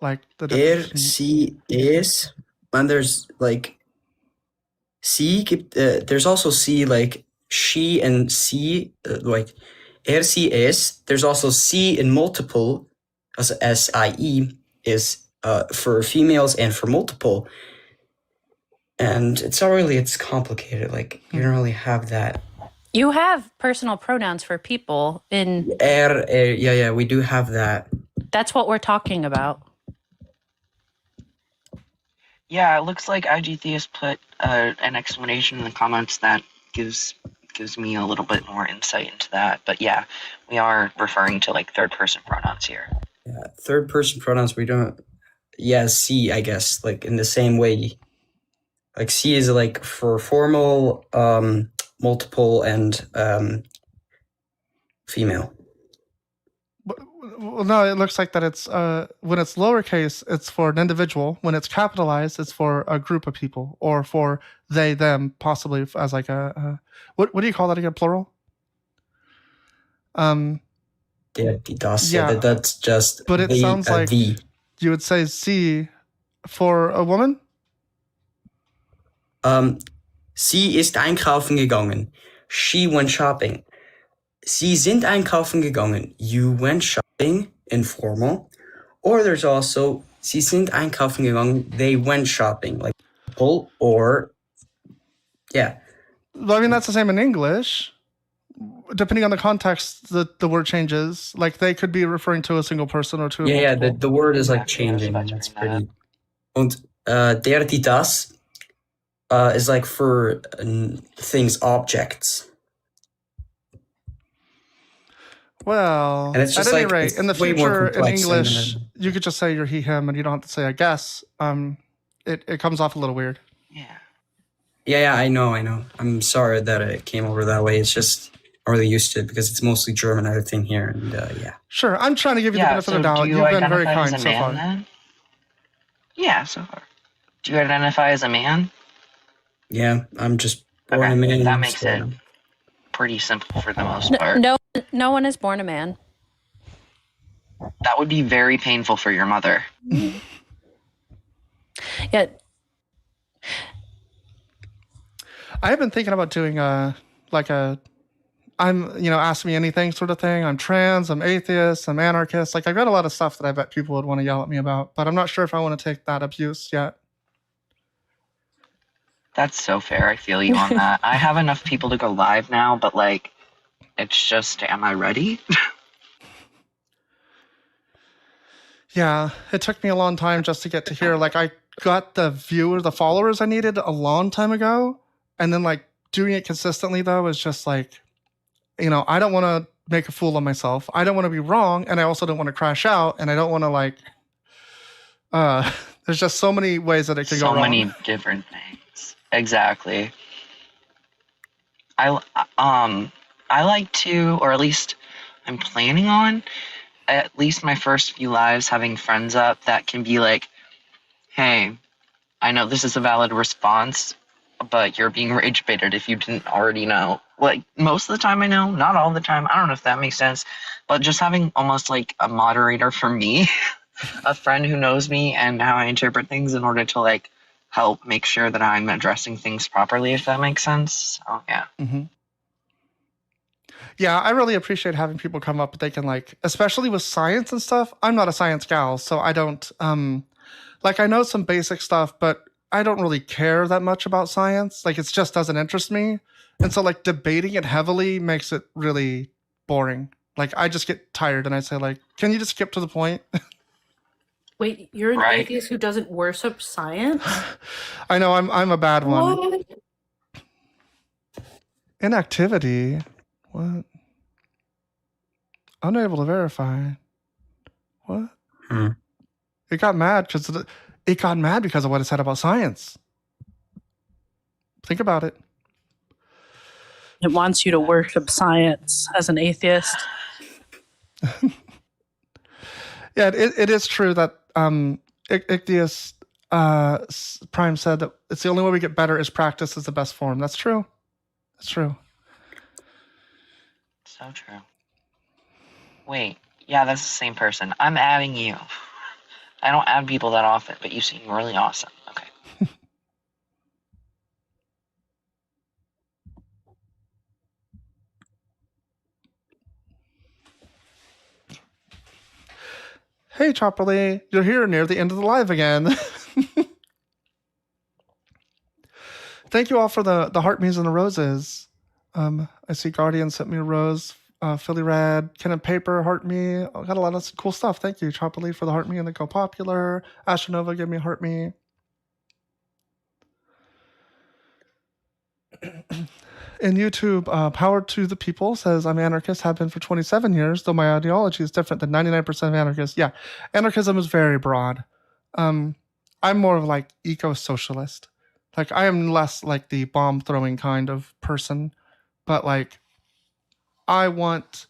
Like the definition. sie is, and there's like sie gibt. There's also sie like she and sie like sie is. There's also sie in multiple, as sie is for females and for multiple. And it's complicated. Like you don't really have that. You have personal pronouns for people in. Yeah, we do have that. That's what we're talking about. Yeah, it looks like IG Theist put an explanation in the comments that gives me a little bit more insight into that. But yeah, we are referring to like third person pronouns here. Yeah, third person pronouns we don't. Yeah, sie, I guess, like in the same way. Like sie is like for formal, multiple, and female. Well, no, it looks like that it's when it's lowercase, it's for an individual. When it's capitalized, it's for a group of people, or for they, them, possibly as like a what do you call that again? Plural. Yeah, die, das. Yeah. That's just. But it sounds like the. You would say sie for a woman. Sie ist einkaufen gegangen. She went shopping. Sie sind einkaufen gegangen. You went shopping, informal. Or there's also Sie sind einkaufen gegangen. They went shopping, like people, or yeah. I mean, that's the same in English. Depending on the context, the word changes. Like they could be referring to a single person or to a Yeah. multiple. The word is like Exactly, I was changing. about to That's bring that pretty. Und der, die, das is like for things, objects. Well, And it's just at any like, rate, it's in the way more future, in complex than English, you could just say you're he, him, and you don't have to say I guess. It comes off a little weird. Yeah. Yeah, I know. I'm sorry that it came over that way. It's just I'm really used to it because it's mostly German everything here, and yeah. Sure, I'm trying to give you the Yeah, benefit so of the doubt. do you You've been very identify as kind a so man far. then? Yeah, so far. Do you identify as a man? Yeah, I'm just born Okay, a man. that makes so- it pretty simple for the most part. No one is born a man. That would be very painful for your mother. Yeah. I have been thinking about doing ask me anything sort of thing. I'm trans, I'm atheist, I'm anarchist. Like I've got a lot of stuff that I bet people would want to yell at me about, but I'm not sure if I want to take that abuse yet. That's so fair. I feel you on that. I have enough people to go live now, but like, it's just, am I ready? Yeah, it took me a long time just to get to here. Like I got the followers I needed a long time ago. And then like doing it consistently though is just like, I don't want to make a fool of myself. I don't want to be wrong. And I also don't want to crash out. And I don't want to like, there's just so many ways that it could go So wrong. many different things. Exactly. I like to, or at least I'm planning on, at least my first few lives having friends up that can be like, hey, I know this is a valid response, but you're being rage baited if you didn't already know. Like most of the time I know, not all the time. I don't know if that makes sense, but just having almost like a moderator for me, a friend who knows me and how I interpret things in order to like help make sure that I'm addressing things properly, if that makes sense. So yeah. Mm-hmm. Yeah, I really appreciate having people come up, but they can like, especially with science and stuff. I'm not a science gal, so I don't, I know some basic stuff, but I don't really care that much about science. Like, it just doesn't interest me. And so like debating it heavily makes it really boring. Like, I just get tired and I say, like, can you just skip to the point? Wait, you're an Right. atheist who doesn't worship science? I know I'm a bad one. What? Inactivity? What? Unable to verify. What? It got mad because of what it said about science. Think about it. It wants you to worship science as an atheist. Yeah, it is true that Ichthyius Prime said that it's the only way we get better is practice is the best form. That's true. That's true. So true. Wait, yeah, that's the same person. I'm adding you. I don't add people that often, but you seem really awesome. Okay. Hey, Chopperly, you're here near the end of the live again. Thank you all for the heart me's and the roses. I see Guardian sent me a rose. Philly Red, Ken and Paper, Heart Me. I got a lot of cool stuff. Thank you, Chopperly, for the Heart Me and the Go Popular. Astronova gave me a Heart Me. In YouTube, Power to the People says, I'm anarchist, have been for 27 years, though my ideology is different than 99% of anarchists. Yeah, anarchism is very broad. I'm more of like eco-socialist. Like, I am less like the bomb-throwing kind of person, but like, I want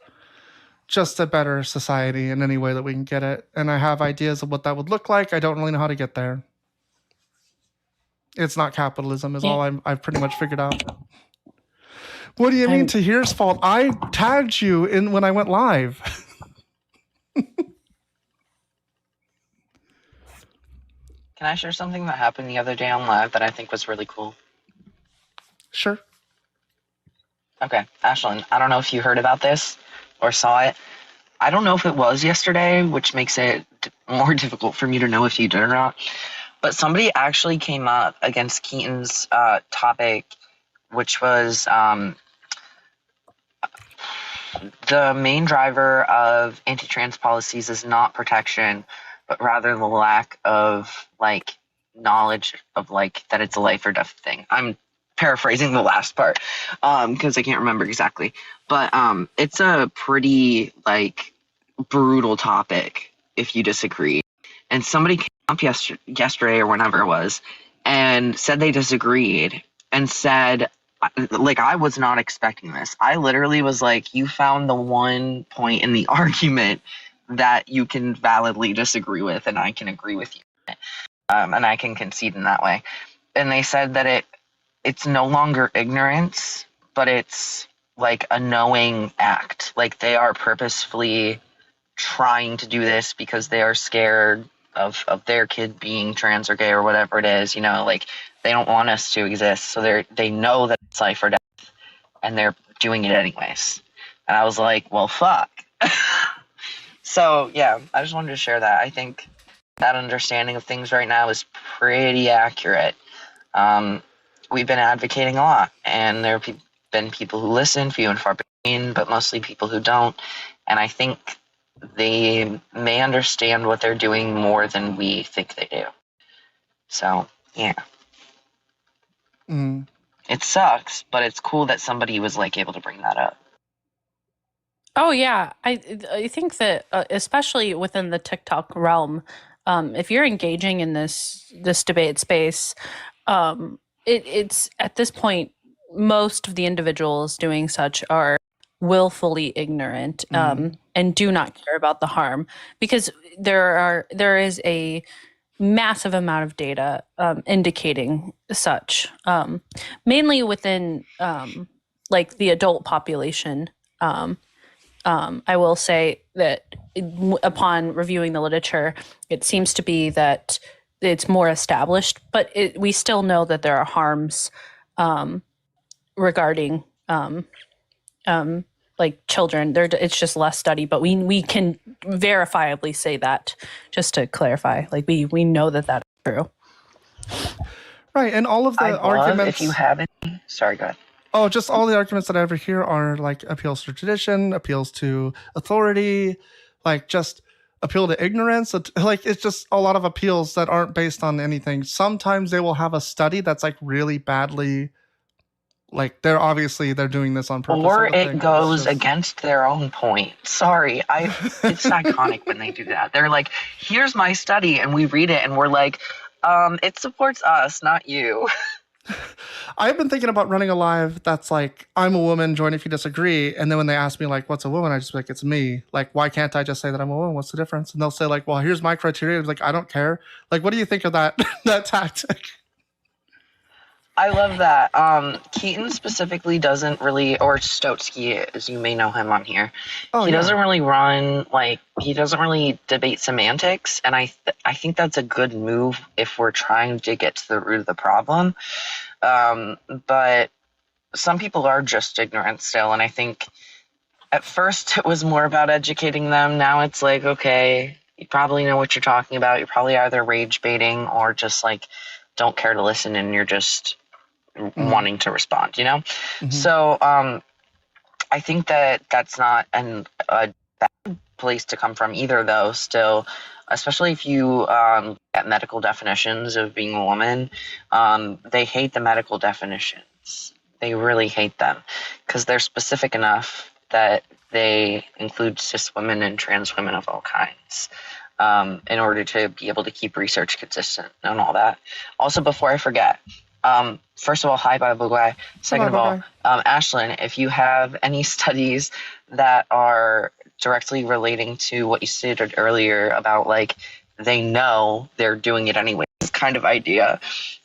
just a better society in any way that we can get it. And I have ideas of what that would look like. I don't really know how to get there. It's not capitalism is all I've pretty much figured out. What do you mean to here's fault? I tagged you in when I went live. Can I share something that happened the other day on live that I think was really cool? Sure. Okay, Ashlyn, I don't know if you heard about this or saw it. I don't know if it was yesterday, which makes it more difficult for me to know if you did or not. But somebody actually came up against Keaton's topic, which was the main driver of anti-trans policies is not protection, but rather the lack of like knowledge of like that it's a life or death thing. I'm paraphrasing the last part because I can't remember exactly, but it's a pretty like brutal topic if you disagree. And somebody came up yesterday or whenever it was and said they disagreed and said, like, I was not expecting this. I literally was like, you found the one point in the argument that you can validly disagree with and I can agree with you and I can concede in that way. And they said that it's no longer ignorance, but it's like a knowing act. Like they are purposefully trying to do this because they are scared of their kid being trans or gay or whatever it is, you know, like they don't want us to exist. So they know that it's life or death and they're doing it anyways. And I was like, well, fuck. So yeah, I just wanted to share that. I think that understanding of things right now is pretty accurate. We've been advocating a lot, and there have been people who listen, few and far between, but mostly people who don't. And I think they may understand what they're doing more than we think they do. So, yeah. It sucks, but it's cool that somebody was like able to bring that up. Oh yeah, I think that especially within the TikTok realm, if you're engaging in this debate space, it's at this point most of the individuals doing such are willfully ignorant and do not care about the harm, because there is a massive amount of data indicating such, mainly within like the adult population. I will say that upon reviewing the literature, it seems to be that it's more established, but we still know that there are harms regarding like children. It's just less study, but we can verifiably say that, just to clarify. Like we know that that's true. Right, and all of the arguments. If you haven't, sorry, go ahead. Oh, just all the arguments that I ever hear are like appeals to tradition, appeals to authority, like just appeal to ignorance. Like it's just a lot of appeals that aren't based on anything. Sometimes they will have a study that's like really badly, like they're doing this on purpose. Or sort of it thing. goes It's just- against their own point. Sorry, it's iconic when they do that. They're like, here's my study, and we read it and we're like, it supports us, not you. I've been thinking about running a live that's like, I'm a woman, join if you disagree. And then when they ask me like, what's a woman? I just be like, it's me. Like, why can't I just say that I'm a woman? What's the difference? And they'll say like, well, here's my criteria. Like, I don't care. Like, what do you think of that, that tactic? I love that. Keaton specifically doesn't really, or Stotsky, as you may know him on here, he doesn't really he doesn't really debate semantics, and I think that's a good move if we're trying to get to the root of the problem. But some people are just ignorant still, and I think at first it was more about educating them. Now it's like, okay, you probably know what you're talking about. You're probably either rage baiting or just like don't care to listen, and you're just wanting to respond, you know? So I think that that's not a bad place to come from either, though, still, especially if you get medical definitions of being a woman. They hate the medical definitions. They really hate them because they're specific enough that they include cis women and trans women of all kinds in order to be able to keep research consistent and all that. Also, before I forget, first of all, hi, Bible Guy. Second of all, Ashlyn, if you have any studies that are directly relating to what you stated earlier about, like, they know they're doing it anyway, kind of idea,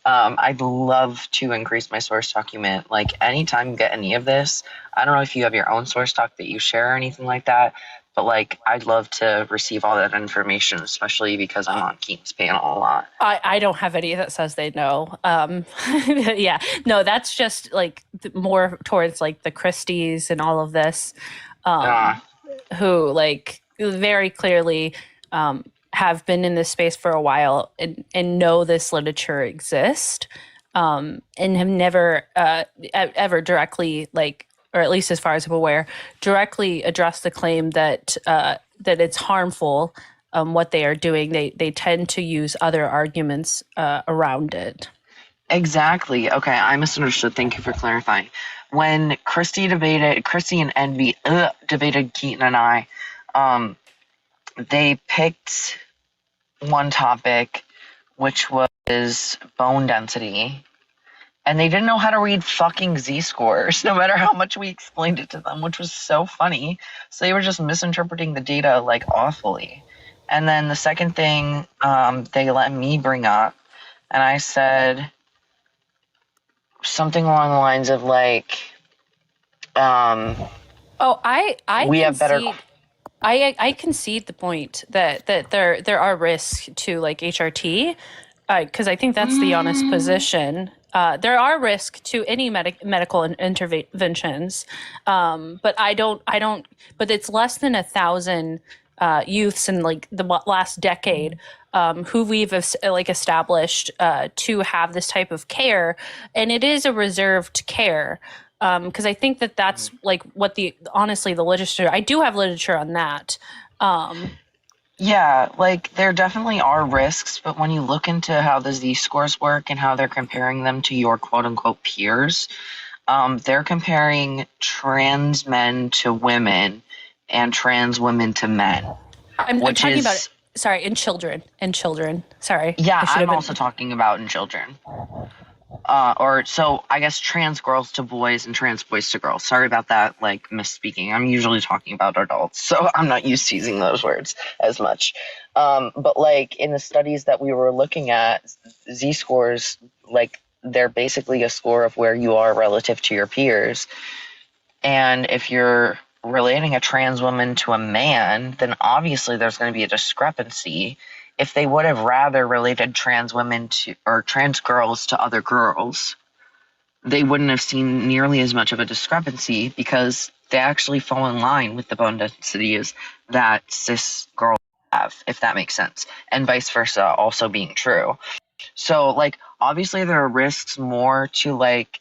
I'd love to increase my source document. Like, anytime you get any of this, I don't know if you have your own source doc that you share or anything like that, but, like, I'd love to receive all that information, especially because I'm on Keaton's panel a lot. I don't have any that says they know. Yeah, no, that's just, like, more towards, like, the Christies and all of this, who, like, very clearly have been in this space for a while and know this literature exists, and have never ever directly, like, or at least as far as I'm aware, directly address the claim that that it's harmful, what they are doing. They tend to use other arguments around it. Exactly. Okay, I misunderstood. Thank you for clarifying. When Christy and Envy debated Keaton and I, they picked one topic, which was bone density. And they didn't know how to read fucking Z-scores, no matter how much we explained it to them, which was so funny. So they were just misinterpreting the data, like, awfully. And then the second thing they let me bring up, and I said something along the lines of, like, I we have better. I concede the point that there are risks to, like, HRT, because I think that's the honest position. There are risks to any medical interventions, but but it's less than 1,000 youths in, like, the last decade who we've established to have this type of care, and it is a reserved care. Because I think that's, like, what honestly the literature. I do have literature on that. Yeah, like, there definitely are risks, but when you look into how the Z-scores work and how they're comparing them to your quote-unquote peers, they're comparing trans men to women and trans women to men. I'm talking about, sorry, in children. Sorry. Yeah, I'm also talking about in children. So I guess trans girls to boys and trans boys to girls. Sorry about that, like, misspeaking. I'm usually talking about adults, so I'm not used to using those words as much. But, like, in the studies that we were looking at, Z-scores, like, they're basically a score of where you are relative to your peers. And if you're relating a trans woman to a man, then obviously there's going to be a discrepancy. If they would have rather related trans women to, or trans girls to other girls, they wouldn't have seen nearly as much of a discrepancy because they actually fall in line with the bone densities that cis girls have, if that makes sense, and vice versa also being true. So, like, obviously there are risks more to, like,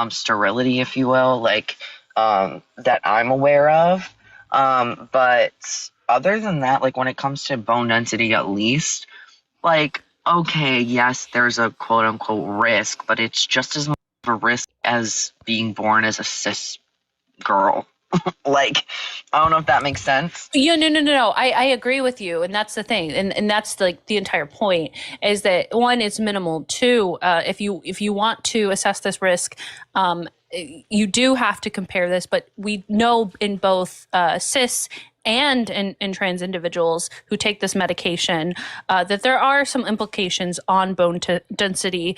sterility, if you will, like that I'm aware of. But other than that, like when it comes to bone density, at least, like, okay, yes, there's a quote unquote risk, but it's just as much of a risk as being born as a cis girl. Like, I don't know if that makes sense. Yeah, no. I agree with you, and that's the thing, and that's like the entire point is that one, it's minimal. Two, if you want to assess this risk, you do have to compare this. But we know in both cis and in trans individuals who take this medication that there are some implications on bone density.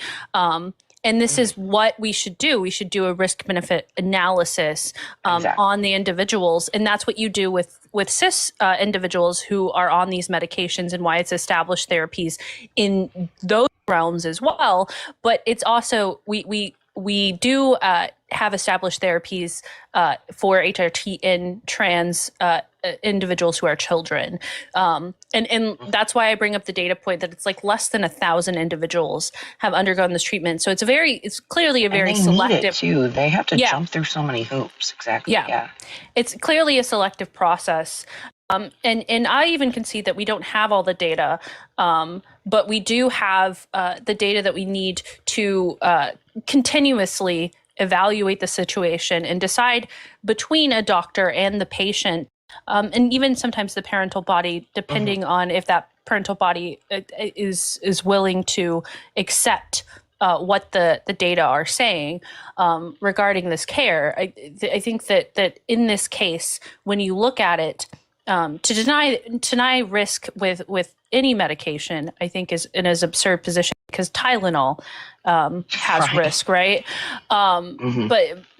And this is what we should do. We should do a risk-benefit analysis on the individuals. And that's what you do with cis individuals who are on these medications, and why it's established therapies in those realms as well. But it's also, we do have established therapies for HRT in trans individuals who are children. And that's why I bring up the data point that it's like less than 1,000 individuals have undergone this treatment. So it's clearly a very selective. Need it too. They have to jump through so many hoops. Exactly. Yeah. It's clearly a selective process. And I even concede that we don't have all the data, but we do have the data that we need to continuously evaluate the situation and decide between a doctor and the patient, and even sometimes the parental body, depending on if that parental body is willing to accept what the data are saying regarding this care. I think that in this case, when you look at it, to deny risk with any medication, I think is in an absurd position, because Tylenol has risk, right?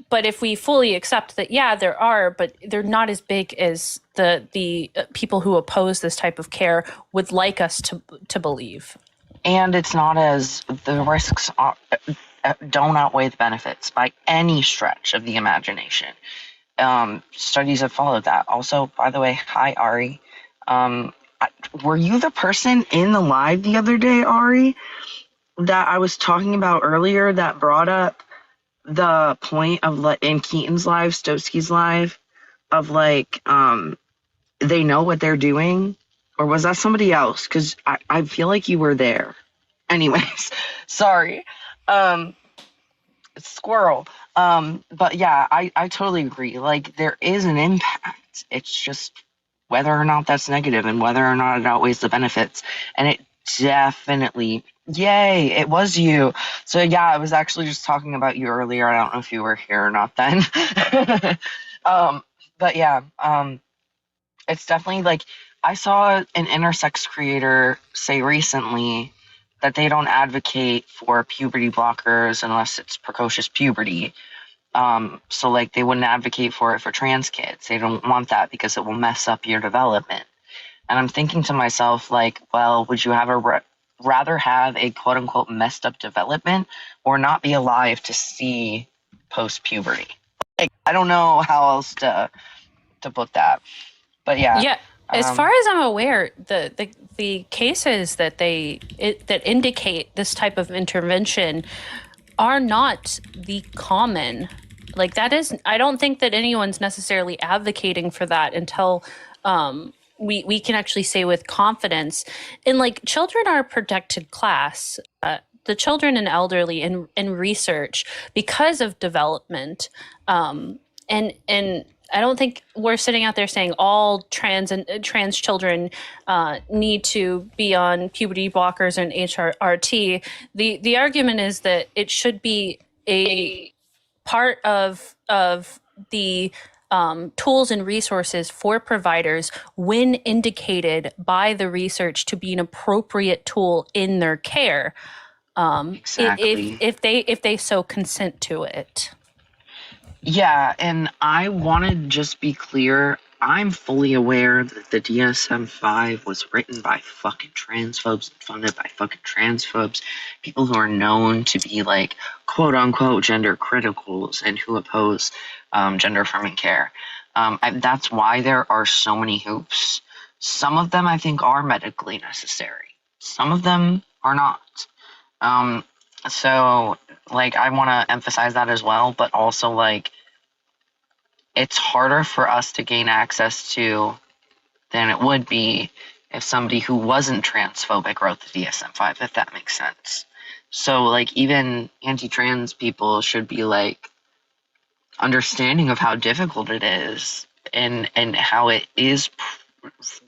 But if we fully accept that, yeah, there are, but they're not as big as the people who oppose this type of care would like us to believe. And it's not as the risks don't outweigh the benefits by any stretch of the imagination. Studies have followed that. Also, by the way, hi, Ari. Were you the person in the live the other day, Ari, that I was talking about earlier that brought up the point of, like, in Keaton's live, Stotsky's live, of like, they know what they're doing? Or was that somebody else? Because I feel like you were there. Anyways, sorry. Squirrel. But yeah, I totally agree. Like, there is an impact. It's just whether or not that's negative and whether or not it outweighs the benefits. And it definitely, yay, it was you. So yeah, I was actually just talking about you earlier. I don't know if you were here or not then. But yeah, it's definitely like, I saw an intersex creator say recently that they don't advocate for puberty blockers unless it's precocious puberty. So like they wouldn't advocate for it for trans kids. They don't want that because it will mess up your development. And I'm thinking to myself, like, well, would you have rather have a quote unquote messed up development or not be alive to see post puberty? Like, I don't know how else to put that. But yeah. Yeah. As far as I'm aware, the cases that that indicate this type of intervention are not the common. Like, that is, I don't think that anyone's necessarily advocating for that until we can actually say with confidence. And like, children are a protected class. The children and elderly in research because of development, and I don't think we're sitting out there saying all trans children need to be on puberty blockers and HRT. The argument is that it should be a part of the tools and resources for providers when indicated by the research to be an appropriate tool in their care. Exactly. If they so consent to it. Yeah, and I want to just be clear. I'm fully aware that the DSM-5 was written by fucking transphobes and funded by fucking transphobes, people who are known to be like quote-unquote gender criticals and who oppose gender-affirming care. That's why there are so many hoops. Some of them I think are medically necessary. Some of them are not. So, like, I want to emphasize that as well, but also, like, it's harder for us to gain access to than it would be if somebody who wasn't transphobic wrote the DSM-5, if that makes sense. So, like, even anti-trans people should be, like, understanding of how difficult it is and how it is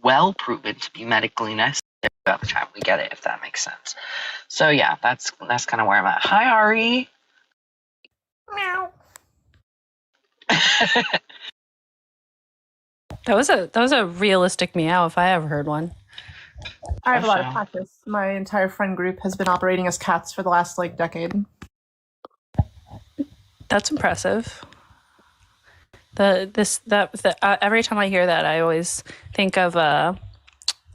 well proven to be medically necessary by the time we get it, if that makes sense. So, yeah, that's kind of where I'm at. Hi, Ari. Meow. That was a realistic meow if I ever heard one. I have a lot of practice. My entire friend group has been operating as cats for the last decade. That's impressive. Every time I hear that, I always think of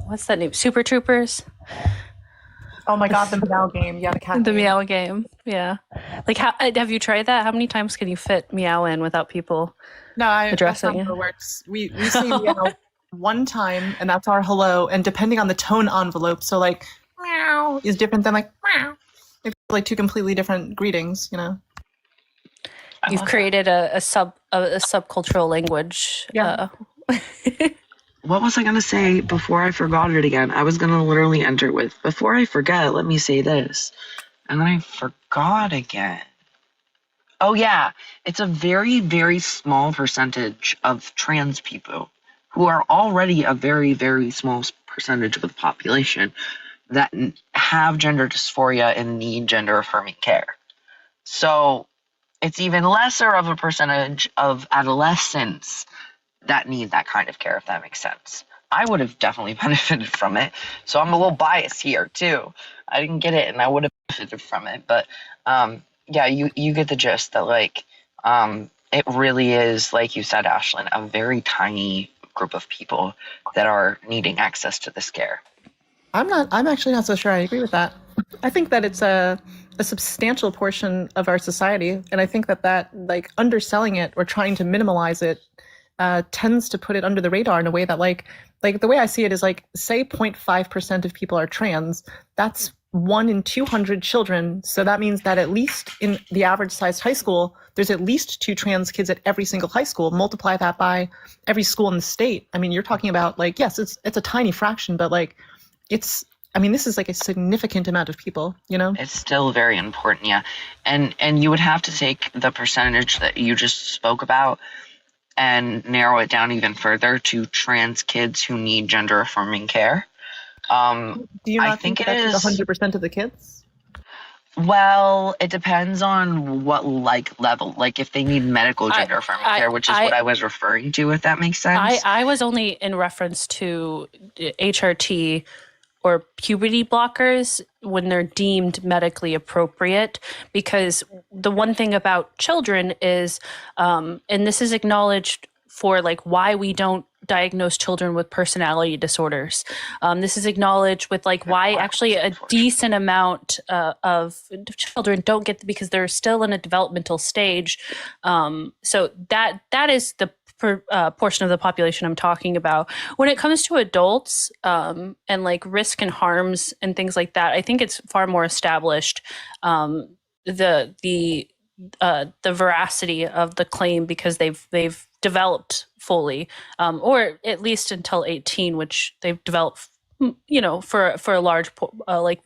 what's that name? Super Troopers. Oh my god, the meow game. Yeah, the cat. The meow game. Yeah. Like, how have you tried that? How many times can you fit meow in without people? No, addressing that's not it? how it works. We say meow one time, and that's our hello. And depending on the tone envelope, so like meow is different than like meow. It's like two completely different greetings, you know. You've created a subcultural language. Yeah. What was I going to say before I forgot it again? I was going to literally enter with, before I forget, let me say this. And then I forgot again. Oh, yeah. It's a very, very small percentage of trans people who are already a very, very small percentage of the population that have gender dysphoria and need gender-affirming care. So it's even lesser of a percentage of adolescents that need that kind of care, if that makes sense. I would have definitely benefited from it. So I'm a little biased here, too. I didn't get it, and I would have benefited from it. But, yeah, you get the gist that, like, it really is, like you said, Ashlyn, a very tiny group of people that are needing access to this care. I'm actually not so sure I agree with that. I think that it's a substantial portion of our society, and I think that like underselling it or trying to minimalize it tends to put it under the radar in a way that like the way I see it is like, say 0.5% of people are trans. That's 1 in 200 children. So that means that at least in the average sized high school, there's at least 2 trans kids at every single high school. Multiply that by every school in the state. I mean, you're talking about like, yes, it's a tiny fraction, but like this is like a significant amount of people, you know? It's still very important, yeah. And you would have to take the percentage that you just spoke about and narrow it down even further to trans kids who need gender-affirming care. Do you not think it that's is 100% of the kids? Well, it depends on what level. Like if they need medical gender-affirming care, which is what I was referring to, if that makes sense. I was only in reference to HRT or puberty blockers when they're deemed medically appropriate, because the one thing about children is, and this is acknowledged for like why we don't diagnose children with personality disorders. This is acknowledged with like why actually a decent amount of children don't get, because they're still in a developmental stage. So that is the portion of the population I'm talking about. When it comes to adults and like risk and harms and things like that, I think it's far more established, the veracity of the claim, because they've developed fully, or at least until 18, which they've developed, you know, for a large like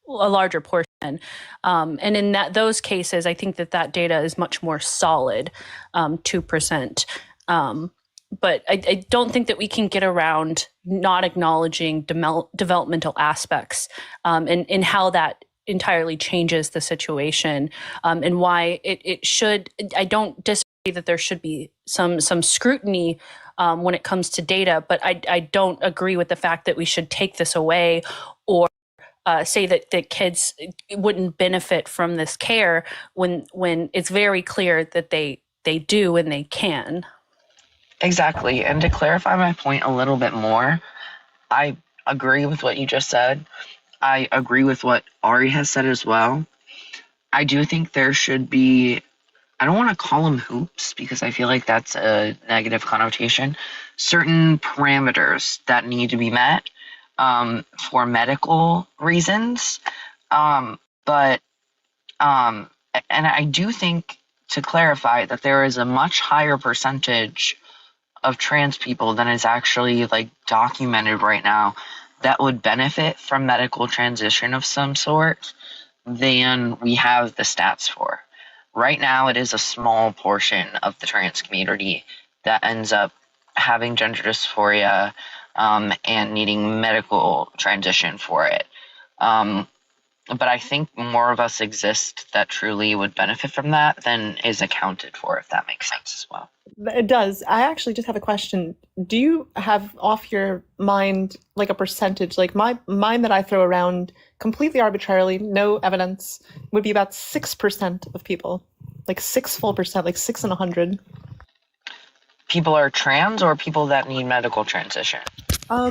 a larger portion. And in those cases, I think that data is much more solid, 2%. But I don't think that we can get around not acknowledging developmental aspects and how that entirely changes the situation, and why it should. I don't disagree that there should be some scrutiny when it comes to data, but I don't agree with the fact that we should take this away or say that kids wouldn't benefit from this care when it's very clear that they do and they can. Exactly. And to clarify my point a little bit more, I agree with what you just said. I agree with what Ari has said as well. I do think there should be, I don't want to call them hoops because I feel like that's a negative connotation, certain parameters that need to be met for medical reasons. But And I do think, to clarify, that there is a much higher percentage of trans people than is actually like documented right now that would benefit from medical transition of some sort than we have the stats for. Right now, it is a small portion of the trans community that ends up having gender dysphoria and needing medical transition for it. But I think more of us exist that truly would benefit from that than is accounted for, if that makes sense as well. It does. I actually just have a question. Do you have off your mind like a percentage? Like mine that I throw around completely arbitrarily, no evidence, would be about 6% of people. Like 6 full percent, like 6 in 100. People are trans or people that need medical transition? I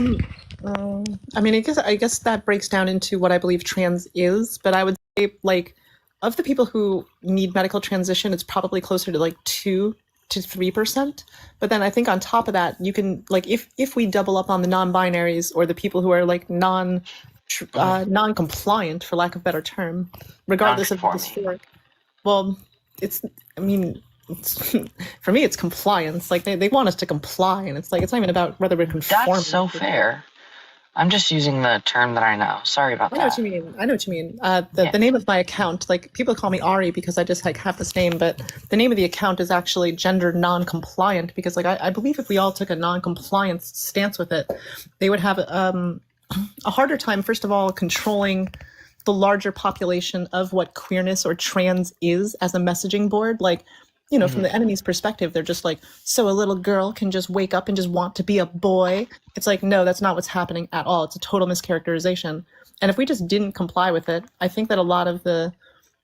mean, I guess that breaks down into what I believe trans is, but I would say, like, of the people who need medical transition, it's probably closer to like 2 to 3%. But then I think on top of that, you can, like, if we double up on the non-binaries or the people who are like non-compliant, for lack of a better term, regardless of dysphoric, well, for me, it's compliance. Like they want us to comply, and it's like it's not even about whether we're conforming. That's so fair. I'm just using the term that I know. Sorry about that. I know what you mean. The name of my account, like people call me Ari because I just like have this name, but the name of the account is actually gender non-compliant because like I believe if we all took a non-compliance stance with it, they would have a harder time, first of all, controlling the larger population of what queerness or trans is as a messaging board. Like, you know, from the enemy's perspective, they're just like, so a little girl can just wake up and just want to be a boy. It's like, no, that's not what's happening at all. It's a total mischaracterization. And if we just didn't comply with it, I think that a lot of the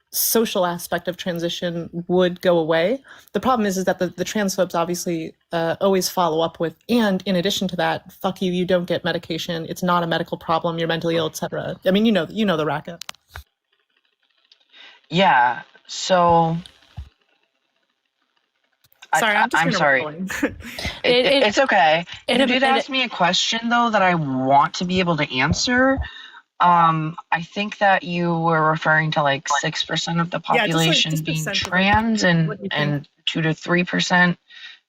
social aspect of transition would go away. The problem is that the transphobes obviously always follow up with, and in addition to that, fuck you, you don't get medication. It's not a medical problem. You're mentally ill, etc. I mean, you know the racket. Yeah. So. Sorry, I'm sorry. It's okay. You did ask me a question, though, that I want to be able to answer. I think that you were referring to like 6% of the population being trans and 2 to 3%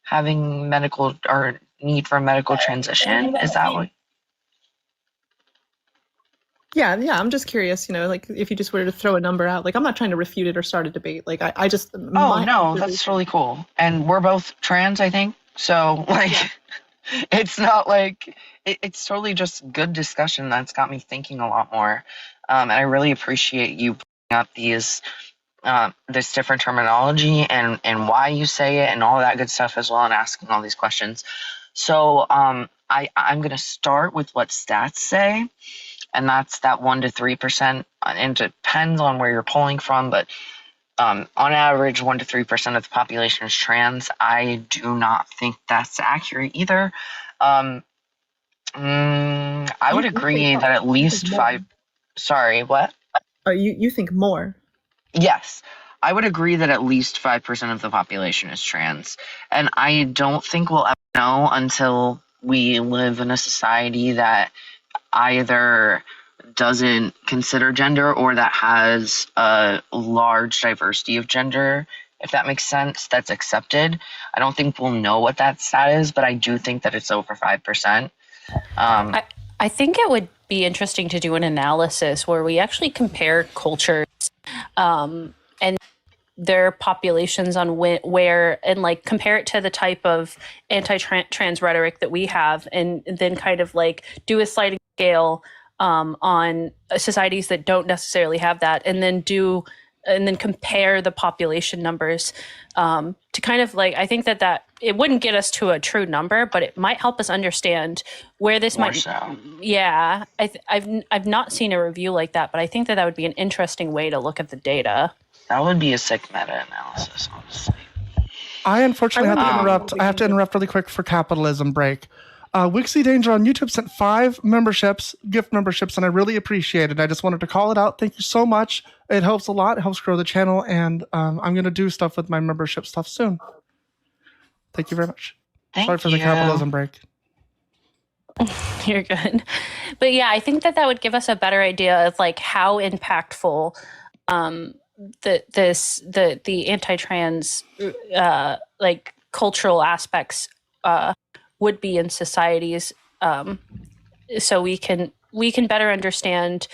having medical or need for medical transition. Is that what? Yeah, I'm just curious, you know, like if you just were to throw a number out, like I'm not trying to refute it or start a debate. Like I just. Oh, no, that's really cool. And we're both trans, I think. So like, it's not like, it's totally just good discussion that's got me thinking a lot more. And I really appreciate you bringing up this different terminology and why you say it and all that good stuff as well, and asking all these questions. So I'm going to start with what stats say. And that's that 1 to 3%, and it depends on where you're pulling from, but on average, 1 to 3% of the population is trans. I do not think that's accurate either. I would agree that at least 5. Sorry, what? You think more? Yes, I would agree that at least 5% of the population is trans, and I don't think we'll ever know until we live in a society that either doesn't consider gender or that has a large diversity of gender, if that makes sense, that's accepted. I don't think we'll know what that stat is, but I do think that it's over 5%. I think it would be interesting to do an analysis where we actually compare cultures and their populations on where and like compare it to the type of anti-trans rhetoric that we have, and then kind of like do a sliding scale on societies that don't necessarily have that, and then compare the population numbers to kind of like, I think that it wouldn't get us to a true number, but it might help us understand where this might. So. Yeah, I've not seen a review like that, but I think that would be an interesting way to look at the data. That would be a sick meta-analysis, honestly. I unfortunately have to interrupt. I have to interrupt really quick for capitalism break. Wixie Danger on YouTube sent 5 gift memberships, and I really appreciate it. I just wanted to call it out. Thank you so much. It helps a lot. It helps grow the channel, and I'm going to do stuff with my membership stuff soon. Thank you very much. Sorry for the capitalism break. You're good. But yeah, I think that would give us a better idea of like how impactful the anti-trans like cultural aspects would be in societies, so we can better understand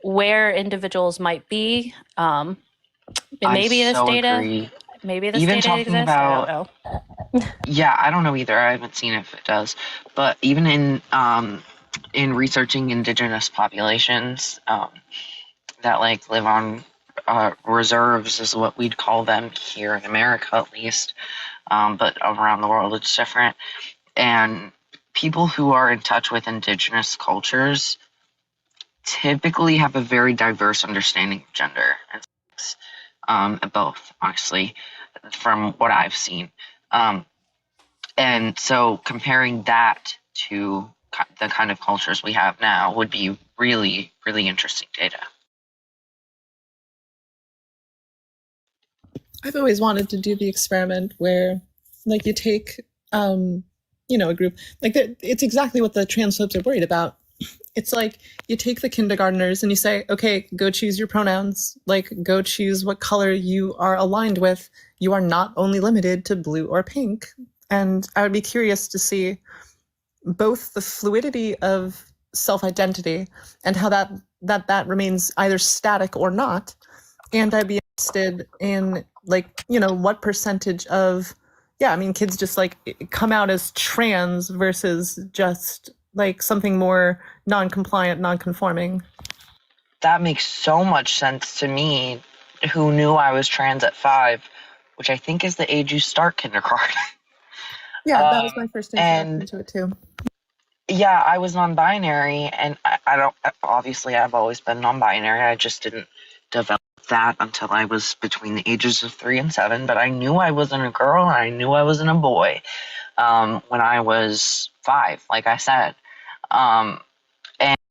where individuals might be. And maybe this data, agree. maybe this Even data talking exists. about- I don't know. Yeah, I don't know either. I haven't seen if it does. But even in researching indigenous populations that like live on reserves is what we'd call them here in America, at least. But around the world, it's different. And people who are in touch with indigenous cultures typically have a very diverse understanding of gender and sex, both, honestly, from what I've seen. And so comparing that to the kind of cultures we have now would be really, really interesting data. I've always wanted to do the experiment where, like, you take, a group like that. It's exactly what the transphobes are worried about. It's like you take the kindergartners and you say, okay, go choose your pronouns. Like, go choose what color you are aligned with. You are not only limited to blue or pink. And I would be curious to see both the fluidity of self-identity and how that remains either static or not. And I'd be interested in, like, what percentage of, kids just like come out as trans versus just like something more non-compliant, non-conforming. That makes so much sense to me, who knew I was trans at 5, which I think is the age you start kindergarten. Yeah, that was my first introduction to it too. Yeah, I was non-binary, and I don't, obviously I've always been non-binary. I just didn't develop that until I was between the ages of 3 and 7, but I knew I wasn't a girl and I knew I wasn't a boy when I was 5, like I said. And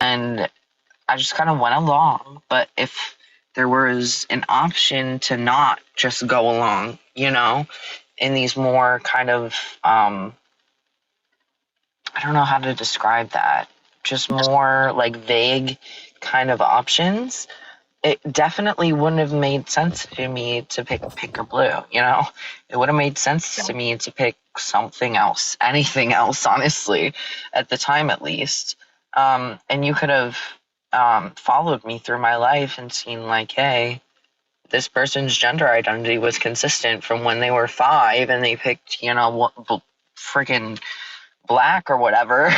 I just kind of went along, but if there was an option to not just go along, in these more kind of, I don't know how to describe that, just more like vague kind of options, it definitely wouldn't have made sense to me to pick pink or blue, It would have made sense to me to pick something else, anything else, honestly, at the time at least. And you could have followed me through my life and seen like, hey, this person's gender identity was consistent from when they were 5 and they picked, freaking black or whatever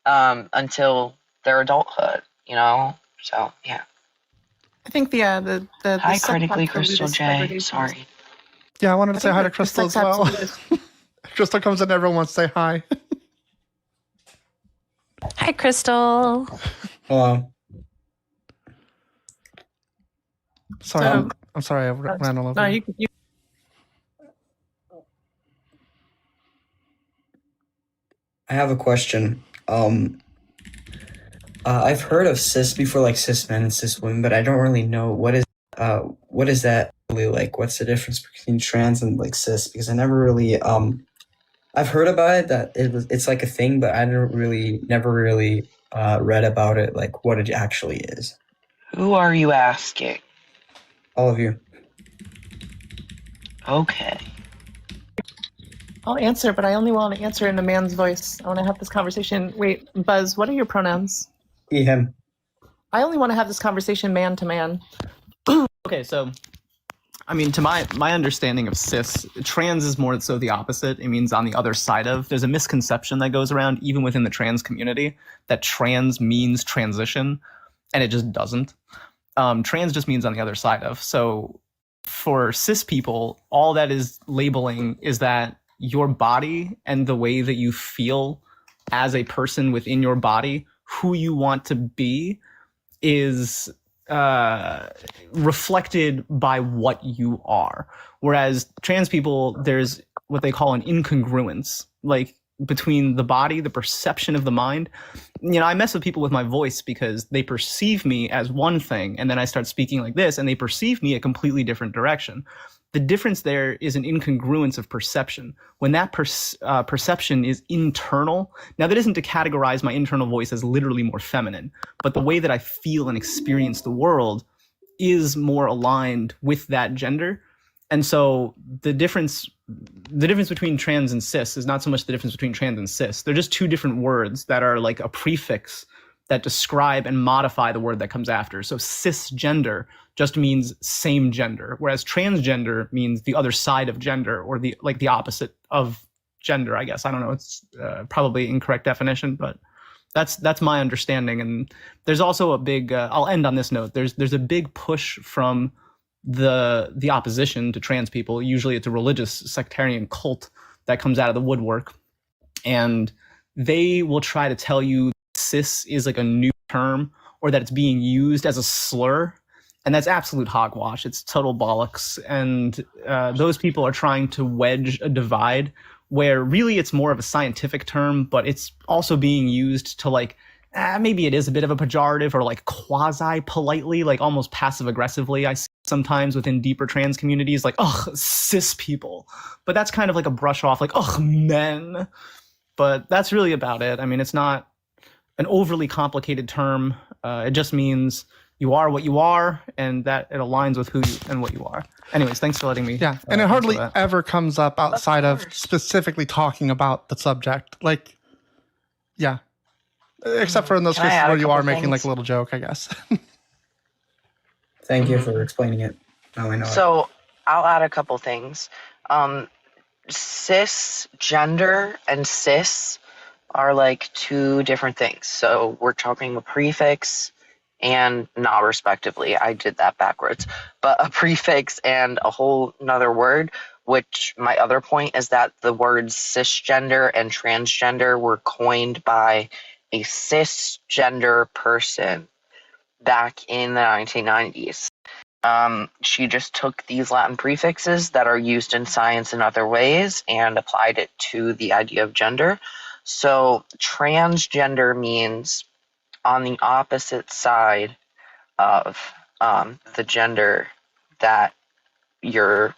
until their adulthood, So, yeah. I think the Hi, critically Crystal J. Sorry. Yeah, I wanted to say hi to Crystal as well. Crystal comes in, everyone wants to say hi. Hi, Crystal. Hello. Sorry, I'm sorry I ran all over. No, you. I have a question. I've heard of cis before, like cis men and cis women, but I don't really know what is that really like? What's the difference between trans and like cis? Because I never really I've heard about it, that it's like a thing, but I never really read about it, like what it actually is. Who are you asking? All of you. Okay. I'll answer, but I only want to answer in a man's voice. I want to have this conversation. Wait, Buzz, what are your pronouns? He, him. I only want to have this conversation man to man. Okay, so, I mean, to my understanding of cis, trans is more so the opposite. It means on the other side of. There's a misconception that goes around, even within the trans community, that trans means transition, and it just doesn't. Trans just means on the other side of. So for cis people, all that is labeling is that your body and the way that you feel as a person within your body, who you want to be, is reflected by what you are. Whereas trans people, there's what they call an incongruence, like between the body, the perception of the mind. I mess with people with my voice because they perceive me as one thing, and then I start speaking like this, and they perceive me a completely different direction. The difference there is an incongruence of perception. When that perception is internal, now that isn't to categorize my internal voice as literally more feminine, but the way that I feel and experience the world is more aligned with that gender. And so the difference between trans and cis is not so much the difference between trans and cis. They're just two different words that are like a prefix that describe and modify the word that comes after. So cisgender just means same gender, whereas transgender means the other side of gender, or the opposite of gender, I guess. I don't know. It's probably incorrect definition, but that's my understanding. And there's also a big, I'll end on this note. There's a big push from the opposition to trans people. Usually it's a religious sectarian cult that comes out of the woodwork, and they will try to tell you cis is like a new term, or that it's being used as a slur, and that's absolute hogwash. It's total bollocks. And those people are trying to wedge a divide where really it's more of a scientific term, but it's also being used to like, maybe it is a bit of a pejorative, or like quasi politely, like almost passive aggressively. I see sometimes within deeper trans communities, like, ugh, cis people. But that's kind of like a brush off, like, ugh, men. But that's really about it. I mean, it's not an overly complicated term. It just means you are what you are, and that it aligns with who you and what you are. Anyways, thanks for letting me. Yeah, and it hardly ever comes up outside of specifically talking about the subject. Like, yeah. Except for in those cases where you are making like a little joke, I guess. Thank you for explaining it. Now I know. So I'll add a couple things. Cisgender and cis are like two different things. So we're talking a prefix and not respectively. I did that backwards. But a prefix and a whole nother word, which my other point is that the words cisgender and transgender were coined by a cisgender person back in the 1990s. She just took these Latin prefixes that are used in science in other ways and applied it to the idea of gender. So transgender means on the opposite side of the gender that you're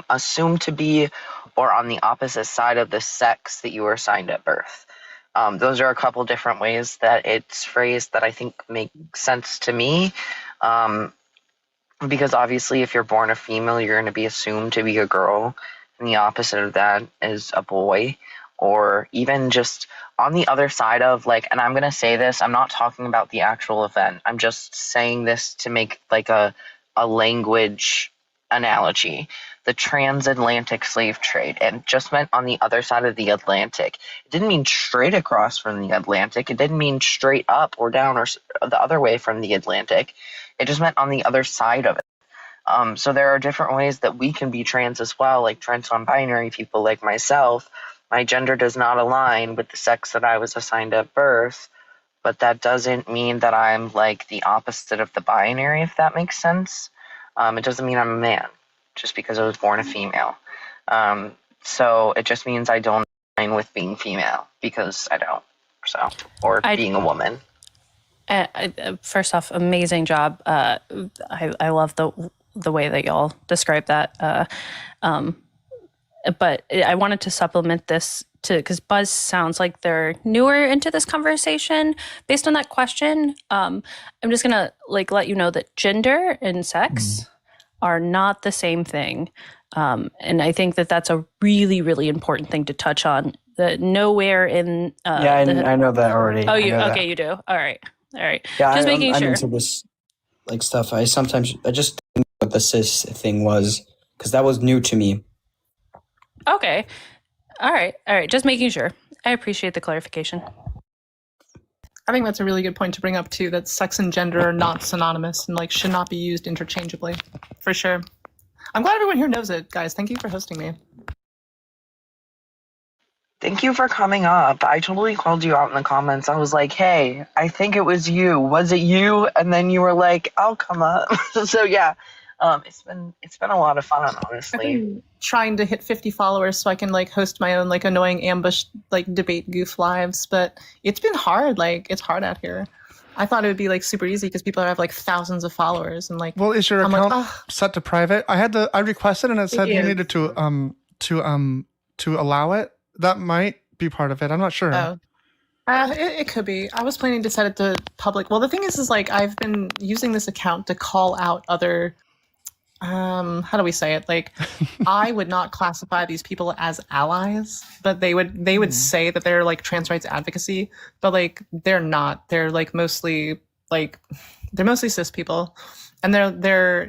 assumed to be, or on the opposite side of the sex that you were assigned at birth. Those are a couple different ways that it's phrased that I think make sense to me. Because obviously if you're born a female, you're going to be assumed to be a girl, and the opposite of that is a boy. Or even just on the other side of, like, and I'm going to say this, I'm not talking about the actual event. I'm just saying this to make like a language analogy. The transatlantic slave trade, it just meant on the other side of the Atlantic. It didn't mean straight across from the Atlantic. It didn't mean straight up or down or the other way from the Atlantic. It just meant on the other side of it. So there are different ways that we can be trans as well, like trans non-binary people like myself. My gender does not align with the sex that I was assigned at birth, but that doesn't mean that I'm like the opposite of the binary, if that makes sense. It doesn't mean I'm a man just because I was born a female. So it just means I don't align with being female because I don't. So, or being a woman. First off, amazing job. I love the way that y'all describe that. But I wanted to supplement this because Buzz sounds like they're newer into this conversation. Based on that question, I'm just gonna like let you know that gender and sex are not the same thing, and I think that that's a really, really important thing to touch on. That nowhere in I know that already. Oh, you do. All right. Yeah, just making I'm sure. into this like stuff. I just didn't know what the cis thing was because that was new to me. Okay. All right. Just making sure. I appreciate the clarification. I think that's a really good point to bring up too, that sex and gender are not synonymous and like should not be used interchangeably. For sure. I'm glad everyone here knows it, guys. Thank you for hosting me. Thank you for coming up. I totally called you out in the comments. I was like, hey, I think it was you. Was it you? And then you were like, I'll come up. So yeah. It's been a lot of fun, honestly. I've been trying to hit 50 followers so I can like host my own like annoying ambush like debate goof lives, but it's been hard. Like it's hard out here. I thought it would be like super easy because people have like thousands of followers and like. Well, is your account set to private? I requested and it said you needed to allow it. That might be part of it. I'm not sure. Oh. It could be. I was planning to set it to public. Well, the thing is like I've been using this account to call out other. How do we say it? Like, I would not classify these people as allies, but they would say that they're like trans rights advocacy, but like they're not. They're like mostly cis people. And they're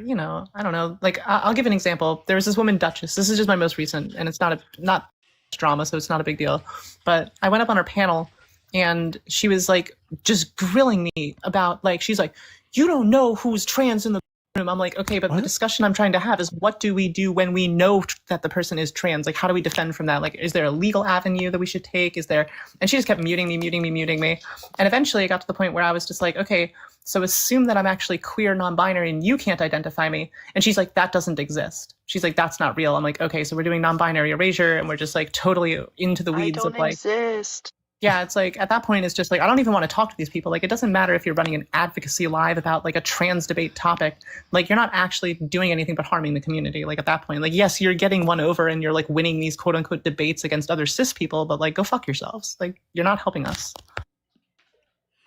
I don't know, like I'll give an example. There was this woman, Duchess. This is just my most recent, and it's not drama, so it's not a big deal. But I went up on her panel, and she was like just grilling me about like she's like, you don't know who's trans in the room. I'm like, okay, but the discussion I'm trying to have is what do we do when we know that the person is trans? Like, how do we defend from that? Like, is there a legal avenue that we should take? Is there? And she just kept muting me. And eventually it got to the point where I was just like, okay, so assume that I'm actually queer, non-binary, and you can't identify me. And she's like, that doesn't exist. She's like, that's not real. I'm like, okay, so we're doing non-binary erasure, and we're just like totally into the weeds of like. Exist. Yeah, it's like at that point, it's just like I don't even want to talk to these people. Like, it doesn't matter if you're running an advocacy live about like a trans debate topic. Like, you're not actually doing anything but harming the community. Like at that point, like yes, you're getting one over and you're like winning these quote unquote debates against other cis people, but like go fuck yourselves. Like you're not helping us.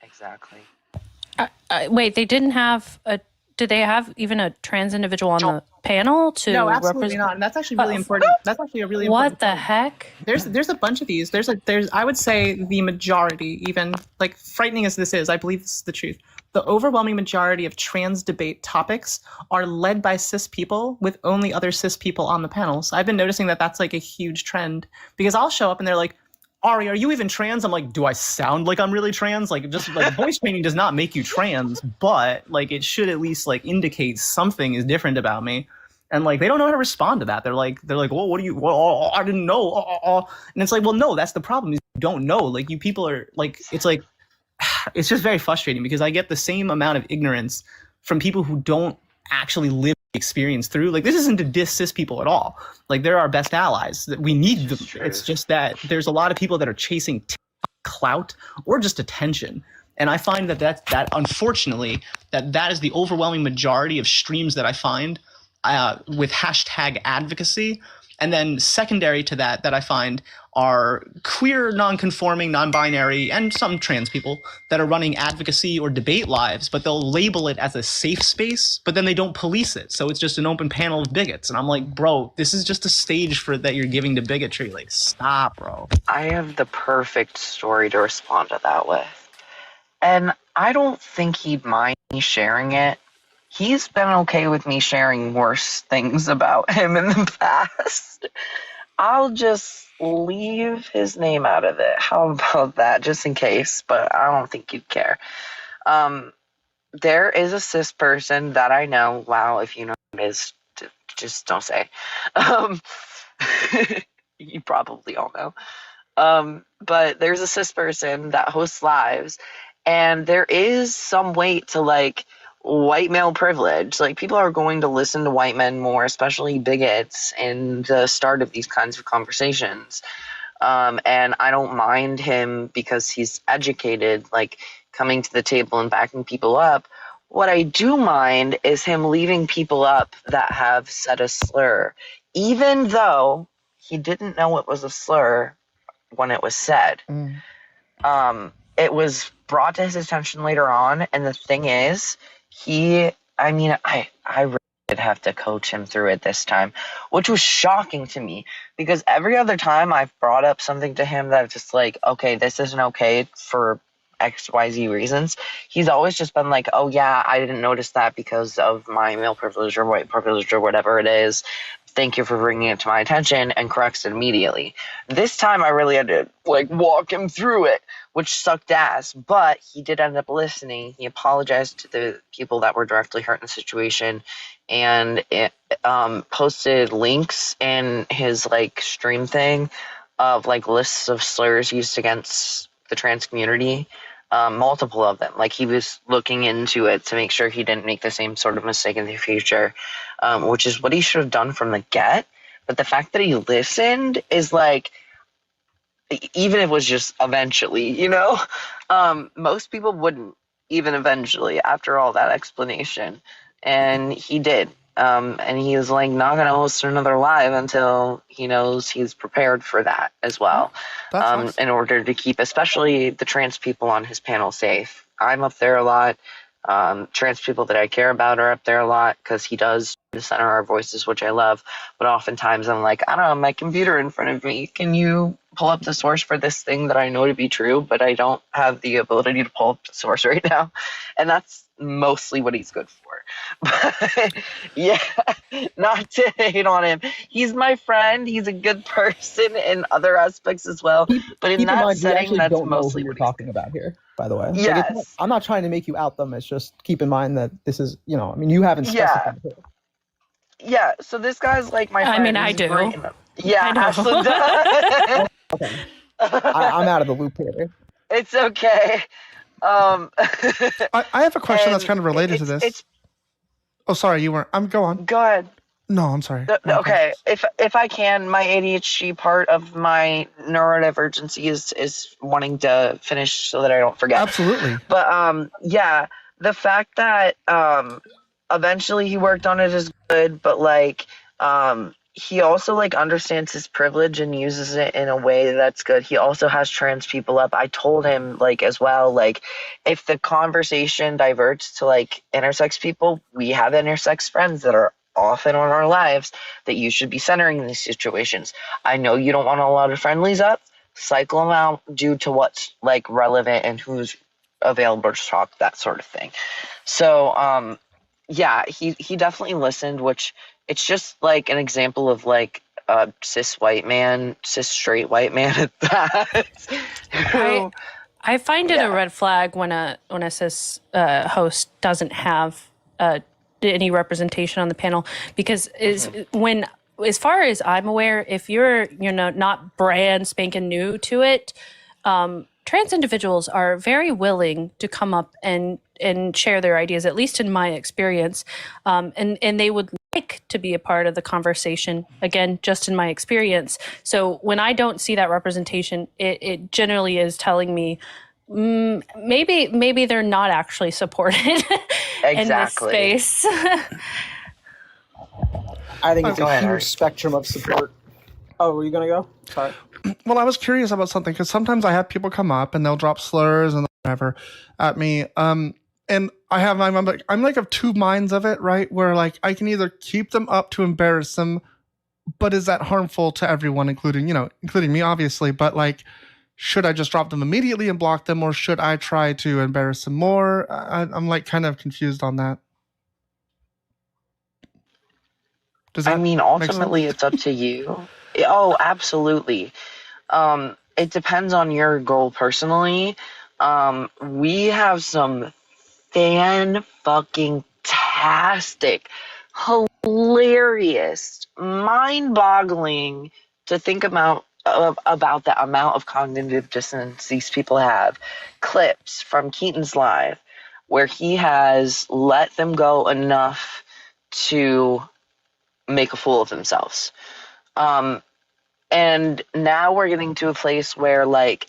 Exactly. Wait, they didn't have a. Did they have even a trans individual on the panel to No, absolutely represent? not. And that's actually really important. That's actually a really important What the heck? There's a bunch of these. There's I would say the majority, even like frightening as this is, I believe this is the truth. The overwhelming majority of trans debate topics are led by cis people with only other cis people on the panels. I've been noticing that that's like a huge trend because I'll show up and they're like, Ari, are you even trans? I'm like, do I sound like I'm really trans? Like, just like voice training does not make you trans, but like it should at least like indicate something is different about me. And like they don't know how to respond to that. They're like, well, what do you? Well, I didn't know. And it's like, well, no, that's the problem. Is you don't know. Like you people are like, it's just very frustrating because I get the same amount of ignorance from people who don't actually live the experience through. Like this isn't to diss cis people at all. Like they're our best allies. That we need them. Sure. It's just that there's a lot of people that are chasing clout or just attention. And I find that unfortunately that is the overwhelming majority of streams that I find with hashtag advocacy. And then secondary to that I find are queer, non-conforming, non-binary, and some trans people that are running advocacy or debate lives, but they'll label it as a safe space, but then they don't police it. So it's just an open panel of bigots. And I'm like, bro, this is just a stage for that you're giving to bigotry. Like, stop, bro. I have the perfect story to respond to that with. And I don't think he'd mind me sharing it. He's been okay with me sharing worse things about him in the past. I'll just leave his name out of it. How about that, just in case? But I don't think you'd care. There is a cis person that I know. Wow, if you know who it is, just don't say. You probably all know. But there's a cis person that hosts lives, and there is some weight to like white male privilege. Like people are going to listen to white men more, especially bigots, in the start of these kinds of conversations. And I don't mind him because he's educated, like coming to the table and backing people up. What I do mind is him leaving people up that have said a slur, even though he didn't know it was a slur when it was said. It was brought to his attention later on, and the thing is, I really did have to coach him through it this time, which was shocking to me because every other time I've brought up something to him that just like, okay, this isn't okay for XYZ reasons, he's always just been like, oh yeah, I didn't notice that because of my male privilege or white privilege or whatever it is. Thank you for bringing it to my attention, and corrects it immediately. This time I really had to like walk him through it, which sucked ass, but he did end up listening. He apologized to the people that were directly hurt in the situation, and it posted links in his like stream thing of like lists of slurs used against the trans community. Multiple of them. Like he was looking into it to make sure he didn't make the same sort of mistake in the future, which is what he should have done from the get. But the fact that he listened is like, even if it was just eventually, you know, most people wouldn't even eventually after all that explanation. And he did. And he is like not going to host another live until he knows he's prepared for that as well. That's awesome. In order to keep especially the trans people on his panel safe. I'm up there a lot. Trans people that I care about are up there a lot because he does center our voices, which I love. But oftentimes I'm like, I don't have my computer in front of me. Can you pull up the source for this thing that I know to be true, but I don't have the ability to pull up the source right now? And that's mostly what he's good for. But yeah, not to hate on him. He's my friend. He's a good person in other aspects as well. But in that setting, that's mostly what we're talking about here, by the way. Yes. I'm not trying to make you out them. It's just keep in mind that this is, I mean, you haven't specified who. Yeah, so this guy's like my friend. I mean, I He's do. great. Yeah, I know. Ashley does. Okay. I'm out of the loop here. It's okay. I have a question that's kind of related to this. Oh, sorry, you weren't. Go on. Go ahead. No, I'm sorry. Okay, if I can, my ADHD part of my neurodivergency is wanting to finish so that I don't forget. Absolutely. But yeah, the fact that eventually he worked on it is good, but like he also like understands his privilege and uses it in a way that's good. He also has trans people up. I told him like as well, like if the conversation diverts to like intersex people, we have intersex friends that are often on our lives that you should be centering in these situations. I know you don't want a lot of friendlies up. Cycle them out due to what's like relevant and who's available to talk, that sort of thing. So yeah, he definitely listened, which it's just like an example of like a cis straight white man at that. I find it a red flag when a cis host doesn't have any representation on the panel, because as far as I'm aware, if you're not brand spanking new to it, trans individuals are very willing to come up and share their ideas, at least in my experience, and they would like to be a part of the conversation, again, just in my experience. So when I don't see that representation, it generally is telling me maybe they're not actually supported in this space. I think it's a huge spectrum of support. Oh, were you going to go? Sorry. Well, I was curious about something because sometimes I have people come up and they'll drop slurs and whatever at me. And I'm like of two minds of it, right? Where like I can either keep them up to embarrass them, but is that harmful to everyone, including me, obviously? But like, should I just drop them immediately and block them, or should I try to embarrass them more? I'm like kind of confused on that. I mean, ultimately, it's up to you. Oh, absolutely. It depends on your goal personally. We have some fan-fucking-tastic, hilarious, mind-boggling to think about the amount of cognitive dissonance these people have. Clips from Keaton's Live where he has let them go enough to make a fool of themselves. And now we're getting to a place where like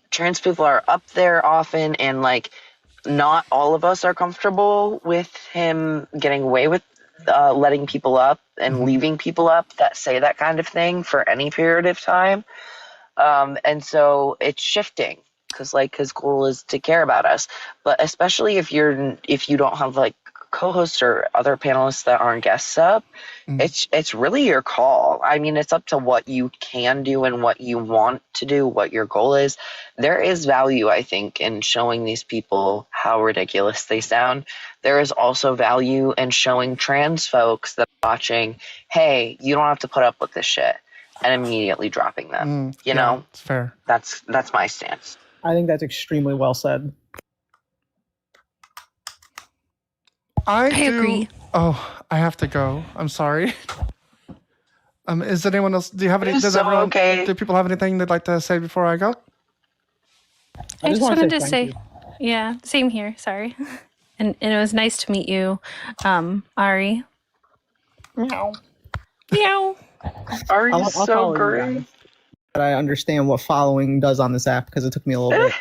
trans people are up there often, and like not all of us are comfortable with him getting away with letting people up and leaving people up that say that kind of thing for any period of time. And so it's shifting because like his goal is to care about us. But especially if you don't have like co-hosts or other panelists that aren't guests up, it's really your call. I mean, it's up to what you can do and what you want to do, what your goal is. There is value, I think, in showing these people how ridiculous they sound. There is also value in showing trans folks that are watching, hey, you don't have to put up with this shit, and immediately dropping them. You know? It's fair. That's my stance. I think that's extremely well said. I agree. Oh, I have to go. I'm sorry. Is anyone else? Do you have any? Do people have anything they'd like to say before I go? I just wanted to say, yeah, same here. Sorry, and it was nice to meet you, Ari. Meow. Meow. Ari's so great. But I understand what following does on this app because it took me a little bit.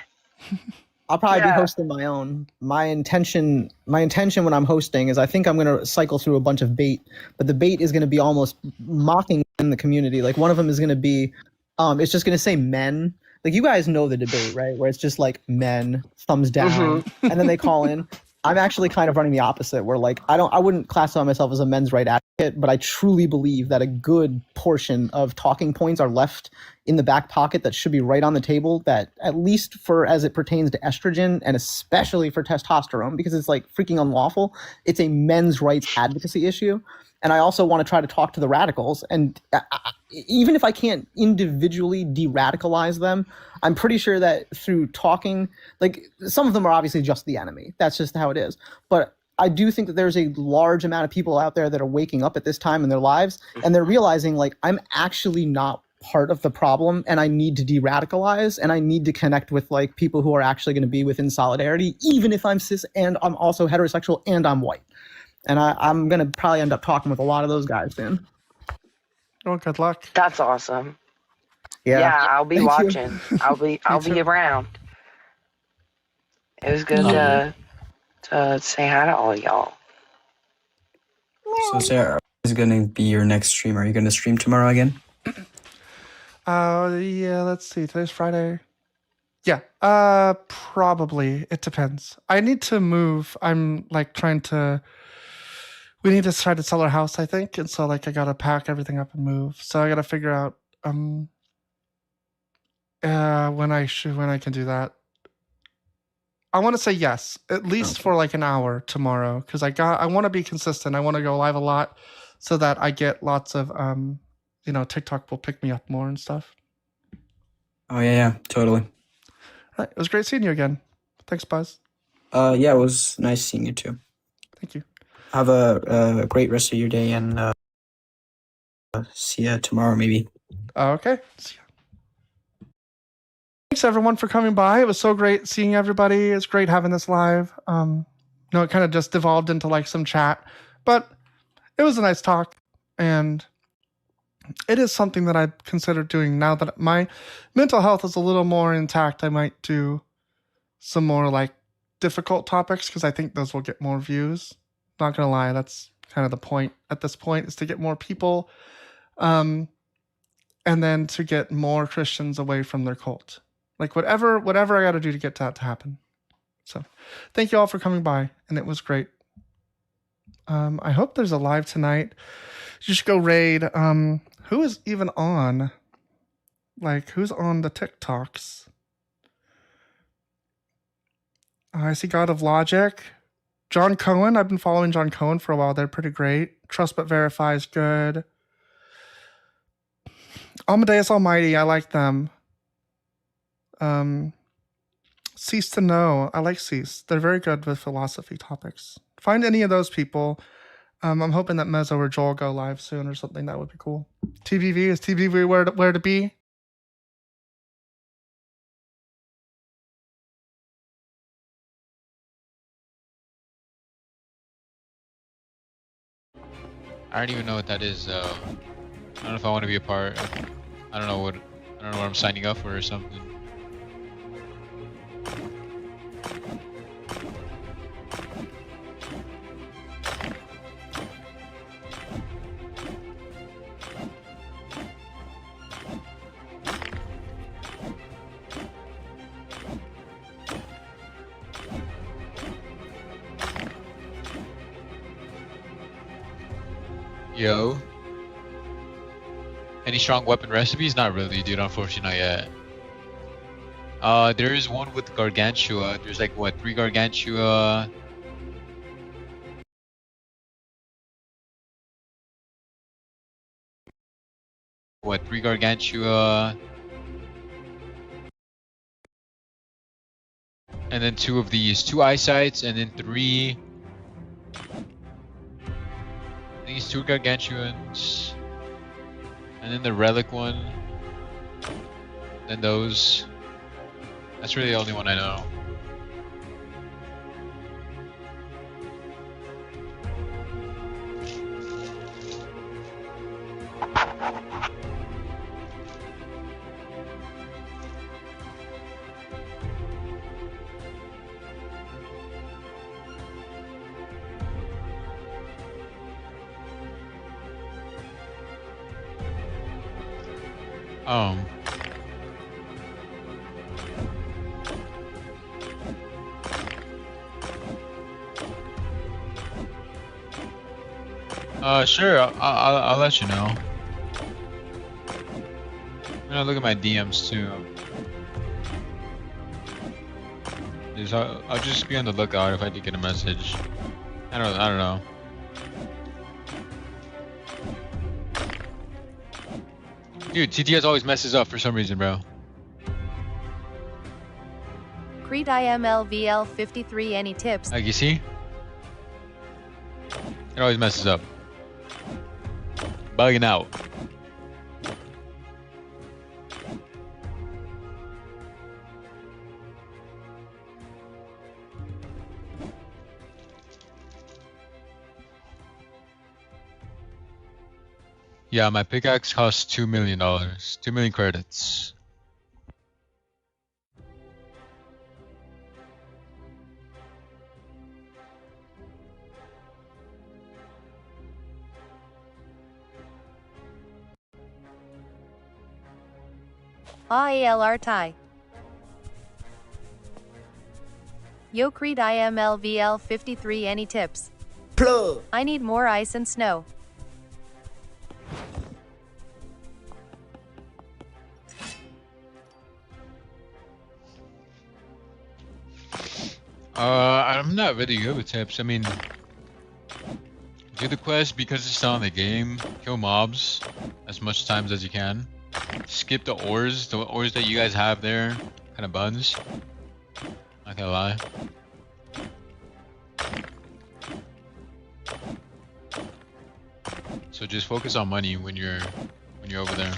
I'll probably be Yeah. hosting my own. My intention when I'm hosting is I think I'm gonna cycle through a bunch of bait, but the bait is gonna be almost mocking in the community. Like one of them is gonna be, it's just gonna say men. Like you guys know the debate, right? Where it's just like men, thumbs down, and then they call in. I'm actually kind of running the opposite, where like I wouldn't classify myself as a men's right advocate, but I truly believe that a good portion of talking points are left in the back pocket that should be right on the table, that at least for as it pertains to estrogen and especially for testosterone, because it's like freaking unlawful. It's a men's rights advocacy issue. And I also want to try to talk to the radicals. And even if I can't individually de-radicalize them, I'm pretty sure that through talking, like some of them are obviously just the enemy. That's just how it is. But I do think that there's a large amount of people out there that are waking up at this time in their lives, and they're realizing like, I'm actually not part of the problem, and I need to de-radicalize, and I need to connect with like people who are actually going to be within solidarity, even if I'm cis and I'm also heterosexual and I'm white. And I'm going to probably end up talking with a lot of those guys soon. Oh, good luck. That's awesome. Yeah. I'll be Thank you. watching. I'll be around. It was good to say hi to all y'all. So Sarah, is going to be your next stream? Are you going to stream tomorrow again? Yeah, let's see. Today's Friday. Yeah, probably. It depends. I need to move. I'm like we need to try to sell our house, I think. And so like I gotta pack everything up and move. So I gotta figure out when I can do that. I want to say yes, at least for like an hour tomorrow, because I want to be consistent. I want to go live a lot so that I get lots of TikTok will pick me up more and stuff. Oh yeah, totally. All right, it was great seeing you again. Thanks, Buzz. Yeah, it was nice seeing you too. Thank you. Have a great rest of your day, and see you tomorrow maybe. Okay. See ya. Thanks everyone for coming by. It was so great seeing everybody. It's great having this live. It kind of just devolved into like some chat, but it was a nice talk, and it is something that I consider doing now that my mental health is a little more intact. I might do some more like difficult topics because I think those will get more views. Not gonna lie, that's kind of the point at this point, is to get more people, and then to get more Christians away from their cult. Like whatever I got to do to get that to happen. So, thank you all for coming by, and it was great. I hope there's a live tonight. You should go raid. Who is even on? Like, who's on the TikToks? I see God of Logic. John Cohen. I've been following John Cohen for a while. They're pretty great. Trust But Verify is good. Amadeus Almighty. I like them. Cease to Know. I like Cease. They're very good with philosophy topics. Find any of those people. I'm hoping that Mezzo or Joel go live soon or something. That would be cool. TVV. Is TVV where to be? I don't even know what that is. I don't know if I want to be a part. I don't know what I'm signing up for or something. Yo. Any strong weapon recipes? Not really, dude. Unfortunately, not yet. There is one with Gargantua. There's like, what, 3 Gargantua? What, 3 Gargantua? And then 2 of these. 2 eyesights, and then 3... These 2 Gargantuans, and then the relic one, then those. That's really the only one I know. Sure. I'll let you know. I'm gonna look at my DMs too. I'll just be on the lookout if I do get a message. I don't know. Dude, TTS always messes up for some reason, bro. Creed IMLVL 53, any tips? Like, you see? It always messes up. Bugging out. Yeah, my pickaxe costs $2 million. 2 million credits. ALR tie. Yo Creed IMLVL 53, any tips? Plug. I need more ice and snow. I'm not really good with tips. I mean, do the quest because it's still in the game. Kill mobs as much times as you can. Skip the ores. The ores that you guys have there kind of buns. Not gonna lie. So just focus on money when you're over there.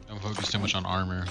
Don't focus too much on armor.